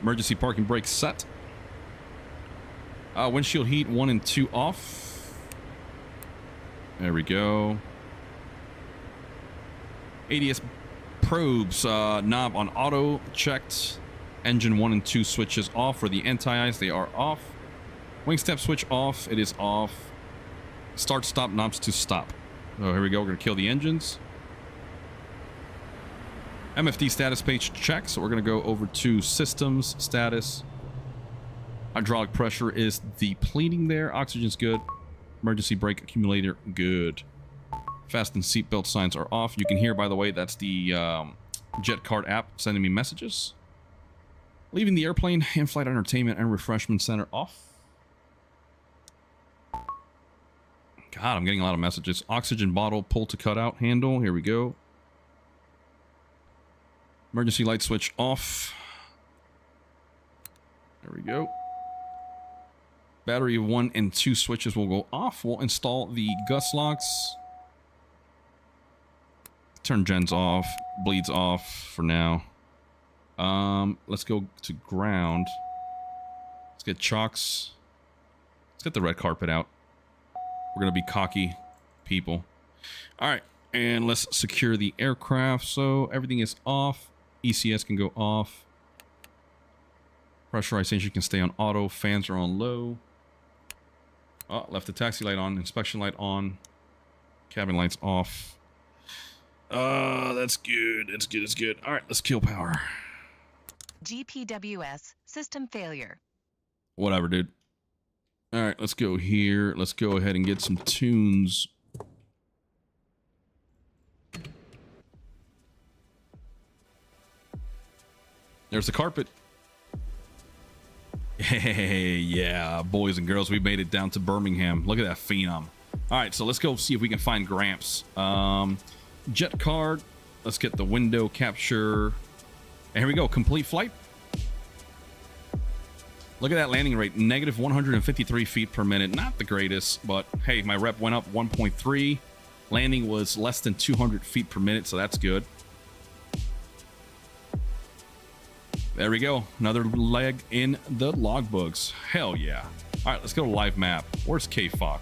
Emergency parking brake set. Windshield heat 1 and 2 off. There we go. ADS probes knob on auto checked. Engine 1 and 2 switches off. For the anti-ice, they are off. Wing step switch off. It is off. Start stop knobs to stop. Oh, here we go. We're going to kill the engines. MFD status page check. So we're going to go over to systems status. Hydraulic pressure is depleting there. Oxygen's good. Emergency brake accumulator good. Fasten seatbelt signs are off. You can hear, by the way, that's the JetCard app sending me messages. Leaving the airplane, in-flight entertainment and refreshment center off. God, I'm getting a lot of messages. Oxygen bottle pull to cut out handle. Here we go. Emergency light switch off. There we go. Battery 1 and 2 switches will go off. We'll install the gust locks. Turn gens off. Bleeds off for now. Let's go to ground. Let's get chocks. Let's get the red carpet out. We're gonna be cocky people. All right, and let's secure the aircraft. So everything is off. ECS can go off. Pressurization can stay on auto. Fans are on low. Oh, left the taxi light on. Inspection light on. Cabin lights off. That's good. That's good. That's good. All right, let's kill power. GPWS system failure. Whatever, dude. All right, let's go here. Let's go ahead and get some tunes. There's the carpet. Hey, yeah, boys and girls, we made it down to Birmingham. Look at that phenom. All right, so let's go see if we can find Gramps. JetCard. Let's get the window capture. And here we go. Complete flight. Look at that landing rate. Negative 153 feet per minute. Not the greatest, but hey, my rep went up 1.3. Landing was less than 200 feet per minute, so that's good. There we go. Another leg in the logbooks. Hell yeah. All right, let's go to live map. Where's KFOC?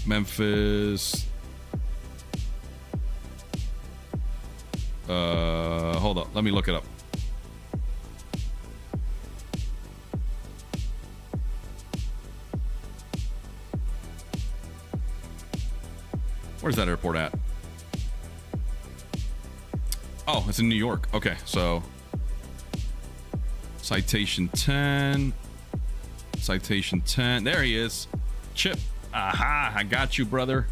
Memphis. Hold up. Let me look it up. Where's that airport at? Oh, it's in New York. Okay, so citation 10. Citation 10. There he is. Chip. Aha, I got you, brother.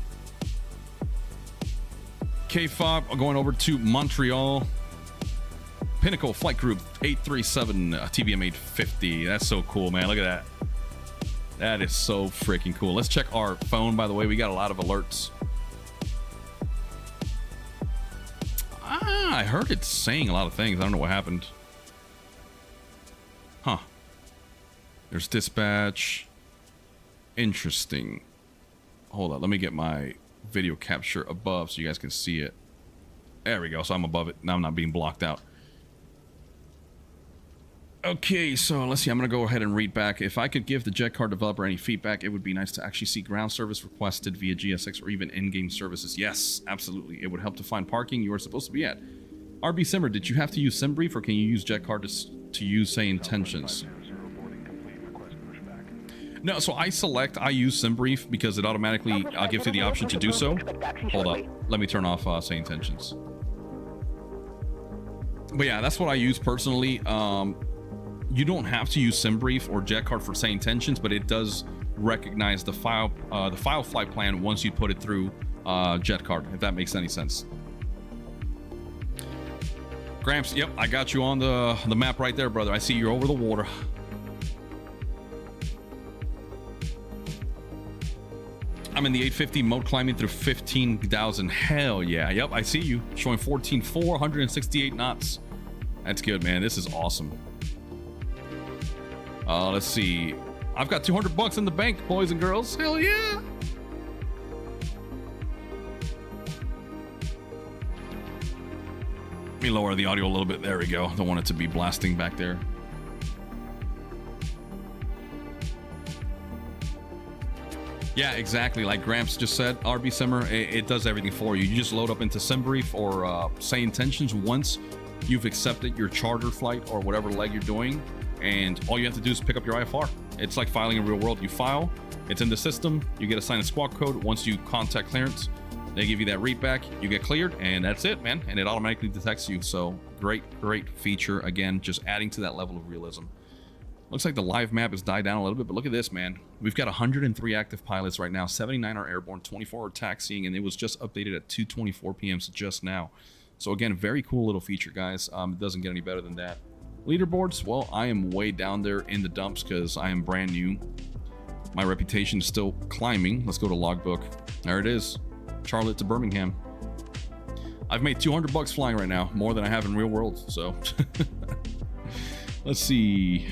KFOB going over to Montreal. Pinnacle Flight Group 837 TBM 850. That's so cool, man. Look at that. That is so freaking cool. Let's check our phone, by the way. We got a lot of alerts. I heard it saying a lot of things. I don't know what happened. Huh. There's dispatch. Interesting. Hold on. Let me get my video capture above so you guys can see it. There we go. So I'm above it. Now I'm not being blocked out. Okay, so let's see. I'm going to go ahead and read back. If I could give the JetCard developer any feedback, it would be nice to actually see ground service requested via GSX or even in-game services. Yes, absolutely. It would help to find parking you are supposed to be at. RB Simmer, did you have to use SimBrief or can you use JetCard to use, say, intentions? No, so I use SimBrief because it automatically gives you the option to do so. Hold up. Let me turn off say intentions. But yeah, that's what I use personally. You don't have to use SimBrief or JetCard for say intentions, but it does recognize the file flight plan once you put it through JetCard, if that makes any sense. Gramps, yep, I got you on the map right there, brother. I see you're over the water. I'm in the 850 mode, climbing through 15,000. Hell yeah. Yep, I see you. Showing 14.4, 168 knots. That's good, man. This is awesome. Let's see. I've got 200 bucks in the bank, boys and girls. Hell yeah. Let me lower the audio a little bit. There we go. Don't want it to be blasting back there. Yeah, exactly. Like Gramps just said, RB Simmer, it does everything for you. You just load up into SimBrief or Say Intentions once you've accepted your charter flight or whatever leg you're doing, and all you have to do is pick up your IFR. It's like filing in real world. You file, it's in the system, you get assigned a squawk code. Once you contact clearance, they give you that read back, you get cleared, and that's it, man. And it automatically detects you. So great feature. Again, just adding to that level of realism. Looks like the live map has died down a little bit, but look at this, man. We've got 103 active pilots right now. 79 are airborne, 24 are taxiing, and it was just updated at 2:24 p.m. so just now. So again, very cool little feature, guys. It doesn't get any better than that. Leaderboards, well, I am way down there in the dumps because I am brand new. My reputation is still climbing. Let's go to logbook. There it is. Charlotte to Birmingham. I've made 200 bucks flying right now, more than I have in real world, so... Let's see,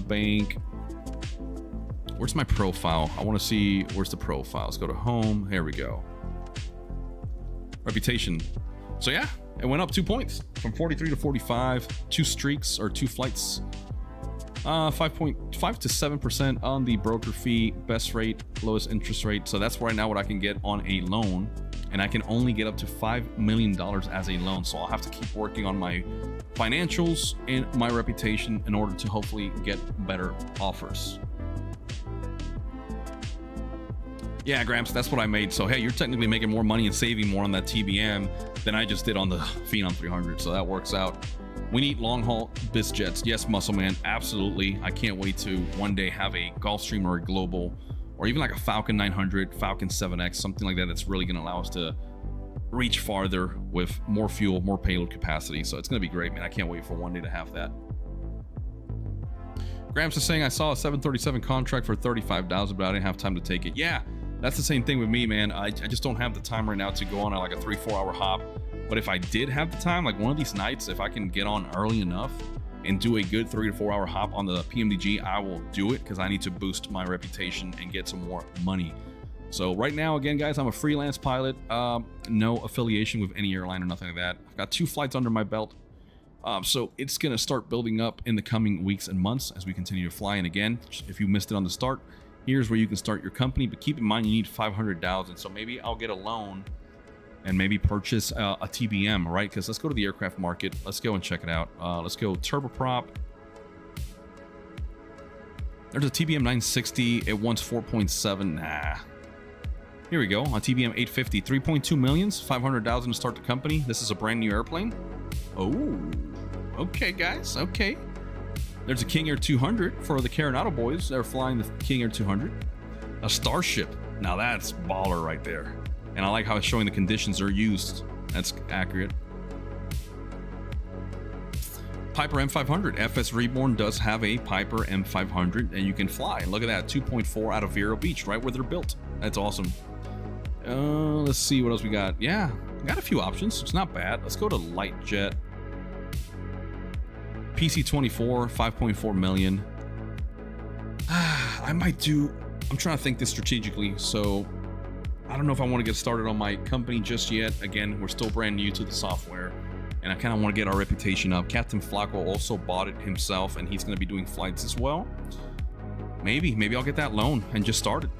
bank. Where's my profile? I want to see, where's the profile? Let's go to home. Here we go. Reputation. So yeah, it went up 2 points from 43 to 45. 2 streaks or 2 flights. 5.5 to 7% on the broker fee. Best rate, lowest interest rate. So that's right now what I can get on a loan. And I can only get up to $5 million as a loan. So I'll have to keep working on my financials and my reputation in order to hopefully get better offers. Yeah, Gramps, that's what I made. So hey, you're technically making more money and saving more on that TBM than I just did on the Phenom 300. So that works out. We need long haul biz jets. Yes, Muscle Man, absolutely. I can't wait to one day have a Gulfstream or a Global, or even like a Falcon 900, Falcon 7X, something like that that's really going to allow us to reach farther with more fuel, more payload capacity. So it's going to be great, man. I can't wait for one day to have that. Gramps is saying, I saw a 737 contract for $35,000, but I didn't have time to take it. Yeah, that's the same thing with me, man. I just don't have the time right now to go on like a 3-4 hour hop. But if I did have the time, like one of these nights, if I can get on early enough and do a good 3 to 4 hour hop on the PMDG, I will do it because I need to boost my reputation and get some more money. So right now, again, guys, I'm a freelance pilot. No affiliation with any airline or nothing like that. I've got 2 flights under my belt. So it's going to start building up in the coming weeks and months as we continue to fly. And again, if you missed it on the start, here's where you can start your company. But keep in mind, you need $500,000. So maybe I'll get a loan and maybe purchase a TBM, right? Because let's go to the aircraft market. Let's go and check it out. Let's go turboprop. There's a TBM 960. It wants 4.7. Nah. Here we go. On TBM 850, 3.2 millions, 500,000 to start the company. This is a brand new airplane. Oh, okay, guys. Okay. There's a King Air 200 for the Carenado boys. They're flying the King Air 200. A Starship. Now that's baller right there. And I like how it's showing the conditions are used. That's accurate. Piper M500. FS Reborn does have a Piper M500, and you can fly. Look at that, 2.4 out of Vero Beach, right where they're built. That's awesome. Let's see what else we got. Yeah, got a few options. It's not bad. Let's go to light jet. PC-24, 5.4 million. I might do. I'm trying to think this strategically. So I don't know if I want to get started on my company just yet. Again, we're still brand new to the software, and I kind of want to get our reputation up. Captain Flacco also bought it himself, and he's going to be doing flights as well. Maybe I'll get that loan and just start it.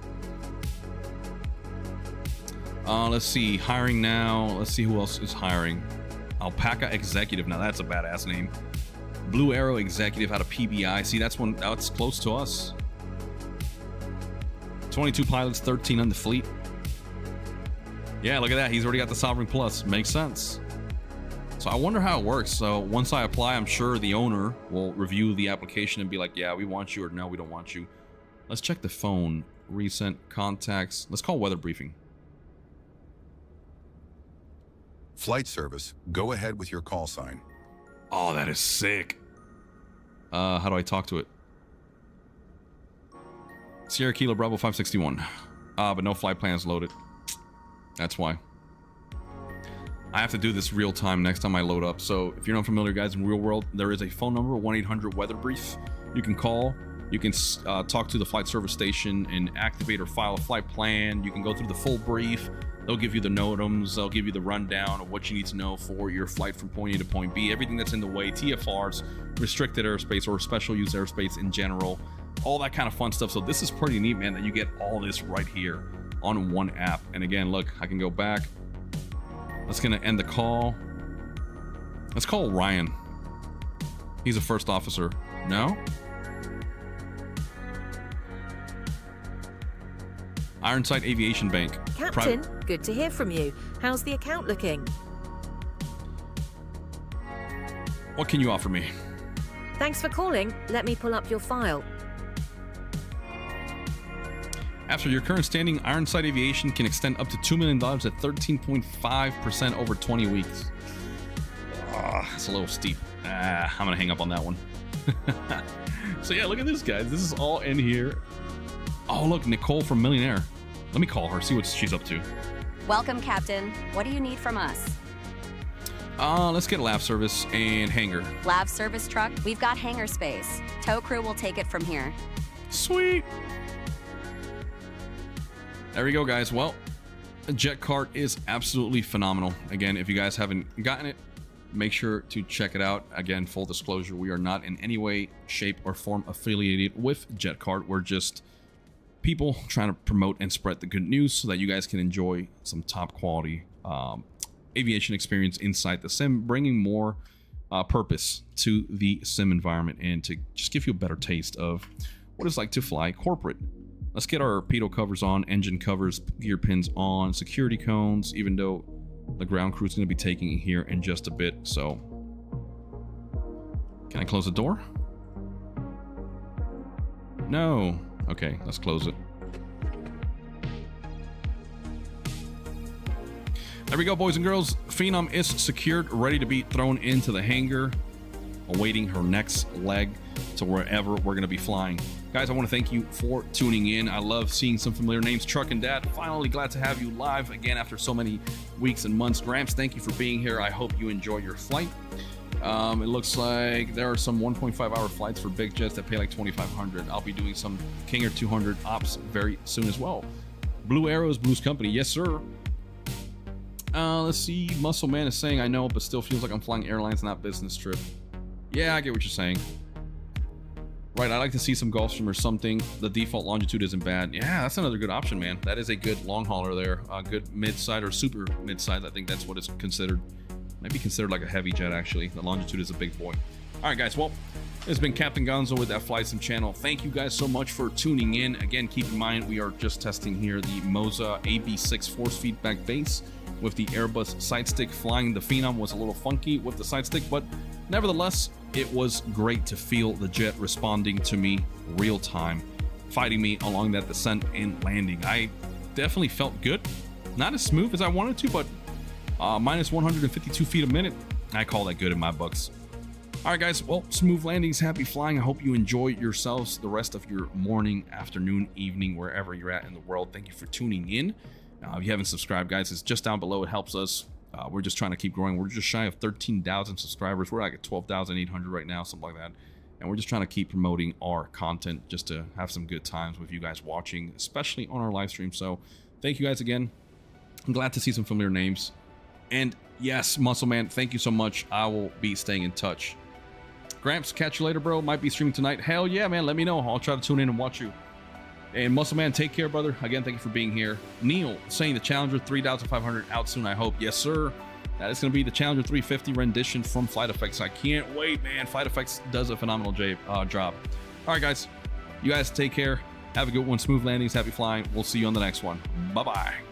Let's see, hiring now. Let's see who else is hiring. Alpaca Executive. Now that's a badass name. Blue Arrow Executive out of PBI. See, that's close to us. 22 pilots, 13 on the fleet. Yeah, look at that. He's already got the Sovereign Plus. Makes sense. So I wonder how it works. So once I apply, I'm sure the owner will review the application and be like, yeah, we want you, or no, we don't want you. Let's check the phone. recent contacts. Let's call weather briefing. Flight service, go ahead with your call sign. Oh, that is sick. How do I talk to it? Sierra Kilo Bravo 561. But no flight plans loaded. That's why. I have to do this real time next time I load up. So if you're not familiar, guys, in real world, there is a phone number, 1-800 weather brief. You can call. You can talk to the flight service station and activate or file a flight plan. You can go through the full brief. They'll give you the NOTAMs. They'll give you the rundown of what you need to know for your flight from point A to point B. Everything that's in the way, TFRs, restricted airspace or special use airspace in general, all that kind of fun stuff. So this is pretty neat, man, that you get all this right here on one app. And again, look, I can go back. That's gonna end the call. Let's call Ryan. He's a first officer. No? Ironside Aviation Bank. Captain, good to hear from you. How's the account looking? What can you offer me? Thanks for calling. Let me pull up your file. After your current standing, Ironside Aviation can extend up to $2 million at 13.5% over 20 weeks. That's a little steep. I'm gonna hang up on that one. So yeah, look at this, guys. This is all in here. Oh, look, Nicole from Millionaire. Let me call her, see what she's up to. Welcome, Captain. What do you need from us? Let's get lab service and hangar. Lab service truck? We've got hangar space. Tow crew will take it from here. Sweet. There we go, guys. Well, JetCard is absolutely phenomenal. Again, if you guys haven't gotten it, make sure to check it out. Again, full disclosure, we are not in any way, shape, or form affiliated with JetCard. We're just people trying to promote and spread the good news so that you guys can enjoy some top quality aviation experience inside the sim, bringing more purpose to the sim environment and to just give you a better taste of what it's like to fly corporate. Let's get our pitot covers on, engine covers, gear pins on, security cones, even though the ground crew is going to be taking it here in just a bit. So can I close the door? No. Okay, let's close it. There we go, boys and girls. Phenom is secured, ready to be thrown into the hangar, awaiting her next leg to wherever we're going to be flying. Guys, I want to thank you for tuning in. I love seeing some familiar names. Truck and Dad, finally glad to have you live again after so many weeks and months. Gramps, thank you for being here. I hope you enjoy your flight. It looks like there are some 1.5-hour flights for big jets that pay like $2,500. I'll be doing some King Air 200 ops very soon as well. Blue Arrows, Blues Company, yes sir. Let's see. Muscle Man is saying, I know, but still feels like I'm flying airlines, not business trip. Yeah, I get what you're saying. Right, I'd like to see some Gulfstream or something. The default longitude isn't bad. Yeah, that's another good option, man. That is a good long hauler there. Good mid-side or super mid-side. I think that's what it's considered. Might be considered like a heavy jet, actually. The longitude is a big boy. All right, guys. Well, this has been Captain Gonzo with that Fly Sim channel. Thank you guys so much for tuning in. Again, keep in mind, we are just testing here the Moza AB6 force feedback base with the Airbus side stick. Flying the Phenom was a little funky with the side stick, but nevertheless, it was great to feel the jet responding to me real time, fighting me along that descent and landing. I definitely felt good. Not as smooth as I wanted to, but minus 152 feet a minute. I call that good in my books. All right, guys. Well, smooth landings, happy flying. I hope you enjoy yourselves the rest of your morning, afternoon, evening, wherever you're at in the world. Thank you for tuning in. If you haven't subscribed, guys, it's just down below. It helps us. We're just trying to keep growing. We're just shy of 13,000 subscribers. We're like at 12,800 right now, something like that. And we're just trying to keep promoting our content just to have some good times with you guys watching, especially on our live stream. So thank you guys again. I'm glad to see some familiar names. And yes, Muscle Man, thank you so much. I will be staying in touch. Gramps, catch you later, bro. Might be streaming tonight. Hell yeah, man. Let me know. I'll try to tune in and watch you. And Muscle Man, take care, brother. Again, thank you for being here. Neil saying the Challenger 3500 out soon, I hope. Yes, sir. That is going to be the Challenger 350 rendition from Flight Effects. I can't wait, man. Flight Effects does a phenomenal job. All right, guys. You guys take care. Have a good one. Smooth landings. Happy flying. We'll see you on the next one. Bye-bye.